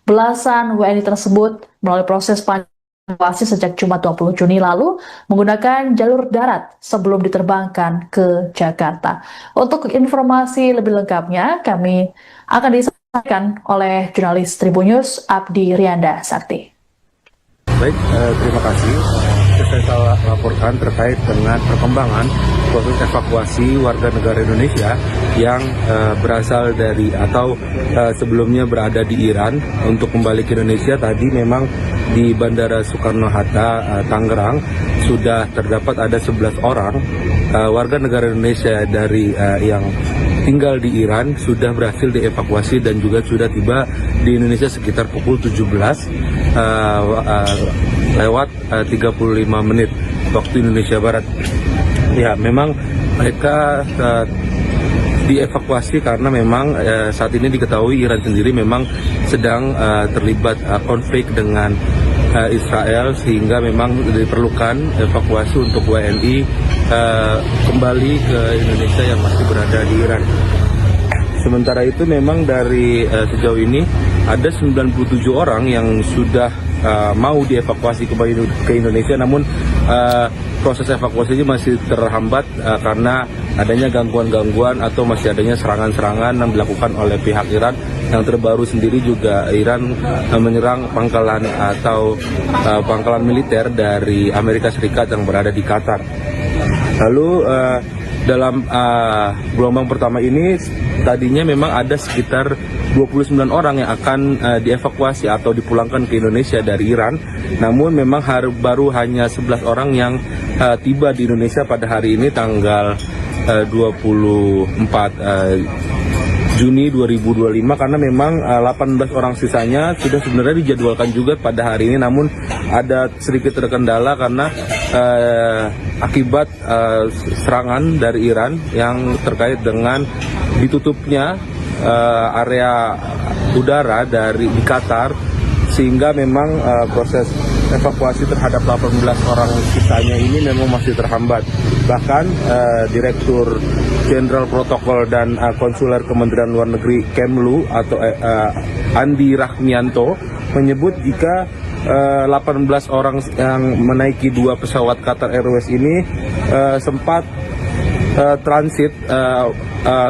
Belasan WNI tersebut melalui proses evakuasi sejak Jumat 20 Juni lalu menggunakan jalur darat sebelum diterbangkan ke Jakarta. Untuk informasi lebih lengkapnya, kami akan disampaikan oleh jurnalis Tribun News Abdi Rianda Sakti. Baik, terima kasih. Saya laporkan terkait dengan perkembangan proses evakuasi warga negara Indonesia yang berasal dari atau sebelumnya berada di Iran untuk kembali ke Indonesia. Tadi memang di Bandara Soekarno-Hatta, Tangerang sudah terdapat ada 11 orang warga negara Indonesia dari yang tinggal di Iran sudah berhasil dievakuasi dan juga sudah tiba di Indonesia sekitar pukul 17 lewat 35 menit waktu Indonesia Barat. Ya, memang mereka dievakuasi karena memang saat ini diketahui Iran sendiri memang sedang terlibat konflik dengan Israel, sehingga memang diperlukan evakuasi untuk WNI kembali ke Indonesia yang masih berada di Iran. Sementara itu memang dari sejauh ini ada 97 orang yang sudah mau dievakuasi kembali ke Indonesia, namun proses evakuasinya masih terhambat karena adanya gangguan-gangguan atau masih adanya serangan-serangan yang dilakukan oleh pihak Iran. Yang terbaru sendiri juga Iran menyerang pangkalan atau pangkalan militer dari Amerika Serikat yang berada di Qatar. Lalu dalam gelombang pertama ini tadinya memang ada sekitar 29 orang yang akan dievakuasi atau dipulangkan ke Indonesia dari Iran. Namun memang baru hanya 11 orang yang tiba di Indonesia pada hari ini tanggal 24 Juni 2025, karena memang 18 orang sisanya sudah sebenarnya dijadwalkan juga pada hari ini, namun ada sedikit terkendala karena akibat serangan dari Iran yang terkait dengan ditutupnya area udara di Qatar, sehingga memang proses evakuasi terhadap 18 orang sisanya ini memang masih terhambat. Bahkan Direktur Jenderal Protokol dan Konsuler Kementerian Luar Negeri Kemlu atau Andi Rahmianto menyebut jika 18 orang yang menaiki 2 pesawat Qatar Airways ini sempat transit,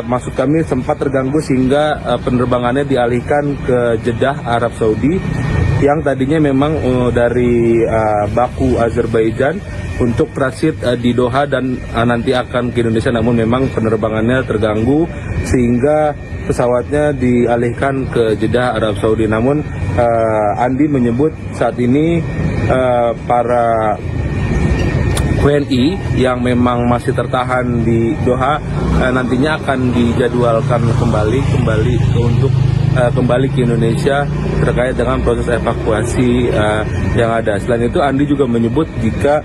maksud kami sempat terganggu sehingga penerbangannya dialihkan ke Jeddah, Arab Saudi, yang tadinya memang dari Baku, Azerbaijan untuk transit di Doha dan nanti akan ke Indonesia, namun memang penerbangannya terganggu sehingga pesawatnya dialihkan ke Jeddah, Arab Saudi. Namun Andi menyebut saat ini para WNI yang memang masih tertahan di Doha nantinya akan dijadwalkan kembali untuk kembali ke Indonesia terkait dengan proses evakuasi yang ada. Selain itu, Andi juga menyebut jika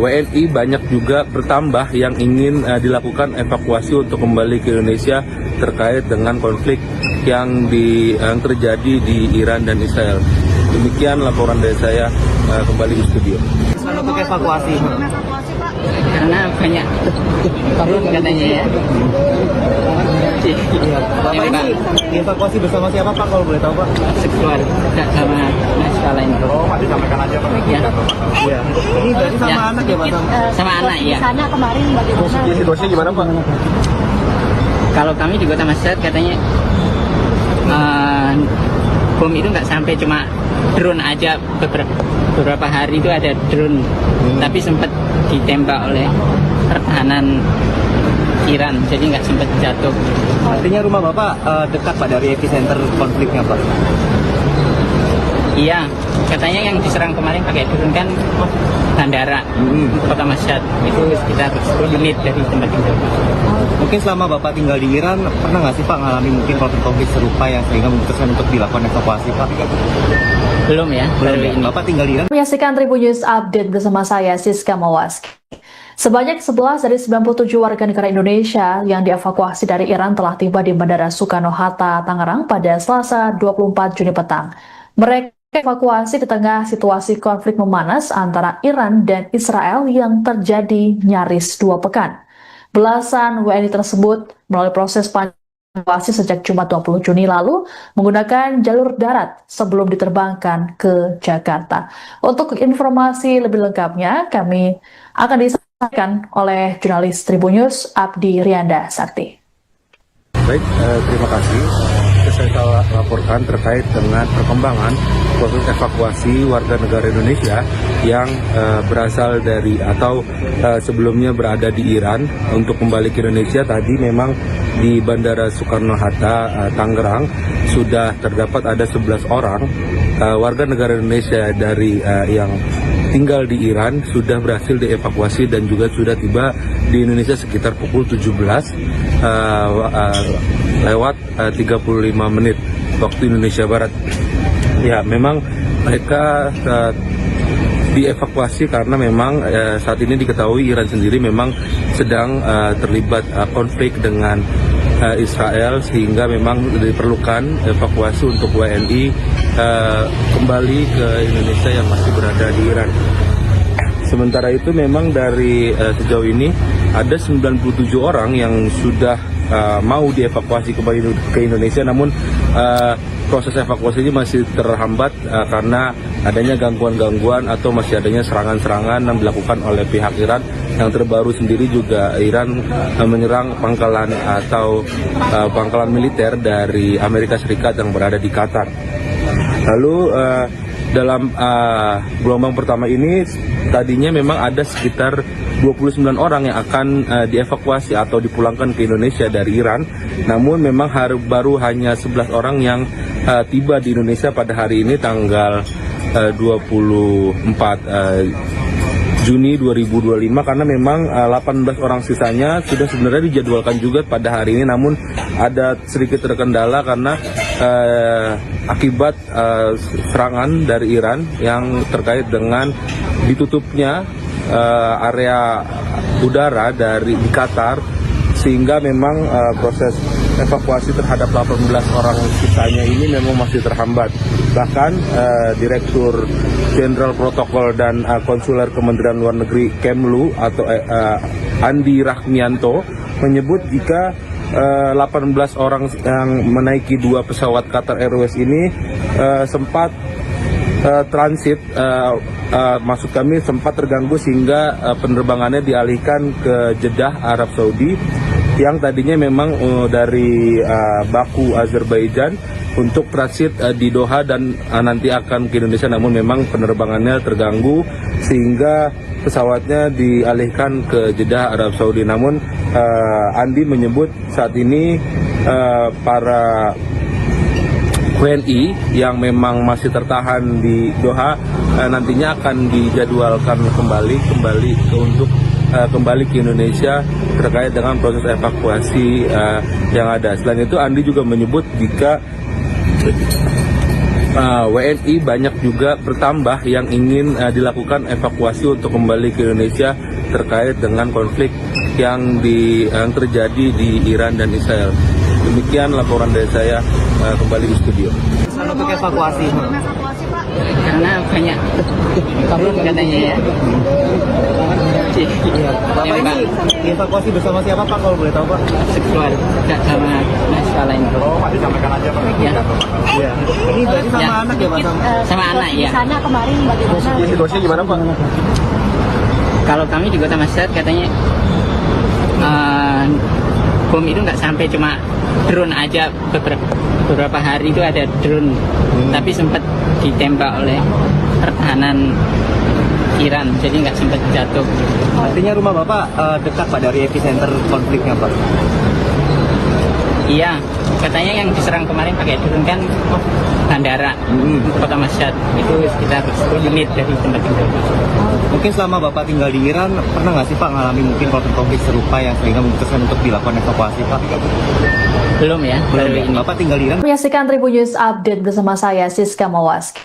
WNI banyak juga bertambah yang ingin dilakukan evakuasi untuk kembali ke Indonesia terkait dengan konflik yang terjadi di Iran dan Israel. Demikian laporan dari saya, kembali di studio. Untuk evakuasi. Karena banyak katanya ya. Bapak ini dievakuasi bersama siapa Pak, kalau boleh tahu Pak? Sekeluarga sama mahasiswa lain. Oh, Pak, disampaikan aja Pak. Ya. Iya. Ini berarti sama anak ya Pak? Sama anak ya. Di sana kemarin bagaimana? Situasinya gimana Pak? Kalau kami di Kota Mashhad katanya bom itu nggak sampai, cuma drone aja beberapa hari itu ada drone, tapi sempat ditembak oleh pertahanan Iran, jadi nggak sempat jatuh. Artinya rumah Bapak dekat Pak dari epicenter konfliknya Pak? Iya, katanya yang diserang kemarin pakai drone kan bandara Kota Mashhad, itu sekitar 10 menit dari tempat tinggal. Mungkin selama Bapak tinggal di Iran, pernah nggak sih Pak mengalami mungkin konflik serupa yang sehingga memutuskan untuk dilakukan evakuasi Pak? Belum ya, baru ini. Bapak tinggal di Iran? Menyaksikan Tribun News Update bersama saya, Siska Mawaski. Sebanyak 11 dari 97 warga negara Indonesia yang dievakuasi dari Iran telah tiba di Bandara Soekarno-Hatta, Tangerang pada Selasa 24 Juni petang. Mereka evakuasi di tengah situasi konflik memanas antara Iran dan Israel yang terjadi nyaris 2 pekan. Belasan WNI tersebut melalui proses evakuasi sejak Jumat 20 Juni lalu menggunakan jalur darat sebelum diterbangkan ke Jakarta. Untuk informasi lebih lengkapnya, kami akan disampaikan oleh jurnalis Tribun News Abdi Rianda Sakti. Baik, terima kasih. Saya laporkan terkait dengan perkembangan proses evakuasi warga negara Indonesia yang berasal dari atau sebelumnya berada di Iran untuk kembali ke Indonesia. Tadi memang di Bandara Soekarno-Hatta, Tangerang sudah terdapat ada 11 orang warga negara Indonesia dari yang tinggal di Iran sudah berhasil dievakuasi dan juga sudah tiba di Indonesia sekitar pukul 17 lewat 35 menit waktu Indonesia Barat. Ya, memang mereka dievakuasi karena memang saat ini diketahui Iran sendiri memang sedang terlibat konflik dengan Israel, sehingga memang diperlukan evakuasi untuk WNI kembali ke Indonesia yang masih berada di Iran. Sementara itu memang dari sejauh ini ada 97 orang yang sudah mau dievakuasi kembali ke Indonesia, namun proses evakuasi ini masih terhambat karena adanya gangguan-gangguan atau masih adanya serangan-serangan yang dilakukan oleh pihak Iran. Yang terbaru sendiri juga Iran menyerang pangkalan atau pangkalan militer dari Amerika Serikat yang berada di Qatar. Lalu dalam gelombang pertama ini tadinya memang ada sekitar 29 orang yang akan dievakuasi atau dipulangkan ke Indonesia dari Iran. Namun memang baru hanya 11 orang yang tiba di Indonesia pada hari ini tanggal 24 Juni 2025, karena memang 18 orang sisanya sudah sebenarnya dijadwalkan juga pada hari ini, namun ada sedikit terkendala karena akibat serangan dari Iran yang terkait dengan ditutupnya area udara di Qatar, sehingga memang proses evakuasi terhadap 18 orang sisanya ini memang masih terhambat. Bahkan Direktur Jenderal Protokol dan Konsuler Kementerian Luar Negeri Kemlu atau Andi Rahmianto menyebut jika 18 orang yang menaiki 2 pesawat Qatar Airways ini sempat transit, maksud kami sempat terganggu sehingga penerbangannya dialihkan ke Jeddah, Arab Saudi, yang tadinya memang dari Baku, Azerbaijan untuk transit di Doha dan nanti akan ke Indonesia, namun memang penerbangannya terganggu sehingga pesawatnya dialihkan ke Jeddah, Arab Saudi. Namun Andi menyebut saat ini para WNI yang memang masih tertahan di Doha nantinya akan dijadwalkan kembali untuk kembali ke Indonesia terkait dengan proses evakuasi yang ada. Selain itu, Andi juga menyebut jika WNI banyak juga bertambah yang ingin dilakukan evakuasi untuk kembali ke Indonesia terkait dengan konflik yang terjadi di Iran dan Israel. Demikian laporan dari saya, kembali di studio. Untuk evakuasi. Karena banyak katanya ya. Bapak ini dievakuasi bersama siapa Pak, kalau boleh tahu Pak? Sekeluarga sama masalah ini. Oh, Pak, disampaikan aja Pak. Ya. Iya. Ini berarti sama anak ya Pak? Sama anak ya. Di sana kemarin bagaimana? Situasinya gimana Pak? Kalau kami di Kota Mashhad katanya bom itu nggak sampai, cuma drone aja beberapa hari itu ada drone, tapi sempat ditembak oleh pertahanan Iran, jadi nggak sempat jatuh. Artinya rumah Bapak dekat Pak dari epicenter konfliknya Pak? Iya, katanya yang diserang kemarin pakai drone kan bandara Kota Mashhad, itu sekitar 10 menit dari tempat tinggal. Mungkin selama Bapak tinggal di Iran, pernah nggak sih Pak ngalami mungkin konflik serupa yang sehingga memutuskan untuk dilakukan evakuasi Pak? Belum ya, baru ini. Bapak tinggal di Iran? Menyaksikan Tribun News Update bersama saya, Siska Mawaski.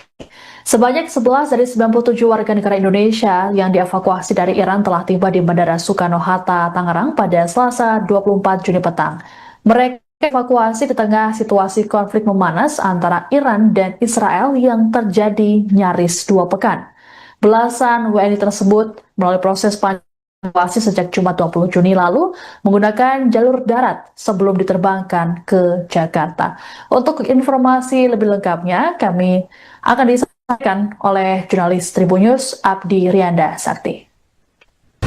Sebanyak 11 dari 97 warga negara Indonesia yang dievakuasi dari Iran telah tiba di Bandara Soekarno-Hatta, Tangerang pada Selasa 24 Juni petang. Mereka evakuasi di tengah situasi konflik memanas antara Iran dan Israel yang terjadi nyaris 2 pekan. Belasan WNI tersebut melalui proses evakuasi sejak Jumat 20 Juni lalu menggunakan jalur darat sebelum diterbangkan ke Jakarta. Untuk informasi lebih lengkapnya, kami akan disampaikan oleh jurnalis Tribun News Abdi Rianda Sakti.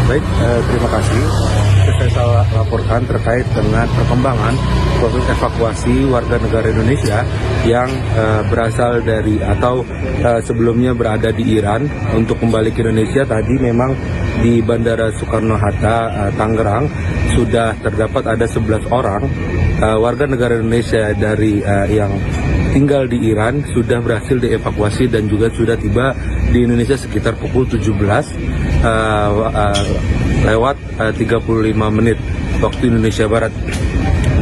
Baik, terima kasih. Saya laporkan terkait dengan perkembangan proses evakuasi warga negara Indonesia yang berasal dari atau sebelumnya berada di Iran untuk kembali ke Indonesia. Tadi memang di Bandara Soekarno-Hatta, Tangerang sudah terdapat ada 11 orang warga negara Indonesia dari yang tinggal di Iran sudah berhasil dievakuasi dan juga sudah tiba di Indonesia sekitar pukul 17 lewat 35 menit waktu Indonesia Barat.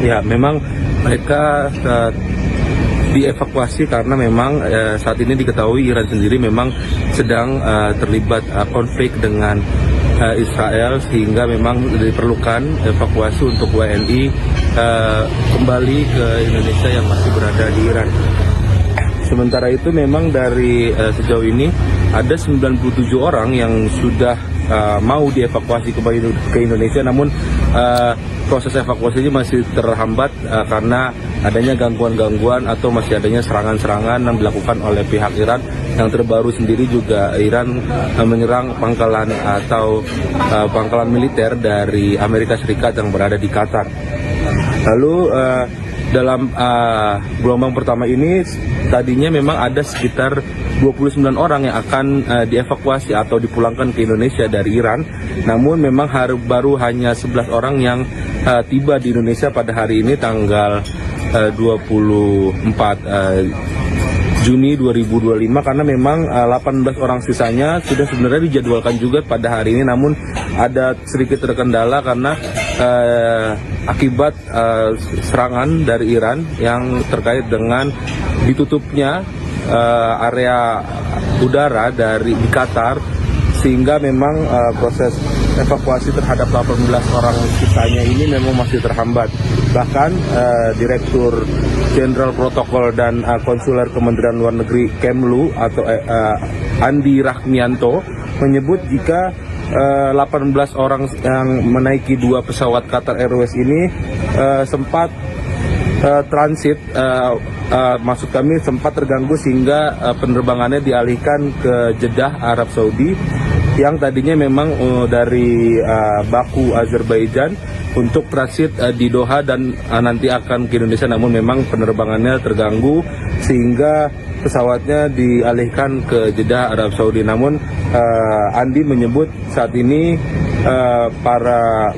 Ya, memang mereka dievakuasi karena memang saat ini diketahui Iran sendiri memang sedang terlibat konflik dengan Israel, sehingga memang diperlukan evakuasi untuk WNI kembali ke Indonesia yang masih berada di Iran. Sementara itu memang dari sejauh ini ada 97 orang yang sudah mau dievakuasi kembali ke Indonesia, namun proses evakuasi ini masih terhambat karena adanya gangguan-gangguan atau masih adanya serangan-serangan yang dilakukan oleh pihak Iran. Yang terbaru sendiri juga Iran menyerang pangkalan atau pangkalan militer dari Amerika Serikat yang berada di Qatar. Lalu dalam gelombang pertama ini tadinya memang ada sekitar 29 orang yang akan dievakuasi atau dipulangkan ke Indonesia dari Iran. Namun memang baru hanya 11 orang yang tiba di Indonesia pada hari ini tanggal 24 Juni 2025, karena memang 18 orang sisanya sudah sebenarnya dijadwalkan juga pada hari ini, namun ada sedikit terkendala karena akibat serangan dari Iran yang terkait dengan ditutupnya area udara di Qatar, sehingga memang proses evakuasi terhadap 18 orang sisanya ini memang masih terhambat. Bahkan Direktur Jenderal Protokol dan Konsuler Kementerian Luar Negeri Kemlu atau Andi Rahmianto menyebut jika 18 orang yang menaiki 2 pesawat Qatar Airways ini sempat transit, maksud kami sempat terganggu sehingga penerbangannya dialihkan ke Jeddah, Arab Saudi, yang tadinya memang dari Baku, Azerbaijan untuk transit di Doha dan nanti akan ke Indonesia, namun memang penerbangannya terganggu sehingga pesawatnya dialihkan ke Jeddah, Arab Saudi. Namun Andi menyebut saat ini para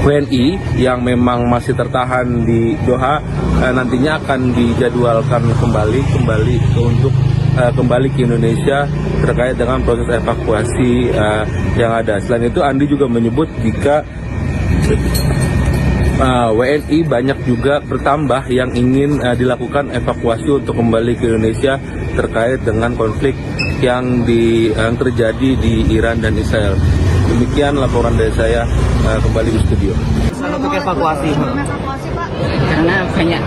WNI yang memang masih tertahan di Doha nantinya akan dijadwalkan kembali untuk kembali ke Indonesia terkait dengan proses evakuasi yang ada. Selain itu, Andi juga menyebut jika WNI banyak juga bertambah yang ingin dilakukan evakuasi untuk kembali ke Indonesia terkait dengan konflik yang terjadi di Iran dan Israel. Demikian laporan dari saya, kembali di studio. Untuk evakuasi, Karena banyak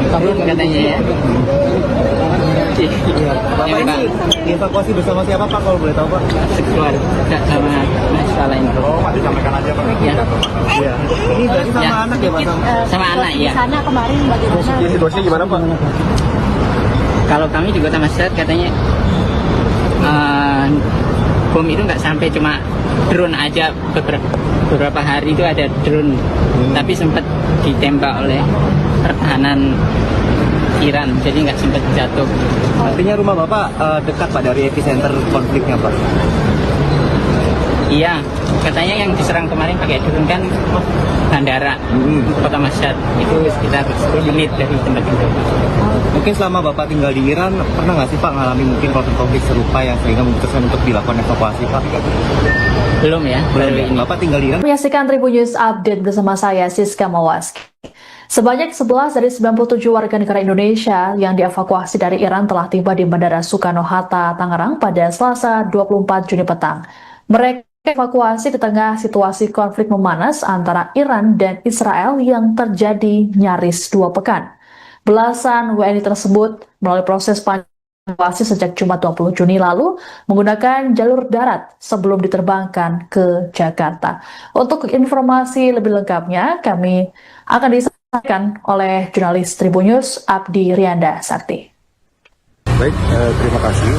problem katanya ya. Bapak ini dievakuasi bersama siapa Pak, kalau boleh tahu Pak? Sekeluarga sama masalah ini. Disampaikan aja Pak. Ya. Iya. Ini berarti sama Ya. anak ya Pak? Sama anak ya. Di sana kemarin bagaimana? Situasinya gimana Pak? Kalau kami di Kota Mashhad katanya bom itu nggak sampai, cuma drone aja beberapa hari itu ada drone, tapi sempat ditembak oleh pertahanan Iran, jadi nggak sempat jatuh. Artinya rumah Bapak dekat Pak dari epicenter konfliknya Pak? Iya, katanya yang diserang kemarin pakai drone kan bandara Kota Mashhad, itu sekitar 10 menit dari tempat itu. Mungkin selama Bapak tinggal di Iran, pernah nggak sih Pak ngalami mungkin konflik serupa yang sehingga memutuskan untuk dilakukan evakuasi Pak? Belum ya, baru ini. Bapak tinggal di Iran? Menyaksikan Tribun News Update bersama saya, Siska Mawaski. Sebanyak 11 dari 97 warga negara Indonesia yang dievakuasi dari Iran telah tiba di Bandara Soekarno-Hatta, Tangerang pada Selasa 24 Juni petang. Mereka evakuasi di tengah situasi konflik memanas antara Iran dan Israel yang terjadi nyaris 2 pekan. Belasan WNI tersebut melalui proses evakuasi sejak Jumat 20 Juni lalu menggunakan jalur darat sebelum diterbangkan ke Jakarta. Untuk informasi lebih lengkapnya, kami akan disampaikan oleh jurnalis Tribun News Abdi Rianda Sakti. Baik, terima kasih.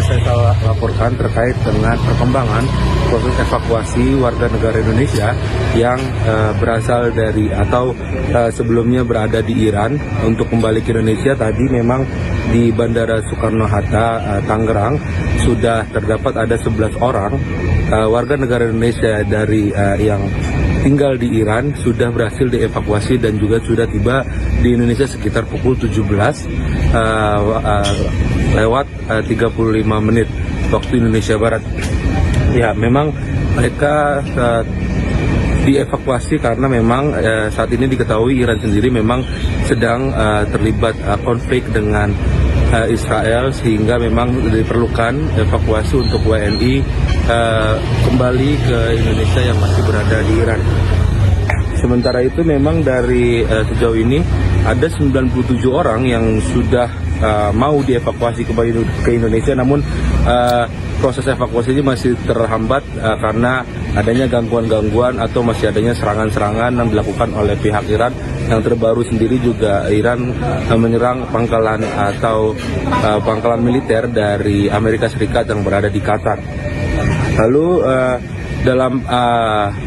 Saya laporkan terkait dengan perkembangan proses evakuasi warga negara Indonesia yang berasal dari atau sebelumnya berada di Iran untuk kembali ke Indonesia. Tadi memang di Bandara Soekarno-Hatta, Tangerang sudah terdapat ada 11 orang warga negara Indonesia dari yang tinggal di Iran sudah berhasil dievakuasi dan juga sudah tiba di Indonesia sekitar pukul 17 lewat 35 menit waktu Indonesia Barat. Ya, memang mereka dievakuasi karena memang saat ini diketahui Iran sendiri memang sedang terlibat konflik dengan Israel, sehingga memang diperlukan evakuasi untuk WNI kembali ke Indonesia yang masih berada di Iran. Sementara itu memang dari sejauh ini ada 97 orang yang sudah mau dievakuasi kembali ke Indonesia, namun proses evakuasi ini masih terhambat karena adanya gangguan-gangguan atau masih adanya serangan-serangan yang dilakukan oleh pihak Iran. Yang terbaru sendiri juga Iran menyerang pangkalan atau pangkalan militer dari Amerika Serikat yang berada di Qatar. Lalu dalam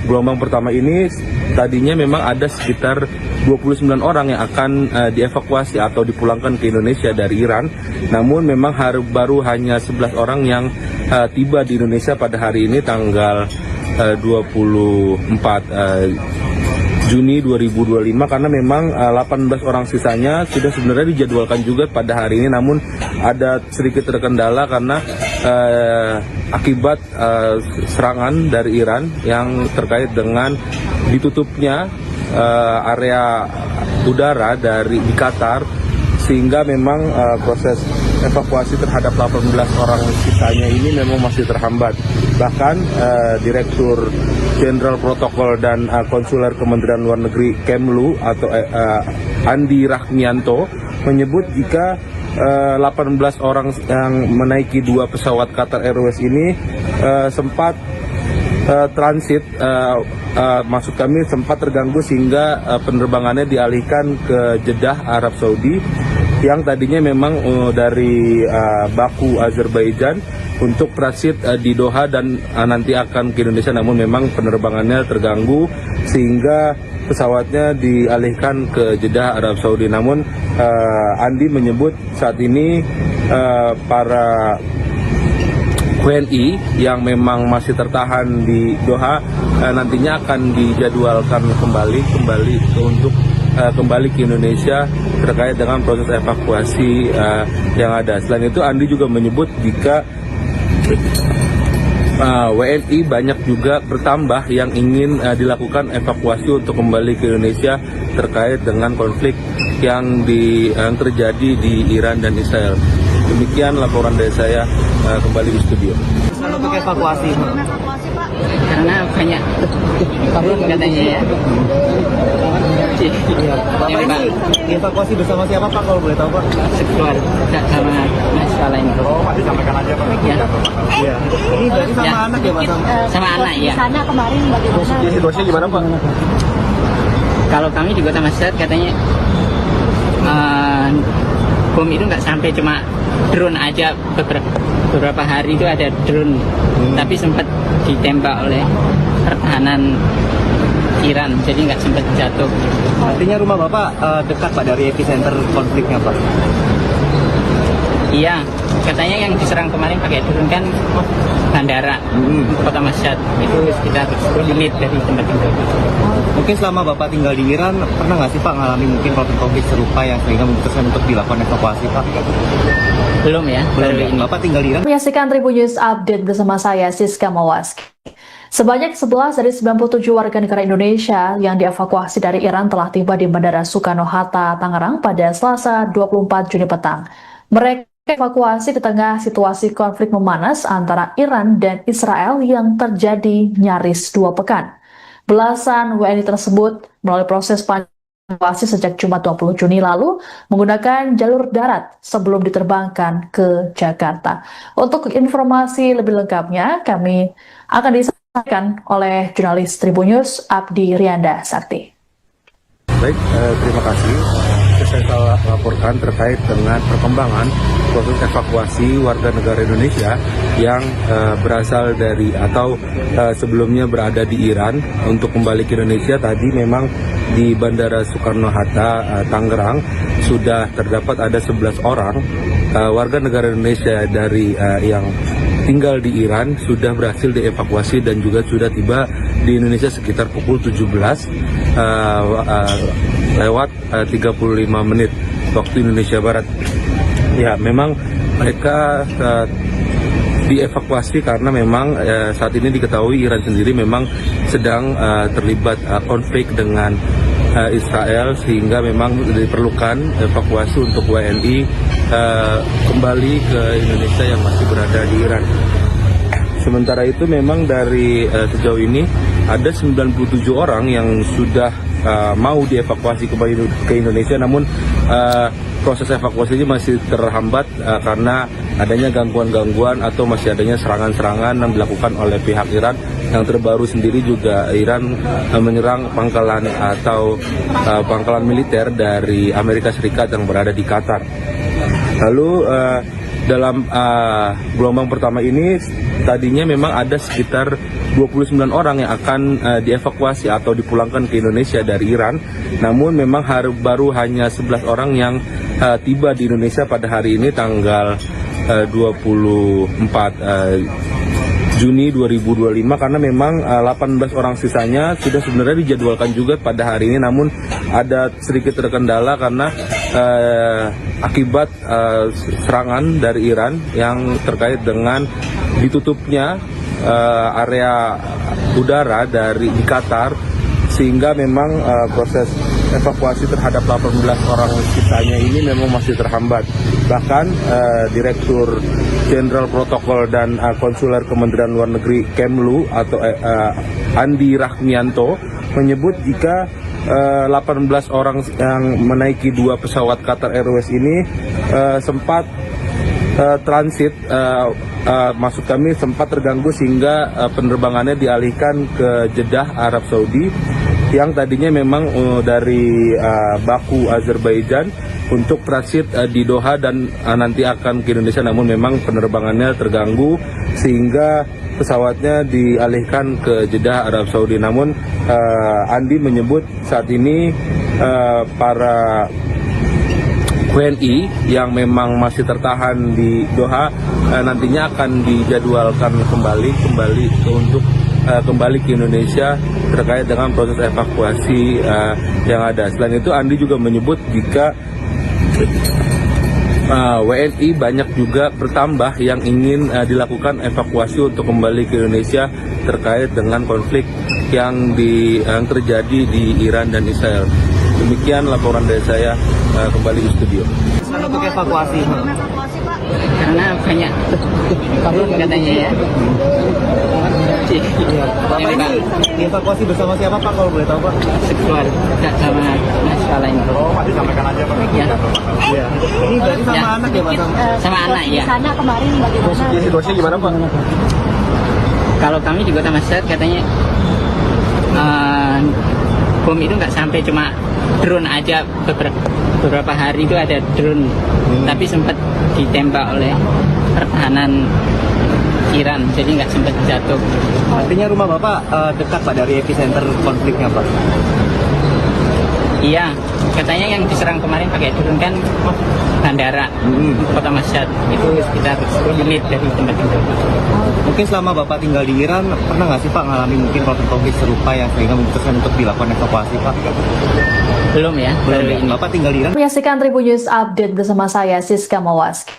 gelombang pertama ini tadinya memang ada sekitar 29 orang yang akan dievakuasi atau dipulangkan ke Indonesia dari Iran. Namun memang baru hanya 11 orang yang tiba di Indonesia pada hari ini tanggal 24 Juni 2025, karena memang 18 orang sisanya sudah sebenarnya dijadwalkan juga pada hari ini, namun ada sedikit terkendala karena akibat serangan dari Iran yang terkait dengan ditutupnya area udara di Qatar, sehingga memang proses evakuasi terhadap 18 orang sisanya ini memang masih terhambat. Bahkan Direktur Jenderal Protokol dan Konsuler Kementerian Luar Negeri Kemlu atau Andi Rahmianto menyebut jika 18 orang yang menaiki 2 pesawat Qatar Airways ini sempat transit, maksud kami sempat terganggu sehingga penerbangannya dialihkan ke Jeddah, Arab Saudi, yang tadinya memang dari Baku, Azerbaijan untuk transit di Doha dan nanti akan ke Indonesia, namun memang penerbangannya terganggu sehingga pesawatnya dialihkan ke Jeddah, Arab Saudi. Namun Andi menyebut saat ini para WNI yang memang masih tertahan di Doha nantinya akan dijadwalkan kembali untuk kembali ke Indonesia terkait dengan proses evakuasi yang ada. Selain itu, Andi juga menyebut jika WNI banyak juga bertambah yang ingin dilakukan evakuasi untuk kembali ke Indonesia terkait dengan konflik yang terjadi di Iran dan Israel. Demikian laporan dari saya, kembali di studio. Untuk evakuasi, Karena banyak drone katanya ya. Bapak ini evakuasi bersama siapa Pak, kalau boleh tahu Pak? Sekeluarga sama masalah ini. Pak, disampaikan aja Pak. Ya. Iya. Ini dari sama Ya. anak ya Pak? Sama anak ya. Di sana kemarin bagaimana? Situasinya gimana Pak? Kalau kami di Kota Mashhad katanya bom itu nggak sampai, cuma drone aja. Beberapa hari itu ada drone, tapi sempat ditembak oleh pertahanan Iran, jadi nggak sempat jatuh. Artinya rumah Bapak dekat Pak dari epicenter konfliknya Pak? Iya, katanya yang diserang kemarin pakai drone kan bandara Kota Mashhad, itu sekitar 10 menit dari tempat tinggal. Mungkin selama Bapak tinggal di Iran, pernah nggak sih Pak ngalami mungkin konflik serupa yang sehingga memutuskan untuk dilakukan evakuasi Pak? Belum ya, baru ini. Bapak tinggal di Iran? Menyaksikan Tribun News Update bersama saya Siska Mawaski. Sebanyak 11 dari 97 warga negara Indonesia yang dievakuasi dari Iran telah tiba di Bandara Soekarno-Hatta, Tangerang pada Selasa 24 Juni petang. Mereka evakuasi di tengah situasi konflik memanas antara Iran dan Israel yang terjadi nyaris 2 pekan. Belasan WNI tersebut melalui proses evakuasi sejak Jumat 20 Juni lalu menggunakan jalur darat sebelum diterbangkan ke Jakarta. Untuk informasi lebih lengkapnya, kami akan disampaikan oleh jurnalis Tribun News Abdi Rianda Sakti. Baik, terima kasih. Saya laporkan terkait dengan perkembangan proses evakuasi warga negara Indonesia yang berasal dari atau sebelumnya berada di Iran untuk kembali ke Indonesia. Tadi memang di Bandara Soekarno-Hatta, Tangerang sudah terdapat ada 11 orang warga negara Indonesia dari yang tinggal di Iran sudah berhasil dievakuasi dan juga sudah tiba di Indonesia sekitar pukul 17 lewat 35 menit waktu Indonesia Barat. Ya, memang mereka dievakuasi karena memang saat ini diketahui Iran sendiri memang sedang terlibat konflik dengan Israel, sehingga memang diperlukan evakuasi untuk WNI kembali ke Indonesia yang masih berada di Iran. Sementara itu memang dari sejauh ini ada 97 orang yang sudah mau dievakuasi kembali ke Indonesia, namun proses evakuasinya masih terhambat karena adanya gangguan-gangguan atau masih adanya serangan-serangan yang dilakukan oleh pihak Iran. Yang terbaru sendiri juga Iran menyerang pangkalan atau pangkalan militer dari Amerika Serikat yang berada di Qatar. Lalu dalam gelombang pertama ini tadinya memang ada sekitar 29 orang yang akan dievakuasi atau dipulangkan ke Indonesia dari Iran. Namun memang baru hanya 11 orang yang tiba di Indonesia pada hari ini tanggal 24 Juni 2025, karena memang 18 orang sisanya sudah sebenarnya dijadwalkan juga pada hari ini, namun ada sedikit terkendala karena akibat serangan dari Iran yang terkait dengan ditutupnya area udara di Qatar, sehingga memang proses evakuasi terhadap 18 orang sisanya ini memang masih terhambat. Bahkan Direktur Jenderal Protokol dan Konsuler Kementerian Luar Negeri Kemlu atau Andi Rahmianto menyebut jika 18 orang yang menaiki 2 pesawat Qatar Airways ini sempat transit, maksud kami sempat terganggu sehingga penerbangannya dialihkan ke Jeddah, Arab Saudi, yang tadinya memang dari Baku, Azerbaijan untuk transit di Doha dan nanti akan ke Indonesia, namun memang penerbangannya terganggu sehingga pesawatnya dialihkan ke Jeddah, Arab Saudi. Namun Andi menyebut saat ini para WNI yang memang masih tertahan di Doha nantinya akan dijadwalkan kembali untuk kembali ke Indonesia terkait dengan proses evakuasi yang ada. Selain itu, Andi juga menyebut jika WNI banyak juga bertambah yang ingin dilakukan evakuasi untuk kembali ke Indonesia terkait dengan konflik yang terjadi di Iran dan Israel. Demikian laporan dari saya, kembali di studio. Untuk evakuasi. Karena banyak drone katanya ya. Bapak ini dievakuasi bersama siapa Pak, kalau boleh tahu Pak? Sekeluarga sama masalah ini. Oh, Pak, disampaikan aja Pak. Ya. Iya. Ini berarti sama Ya. anak ya Pak? Sama anak ya. Di sana kemarin bagaimana? Situasinya gimana Pak? Kalau kami di Kota Mashhad katanya bom itu nggak sampai, cuma drone aja. Beberapa hari itu ada drone, tapi sempat ditembak oleh pertahanan Iran, jadi nggak sempat jatuh. Artinya rumah Bapak dekat Pak dari epicenter konfliknya Pak? Iya, katanya yang diserang kemarin pakai drone kan bandara Kota Mashhad, itu sekitar 10 menit dari tempat itu. Mungkin selama Bapak tinggal di Iran, pernah nggak sih Pak ngalami mungkin konflik serupa yang sehingga memutuskan untuk dilakukan evakuasi Pak? Belum ya, baru ini. Bapak tinggal di Iran? Menyaksikan Tribun News Update bersama saya, Siska Mawaski.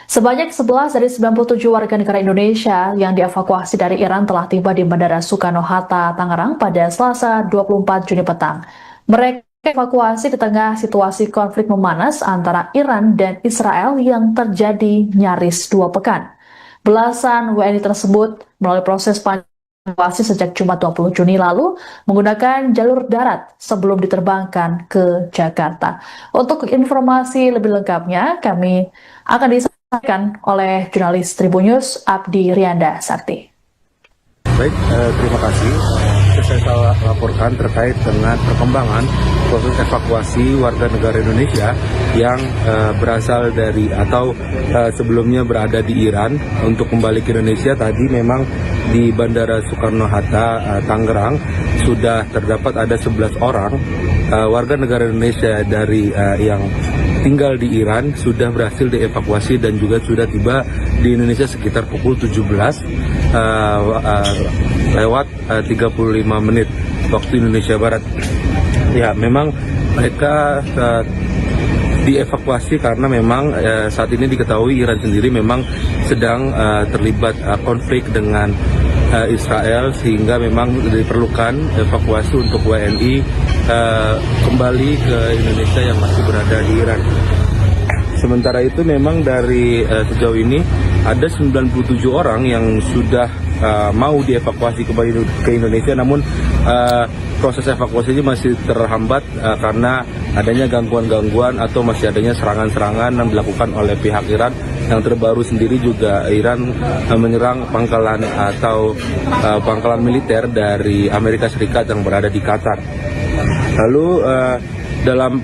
Sebanyak 11 dari 97 warga negara Indonesia yang dievakuasi dari Iran telah tiba di Bandara Soekarno-Hatta, Tangerang pada Selasa 24 Juni petang. Mereka evakuasi di tengah situasi konflik memanas antara Iran dan Israel yang terjadi nyaris 2 pekan. Belasan WNI tersebut melalui proses evakuasi sejak Jumat 20 Juni lalu menggunakan jalur darat sebelum diterbangkan ke Jakarta. Untuk informasi lebih lengkapnya, kami akan disampaikan oleh jurnalis Tribun News Abdi Rianda Sakti. Baik, terima kasih. Saya laporkan terkait dengan perkembangan proses evakuasi warga negara Indonesia yang berasal dari atau sebelumnya berada di Iran untuk kembali ke Indonesia. Tadi memang di Bandara Soekarno-Hatta, Tangerang sudah terdapat ada 11 orang warga negara Indonesia dari yang tinggal di Iran sudah berhasil dievakuasi dan juga sudah tiba di Indonesia sekitar pukul 17 lewat 35 menit waktu Indonesia Barat. Ya, memang mereka dievakuasi karena memang saat ini diketahui Iran sendiri memang sedang terlibat konflik dengan Israel, sehingga memang diperlukan evakuasi untuk WNI kembali ke Indonesia yang masih berada di Iran. Sementara itu memang dari sejauh ini ada 97 orang yang sudah mau dievakuasi kembali ke Indonesia, namun proses evakuasi ini masih terhambat karena adanya gangguan-gangguan atau masih adanya serangan-serangan yang dilakukan oleh pihak Iran. Yang terbaru sendiri juga Iran menyerang pangkalan atau pangkalan militer dari Amerika Serikat yang berada di Qatar. Lalu dalam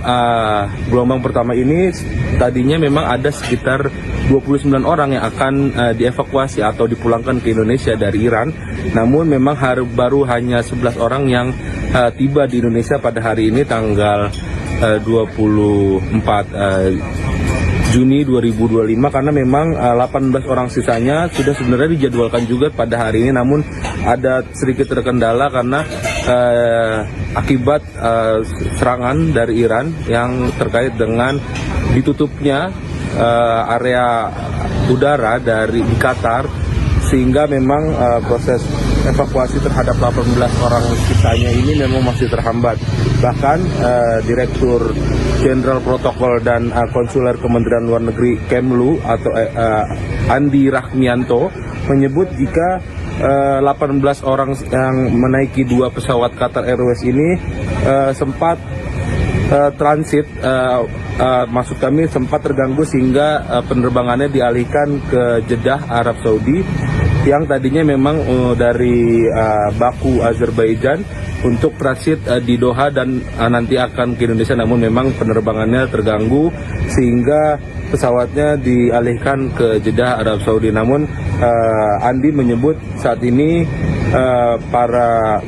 gelombang pertama ini tadinya memang ada sekitar 29 orang yang akan dievakuasi atau dipulangkan ke Indonesia dari Iran. Namun memang baru hanya 11 orang yang tiba di Indonesia pada hari ini tanggal 24 Juni 2025, karena memang 18 orang sisanya sudah sebenarnya dijadwalkan juga pada hari ini, namun ada sedikit terkendala karena akibat serangan dari Iran yang terkait dengan ditutupnya area udara di Qatar, sehingga memang proses evakuasi terhadap 18 orang sisanya ini memang masih terhambat. Bahkan Direktur Jenderal Protokol dan Konsuler Kementerian Luar Negeri Kemlu atau Andi Rahmianto menyebut jika 18 orang yang menaiki 2 pesawat Qatar Airways ini sempat transit, maksud kami sempat terganggu sehingga penerbangannya dialihkan ke Jeddah, Arab Saudi, yang tadinya memang dari Baku, Azerbaijan untuk transit di Doha dan nanti akan ke Indonesia, namun memang penerbangannya terganggu sehingga pesawatnya dialihkan ke Jeddah, Arab Saudi. Namun Andi menyebut saat ini para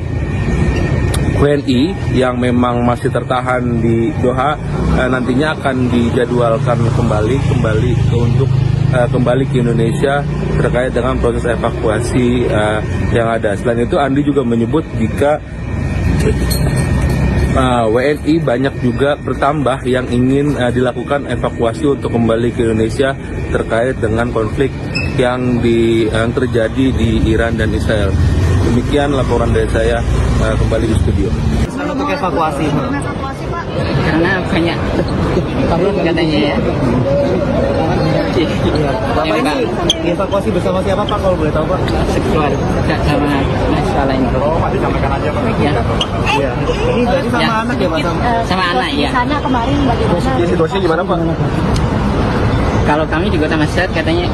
WNI yang memang masih tertahan di Doha nantinya akan dijadwalkan kembali untuk kembali ke Indonesia terkait dengan proses evakuasi yang ada. Selain itu, Andi juga menyebut jika WNI banyak juga bertambah yang ingin dilakukan evakuasi untuk kembali ke Indonesia terkait dengan konflik yang terjadi di Iran dan Israel. Demikian laporan dari saya, kembali di studio. Untuk evakuasi, Karena banyak katanya ya. Bapak ini evakuasi bersama siapa Pak, kalau boleh tahu Pak? Sekeluarga sama masalah ini. Oh, Pak, disampaikan aja Pak. Ya. Iya. Ini berarti sama Ya. anak ya Pak? Sama anak ya. Di sana kemarin bagaimana? Situasinya gimana Pak? Kalau kami di Kota Mashhad katanya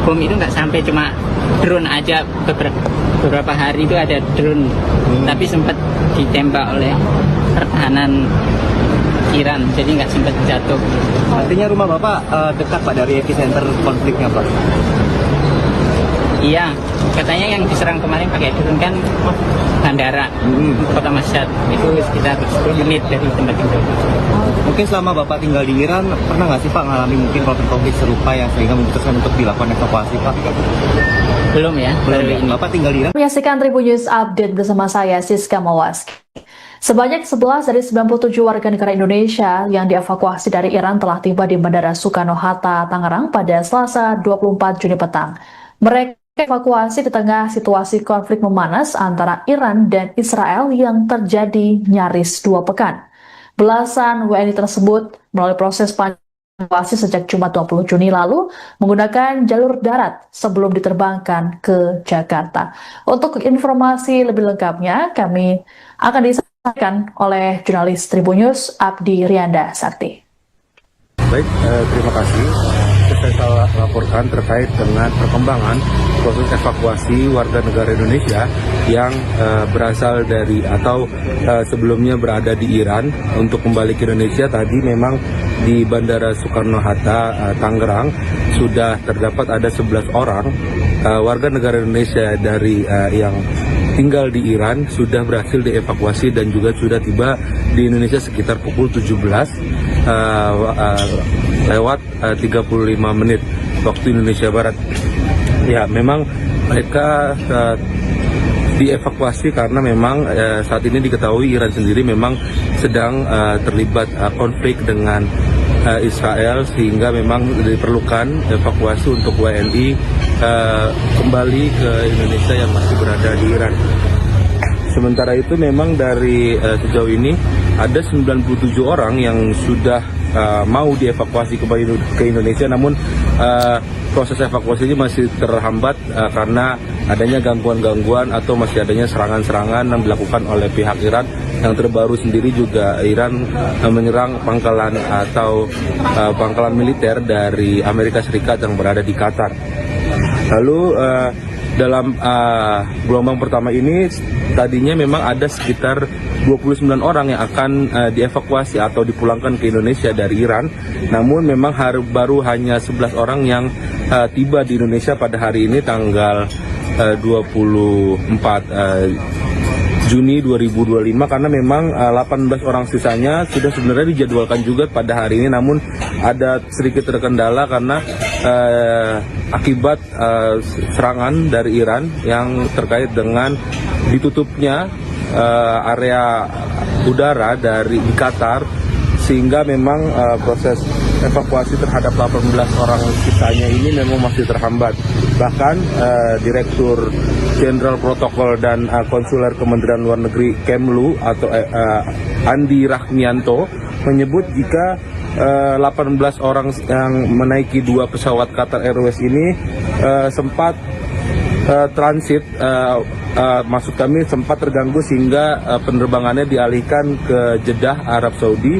bom itu nggak sampai, cuma drone aja beberapa hari itu ada drone, tapi sempat ditembak oleh pertahanan Iran, jadi nggak sempat jatuh. Artinya rumah Bapak dekat Pak dari epicenter konfliknya Pak? Iya, katanya yang diserang kemarin pakai drone kan bandara Kota Mashhad, itu sekitar 10 menit dari tempat itu. Mungkin selama Bapak tinggal di Iran, pernah nggak sih Pak ngalami mungkin konflik serupa yang sehingga memutuskan untuk dilakukan evakuasi Pak? Belum ya, baru ini. Bapak tinggal di Iran? Menyaksikan Tribun News Update bersama saya, Siska Mawaski. Sebanyak 11 dari 97 warga negara Indonesia yang dievakuasi dari Iran telah tiba di Bandara Soekarno-Hatta, Tangerang pada Selasa 24 Juni petang. Mereka evakuasi di tengah situasi konflik memanas antara Iran dan Israel yang terjadi nyaris 2 pekan. Belasan WNI tersebut melalui proses evakuasi sejak Jumat 20 Juni lalu menggunakan jalur darat sebelum diterbangkan ke Jakarta. Untuk informasi lebih lengkapnya, kami akan disampaikan oleh jurnalis Tribun News Abdi Rianda Sakti. Baik, terima kasih. Saya laporkan terkait dengan perkembangan proses evakuasi warga negara Indonesia yang berasal dari atau sebelumnya berada di Iran untuk kembali ke Indonesia. Tadi memang di Bandara Soekarno-Hatta, Tangerang sudah terdapat ada 11 orang warga negara Indonesia dari yang tinggal di Iran sudah berhasil dievakuasi dan juga sudah tiba di Indonesia sekitar pukul 17 lewat 35 menit waktu Indonesia Barat. Ya, memang mereka dievakuasi karena memang saat ini diketahui Iran sendiri memang sedang terlibat konflik dengan Israel, sehingga memang diperlukan evakuasi untuk WNI kembali ke Indonesia yang masih berada di Iran. Sementara itu memang dari sejauh ini ada 97 orang yang sudah mau dievakuasi kembali ke Indonesia, namun proses evakuasi ini masih terhambat karena adanya gangguan-gangguan atau masih adanya serangan-serangan yang dilakukan oleh pihak Iran. Yang terbaru sendiri juga Iran menyerang pangkalan atau pangkalan militer dari Amerika Serikat yang berada di Qatar. Lalu dalam gelombang pertama ini tadinya memang ada sekitar 29 orang yang akan dievakuasi atau dipulangkan ke Indonesia dari Iran. Namun memang baru hanya 11 orang yang tiba di Indonesia pada hari ini tanggal 24 Juni 2025, karena memang 18 orang sisanya sudah sebenarnya dijadwalkan juga pada hari ini, namun ada sedikit terkendala karena akibat serangan dari Iran yang terkait dengan ditutupnya area udara di Qatar, sehingga memang proses evakuasi terhadap 18 orang sisanya ini memang masih terhambat. Bahkan Direktur Jenderal Protokol dan Konsuler Kementerian Luar Negeri Kemlu atau Andi Rahmianto menyebut jika 18 orang yang menaiki 2 pesawat Qatar Airways ini sempat transit, maksud kami sempat terganggu sehingga penerbangannya dialihkan ke Jeddah, Arab Saudi,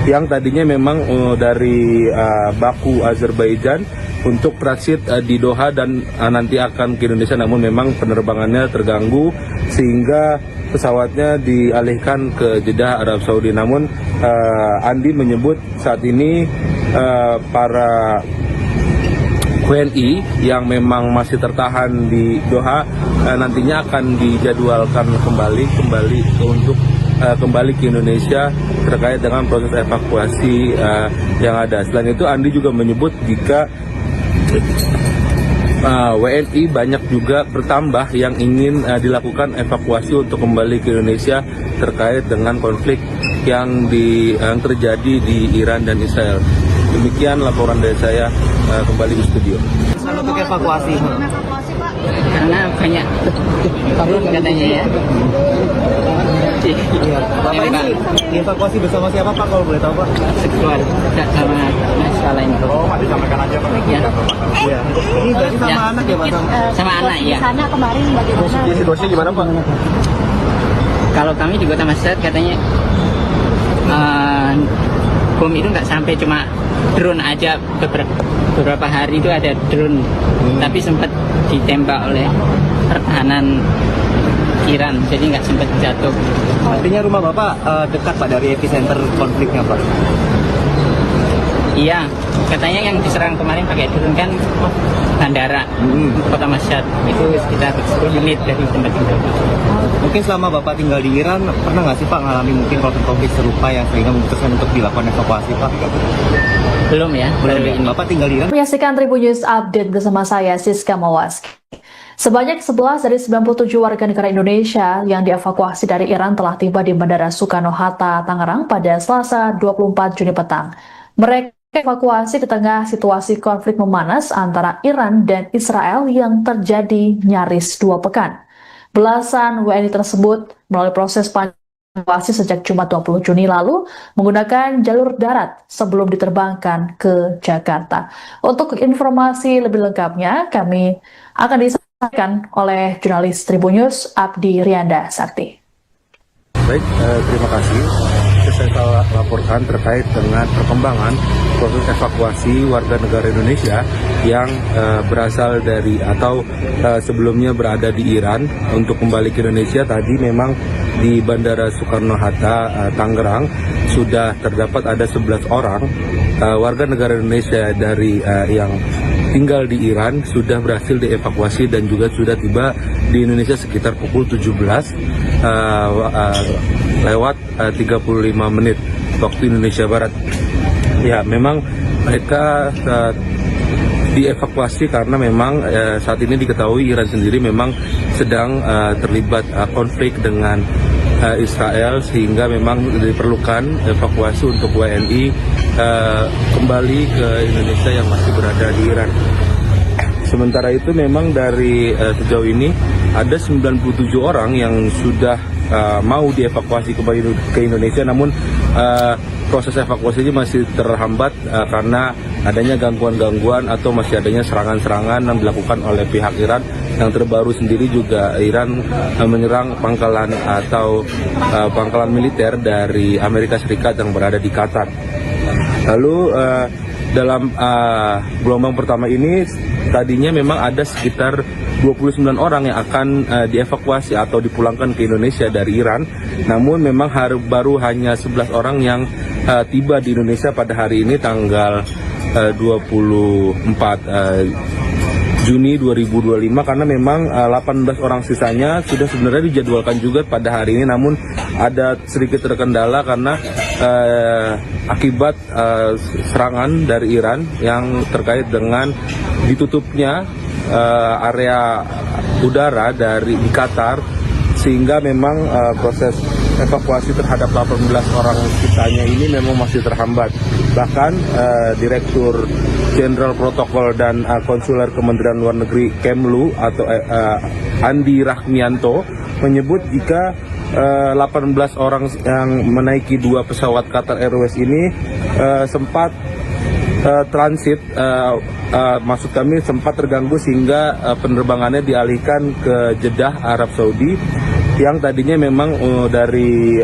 yang tadinya memang dari Baku, Azerbaijan untuk transit di Doha dan nanti akan ke Indonesia, namun memang penerbangannya terganggu sehingga pesawatnya dialihkan ke Jeddah, Arab Saudi. Namun Andi menyebut saat ini para WNI yang memang masih tertahan di Doha nantinya akan dijadwalkan kembali untuk kembali ke Indonesia terkait dengan proses evakuasi yang ada. Selain itu, Andi juga menyebut jika WNI banyak juga bertambah yang ingin dilakukan evakuasi untuk kembali ke Indonesia terkait dengan konflik yang terjadi di Iran dan Israel. Demikian laporan dari saya, kembali di studio. Untuk evakuasi. Karena banyak turun katanya ya. Bapak ini dievakuasi bersama siapa Pak, kalau boleh tahu Pak? Sekeluarga sama masalah ini. Oh, disampaikan aja Pak. Ya. Iya. Ini berarti sama anak ya Pak? Sama anak ya. Di sana kemarin bagaimana? Situasinya gimana Pak? Kalau kami di Kota Mashhad katanya bom itu nggak sampai, cuma drone aja, beberapa hari itu ada drone, tapi sempat ditembak oleh pertahanan Iran, jadi nggak sempat jatuh. Artinya rumah Bapak dekat Pak dari epicenter konfliknya Pak? Iya, katanya yang diserang kemarin pakai drone kan bandara Kota Mashhad, itu sekitar 10 menit dari tempat tinggal. Mungkin selama Bapak tinggal di Iran, pernah nggak sih Pak ngalami mungkin konflik serupa yang sehingga memutuskan untuk dilakukan evakuasi Pak? Belum ya, baru ini. Bapak tinggal di Iran? Menyaksikan Tribun News Update bersama saya Siska Mawaski. Sebanyak 11 dari 97 warga negara Indonesia yang dievakuasi dari Iran telah tiba di Bandara Soekarno-Hatta, Tangerang pada Selasa 24 Juni petang. Mereka evakuasi di tengah situasi konflik memanas antara Iran dan Israel yang terjadi nyaris 2 pekan. Belasan WNI tersebut melalui proses evakuasi sejak Jumat 20 Juni lalu menggunakan jalur darat sebelum diterbangkan ke Jakarta. Untuk informasi lebih lengkapnya, kami akan disampaikan oleh jurnalis Tribun News Abdi Rianda Sakti. Baik, terima kasih. Saya laporkan terkait dengan perkembangan proses evakuasi warga negara Indonesia yang berasal dari atau sebelumnya berada di Iran untuk kembali ke Indonesia. Tadi memang di Bandara Soekarno-Hatta, Tangerang sudah terdapat ada 11 orang warga negara Indonesia dari yang tinggal di Iran sudah berhasil dievakuasi dan juga sudah tiba di Indonesia sekitar pukul 17 lewat 35 menit waktu Indonesia Barat. Ya, memang mereka dievakuasi karena memang saat ini diketahui Iran sendiri memang sedang terlibat konflik dengan Israel, sehingga memang diperlukan evakuasi untuk WNI kembali ke Indonesia yang masih berada di Iran. Sementara itu memang dari sejauh ini ada 97 orang yang sudah mau dievakuasi kembali ke Indonesia, namun proses evakuasinya masih terhambat karena adanya gangguan-gangguan atau masih adanya serangan-serangan yang dilakukan oleh pihak Iran. Yang terbaru sendiri juga Iran menyerang pangkalan atau pangkalan militer dari Amerika Serikat yang berada di Qatar. Lalu dalam gelombang pertama ini tadinya memang ada sekitar 29 orang yang akan dievakuasi atau dipulangkan ke Indonesia dari Iran. Namun memang baru hanya 11 orang yang tiba di Indonesia pada hari ini tanggal 24 Juni 2025, karena memang 18 orang sisanya sudah sebenarnya dijadwalkan juga pada hari ini, namun ada sedikit terkendala karena akibat serangan dari Iran yang terkait dengan ditutupnya area udara di Qatar, sehingga memang proses evakuasi terhadap 18 orang sisanya ini memang masih terhambat. Bahkan Direktur Jenderal Protokol dan Konsuler Kementerian Luar Negeri Kemlu atau Andi Rahmianto menyebut jika 18 orang yang menaiki 2 pesawat Qatar Airways ini sempat transit, maksud kami sempat terganggu sehingga penerbangannya dialihkan ke Jeddah, Arab Saudi, yang tadinya memang dari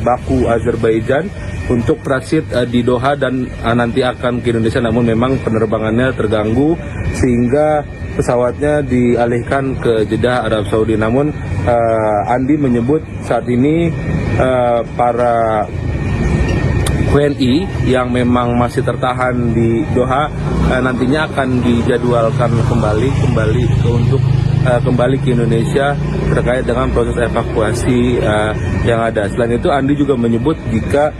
Baku, Azerbaijan untuk transit di Doha dan nanti akan ke Indonesia, namun memang penerbangannya terganggu sehingga pesawatnya dialihkan ke Jeddah, Arab Saudi. Namun Andi menyebut saat ini para WNI yang memang masih tertahan di Doha nantinya akan dijadwalkan kembali untuk kembali ke Indonesia terkait dengan proses evakuasi yang ada. Selain itu, Andi juga menyebut jika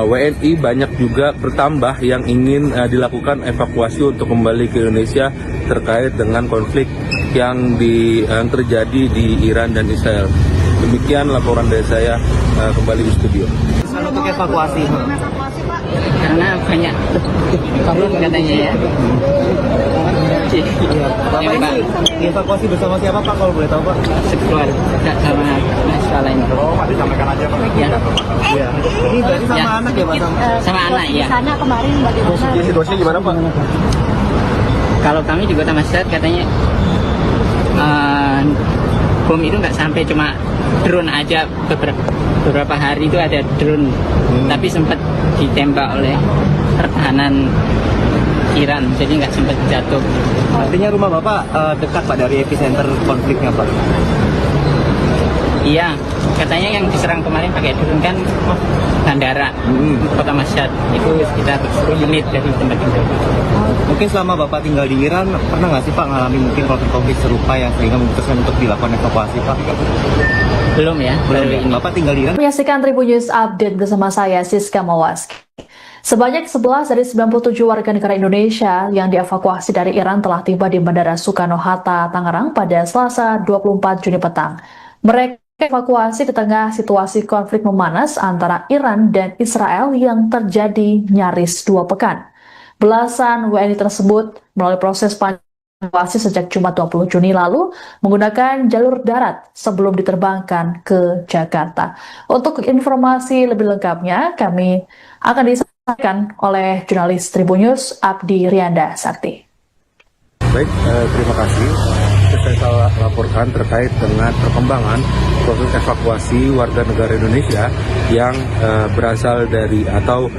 WNI banyak juga bertambah yang ingin dilakukan evakuasi untuk kembali ke Indonesia terkait dengan konflik yang terjadi di Iran dan Israel. Demikian laporan dari saya, kembali di studio. Untuk evakuasi, Karena banyak turun katanya ya. Bapak ini evakuasi bersama siapa Pak, kalau boleh tahu Pak? Sekeluarga sama masalah lain. Disampaikan aja Pak. Ya. Ini berarti sama Ya. anak ya Pak? Sama anak ya. Di sana kemarin bagaimana? Situasinya gimana Pak? Kalau kami di Kota Mashhad katanya bom itu nggak sampai, cuma drone aja. Beberapa hari itu ada drone, tapi sempat ditembak oleh pertahanan Iran, jadi nggak sempat jatuh. Artinya rumah Bapak dekat Pak dari epicenter konfliknya Pak? Iya, katanya yang diserang kemarin pakai drone kan bandara Kota Mashhad, itu sekitar 10 menit dari tempat tinggal. Mungkin selama Bapak tinggal di Iran, pernah nggak sih Pak ngalami mungkin konflik serupa yang sehingga memutuskan untuk dilakukan evakuasi Pak? Belum ya, baru ini. Bapak tinggal di Iran? Menyaksikan Tribun News Update bersama saya Siska Mawaski. Sebanyak 11 dari 97 warga negara Indonesia yang dievakuasi dari Iran telah tiba di Bandara Soekarno-Hatta, Tangerang pada Selasa 24 Juni petang. Mereka evakuasi di tengah situasi konflik memanas antara Iran dan Israel yang terjadi nyaris 2 pekan. Belasan WNI tersebut melalui proses evakuasi sejak Jumat 20 Juni lalu menggunakan jalur darat sebelum diterbangkan ke Jakarta. Untuk informasi lebih lengkapnya, kami akan disampaikan oleh jurnalis Tribun News Abdi Rianda Sakti. Baik, terima kasih. Saya laporkan terkait dengan perkembangan proses evakuasi warga negara Indonesia yang berasal dari atau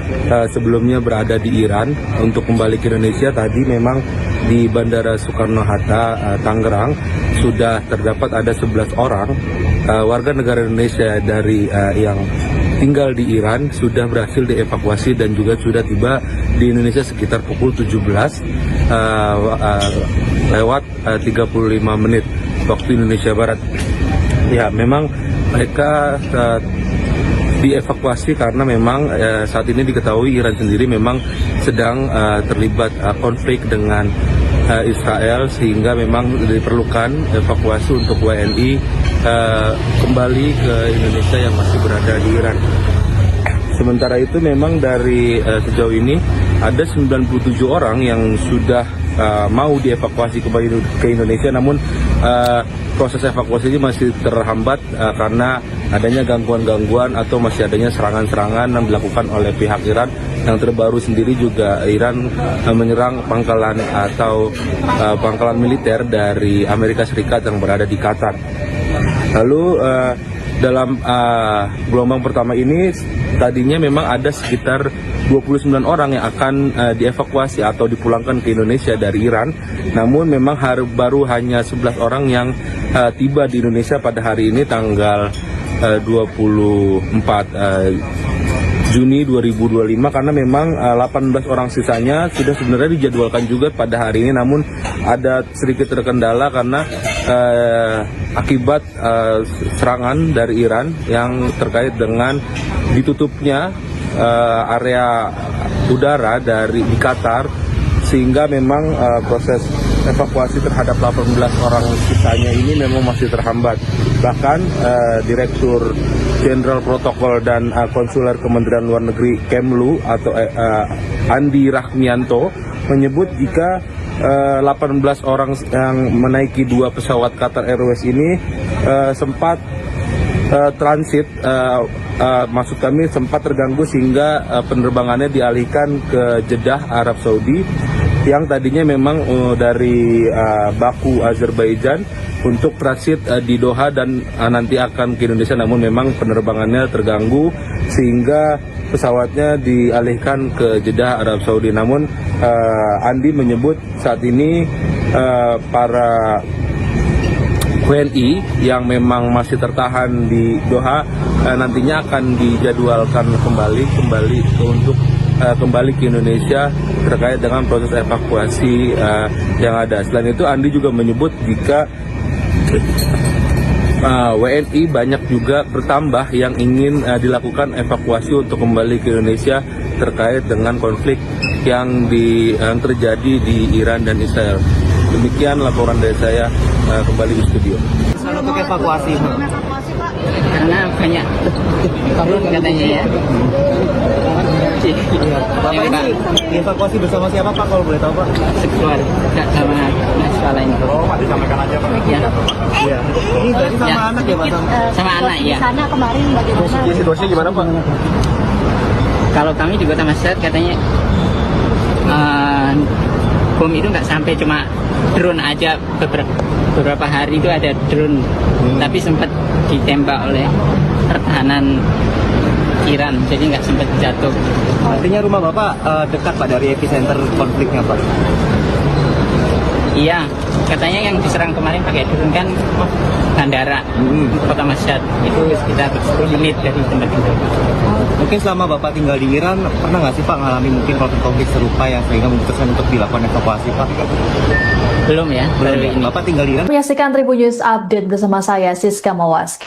sebelumnya berada di Iran untuk kembali ke Indonesia. Tadi memang di Bandara Soekarno-Hatta, Tangerang sudah terdapat ada 11 orang warga negara Indonesia dari yang tinggal di Iran sudah berhasil dievakuasi dan juga sudah tiba di Indonesia sekitar pukul 17 lewat 35 menit waktu Indonesia Barat. Ya, memang mereka dievakuasi karena memang saat ini diketahui Iran sendiri memang sedang terlibat konflik dengan Israel, sehingga memang diperlukan evakuasi untuk WNI kembali ke Indonesia yang masih berada di Iran. Sementara itu memang dari sejauh ini ada 97 orang yang sudah mau dievakuasi kembali ke Indonesia, namun proses evakuasi ini masih terhambat karena adanya gangguan-gangguan atau masih adanya serangan-serangan yang dilakukan oleh pihak Iran. Yang terbaru sendiri juga Iran menyerang pangkalan atau pangkalan militer dari Amerika Serikat yang berada di Qatar. Lalu dalam gelombang pertama ini tadinya memang ada sekitar 29 orang yang akan dievakuasi atau dipulangkan ke Indonesia dari Iran. Namun memang baru hanya 11 orang yang tiba di Indonesia pada hari ini tanggal 24 Juni 2025, karena memang 18 orang sisanya sudah sebenarnya dijadwalkan juga pada hari ini, namun ada sedikit terkendala karena akibat serangan dari Iran yang terkait dengan ditutupnya area udara di Qatar, sehingga memang proses evakuasi terhadap 18 orang sisanya ini memang masih terhambat. Bahkan Direktur Jenderal Protokol dan Konsuler Kementerian Luar Negeri Kemlu atau Andi Rahmianto menyebut jika 18 orang yang menaiki 2 pesawat Qatar Airways ini sempat transit, maksud kami sempat terganggu sehingga penerbangannya dialihkan ke Jeddah, Arab Saudi, yang tadinya memang dari Baku, Azerbaijan untuk transit di Doha dan nanti akan ke Indonesia, namun memang penerbangannya terganggu sehingga pesawatnya dialihkan ke Jeddah, Arab Saudi. Namun Andi menyebut saat ini para WNI yang memang masih tertahan di Doha nantinya akan dijadwalkan kembali untuk kembali ke Indonesia terkait dengan proses evakuasi yang ada. Selain itu, Andi juga menyebut jika WNI banyak juga bertambah yang ingin dilakukan evakuasi untuk kembali ke Indonesia terkait dengan konflik yang terjadi di Iran dan Israel. Demikian laporan dari saya, kembali di studio. Untuk evakuasi, Karena banyak turun katanya ya. Bapak ini dievakuasi bersama siapa Pak, kalau boleh tahu Pak? Sekeluarga sama mahasiswa lain. Disampaikan aja Pak. Ya. Iya. Ini berarti sama Ya. anak ya Pak? Sama anak ya. Di sana kemarin bagaimana? Situasinya gimana Pak? Kalau kami di Kota Mashhad katanya bom itu nggak sampai, cuma drone aja. Beberapa hari itu ada drone, tapi sempat ditembak oleh pertahanan Iran, jadi nggak sempat jatuh. Artinya rumah Bapak dekat Pak dari epicenter konfliknya Pak? Iya, katanya yang diserang kemarin pakai drone kan bandara Kota Mashhad, itu sekitar 10 menit dari tempat itu. Mungkin selama Bapak tinggal di Iran, pernah nggak sih Pak ngalami mungkin konflik serupa yang sehingga memutuskan untuk dilakukan evakuasi Pak? Belum ya, baru Belum. ini. Bapak tinggal di Iran? Menyaksikan Tribun News Update bersama saya Siska Mawaski.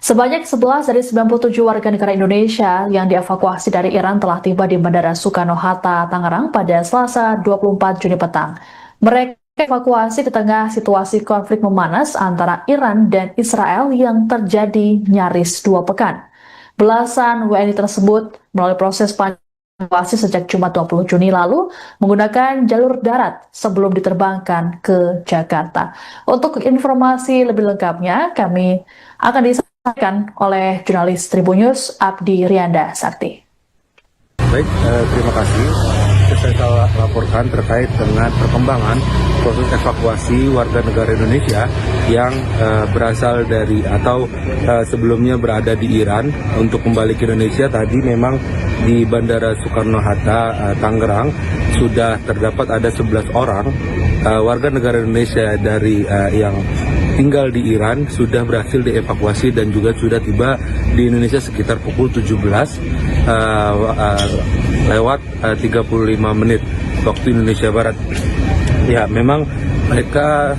Sebanyak 11 dari 97 warga negara Indonesia yang dievakuasi dari Iran telah tiba di Bandara Soekarno-Hatta, Tangerang pada Selasa 24 Juni petang. Mereka evakuasi di tengah situasi konflik memanas antara Iran dan Israel yang terjadi nyaris 2 pekan. Belasan WNI tersebut melalui proses evakuasi sejak Jumat 20 Juni lalu menggunakan jalur darat sebelum diterbangkan ke Jakarta. Untuk informasi lebih lengkapnya, kami akan disampaikan oleh jurnalis Tribun News Abdi Rianda Sakti. Baik, terima kasih. Saya laporkan terkait dengan perkembangan proses evakuasi warga negara Indonesia yang berasal dari atau sebelumnya berada di Iran untuk kembali ke Indonesia. Tadi memang di Bandara Soekarno-Hatta, Tangerang sudah terdapat ada 11 orang warga negara Indonesia dari yang tinggal di Iran sudah berhasil dievakuasi dan juga sudah tiba di Indonesia sekitar pukul 17 lewat 35 menit waktu Indonesia Barat. Ya, memang mereka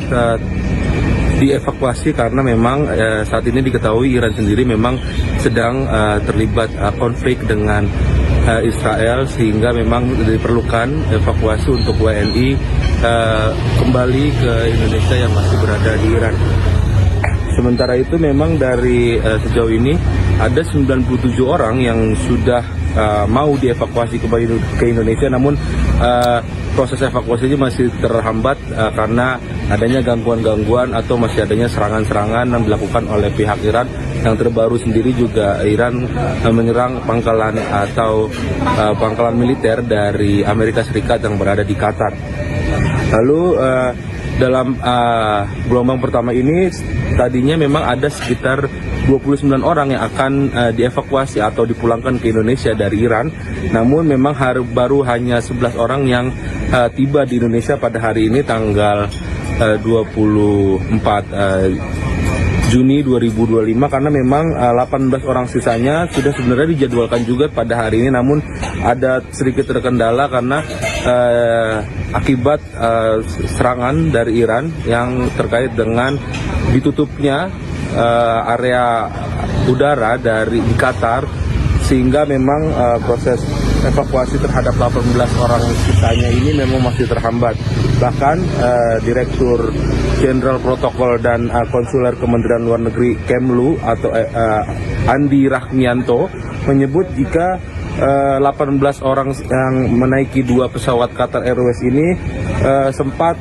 dievakuasi karena memang saat ini diketahui Iran sendiri memang sedang terlibat konflik dengan Israel, sehingga memang diperlukan evakuasi untuk WNI kembali ke Indonesia yang masih berada di Iran. Sementara itu memang dari sejauh ini ada 97 orang yang sudah mau dievakuasi kembali ke Indonesia, namun proses evakuasinya masih terhambat karena adanya gangguan-gangguan atau masih adanya serangan-serangan yang dilakukan oleh pihak Iran. Yang terbaru sendiri juga Iran menyerang pangkalan atau pangkalan militer dari Amerika Serikat yang berada di Qatar. Lalu dalam gelombang pertama ini tadinya memang ada sekitar 29 orang yang akan dievakuasi atau dipulangkan ke Indonesia dari Iran. Namun memang baru hanya 11 orang yang tiba di Indonesia pada hari ini tanggal 24 Juni 2025, karena memang 18 orang sisanya sudah sebenarnya dijadwalkan juga pada hari ini, namun ada sedikit terkendala karena akibat serangan dari Iran yang terkait dengan ditutupnya area udara di Qatar, sehingga memang proses evakuasi terhadap 18 orang sisanya ini memang masih terhambat. Bahkan Direktur Jenderal Protokol dan Konsuler Kementerian Luar Negeri Kemlu atau Andi Rahmianto menyebut jika 18 orang yang menaiki 2 pesawat Qatar Airways ini sempat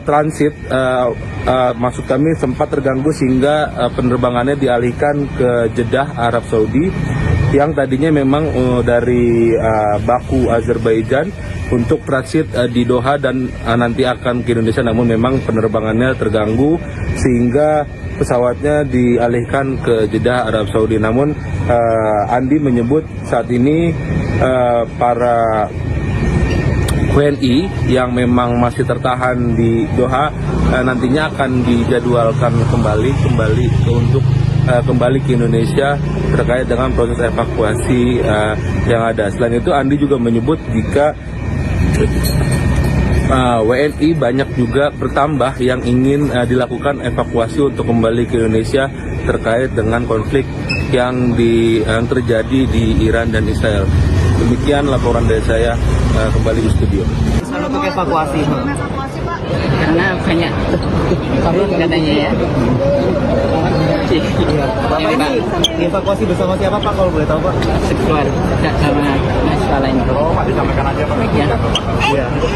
transit, maksud kami sempat terganggu sehingga penerbangannya dialihkan ke Jeddah, Arab Saudi, yang tadinya memang dari Baku, Azerbaijan untuk transit di Doha dan nanti akan ke Indonesia, namun memang penerbangannya terganggu sehingga pesawatnya dialihkan ke Jeddah, Arab Saudi. Namun Andi menyebut saat ini para WNI yang memang masih tertahan di Doha nantinya akan dijadwalkan kembali untuk kembali ke Indonesia terkait dengan proses evakuasi yang ada. Selain itu, Andi juga menyebut jika WNI banyak juga bertambah yang ingin dilakukan evakuasi untuk kembali ke Indonesia terkait dengan konflik yang terjadi di Iran dan Israel. Demikian laporan dari saya, kembali di studio. Untuk evakuasi, Karena banyak korban katanya ya. Bapak ini evakuasi bersama siapa Pak, kalau boleh tahu Pak? Sekeluarga sama mahasiswa lain. Disampaikan aja Pak. Ya.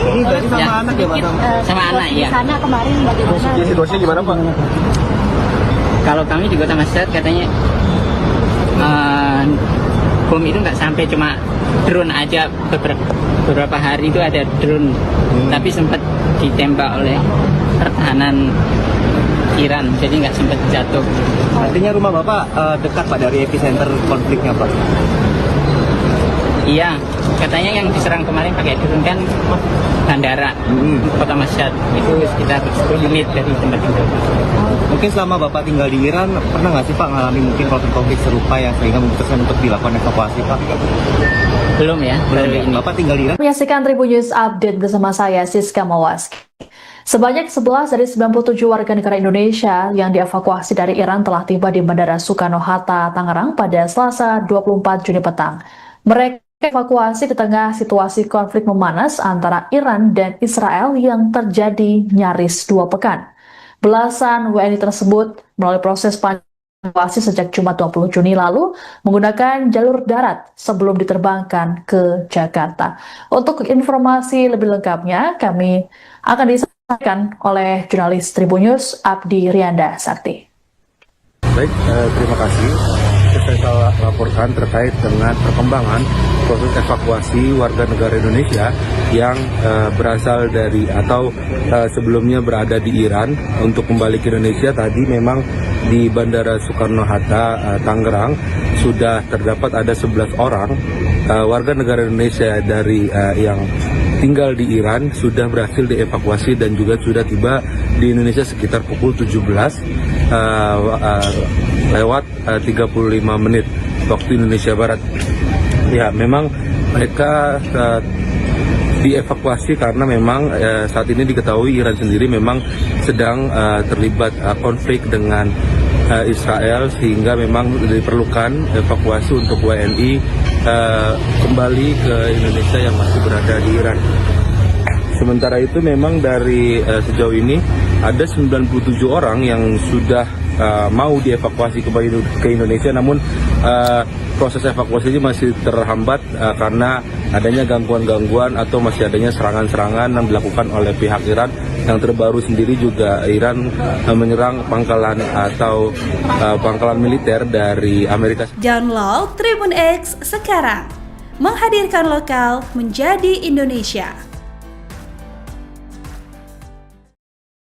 Ini berarti sama anak ya Pak? Sama anak ya. Di sana kemarin bagaimana? Situasinya gimana Pak? Kalau kami di Kota Mashhad katanya bom itu nggak sampai, cuma drone aja. Beberapa hari itu ada drone, tapi sempat ditembak oleh pertahanan Iran, jadi nggak sempat jatuh. Artinya rumah Bapak dekat Pak dari epicenter konfliknya Pak? Iya, katanya yang diserang kemarin pakai drone kan bandara Kota Mashhad, itu sekitar 10 menit dari tempat tinggal. Mungkin selama Bapak tinggal di Iran, pernah nggak sih Pak ngalami mungkin konflik serupa yang sehingga memutuskan untuk dilakukan evakuasi Pak? Belum ya, baru Ya? ini. Bapak tinggal di Iran? Menyaksikan Tribun News Update bersama saya Siska Mawaski. Sebanyak 11 dari 97 warga negara Indonesia yang dievakuasi dari Iran telah tiba di Bandara Soekarno-Hatta, Tangerang pada Selasa 24 Juni petang. Mereka evakuasi di tengah situasi konflik memanas antara Iran dan Israel yang terjadi nyaris 2 pekan. Belasan WNI tersebut melalui proses evakuasi sejak Jumat 20 Juni lalu menggunakan jalur darat sebelum diterbangkan ke Jakarta. Untuk informasi lebih lengkapnya, kami akan disampaikan oleh jurnalis Tribun News Abdi Rianda Sakti. Baik, terima kasih. Saya laporkan terkait dengan perkembangan proses evakuasi warga negara Indonesia yang berasal dari atau sebelumnya berada di Iran untuk kembali ke Indonesia. Tadi memang di Bandara Soekarno-Hatta, Tangerang sudah terdapat ada 11 orang warga negara Indonesia dari yang tinggal di Iran sudah berhasil dievakuasi dan juga sudah tiba di Indonesia sekitar pukul 17 lewat 35 menit waktu Indonesia Barat. Ya, memang mereka dievakuasi karena memang saat ini diketahui Iran sendiri memang sedang terlibat konflik dengan Israel, sehingga memang diperlukan evakuasi untuk WNI kembali ke Indonesia yang masih berada di Iran. Sementara itu memang dari sejauh ini ada 97 orang yang sudah mau dievakuasi kembali ke Indonesia, namun proses evakuasi ini masih terhambat karena adanya gangguan-gangguan atau masih adanya serangan-serangan yang dilakukan oleh pihak Iran. Yang terbaru sendiri juga Iran menyerang pangkalan atau pangkalan militer dari Amerika. Download Tribun X sekarang, menghadirkan lokal menjadi Indonesia.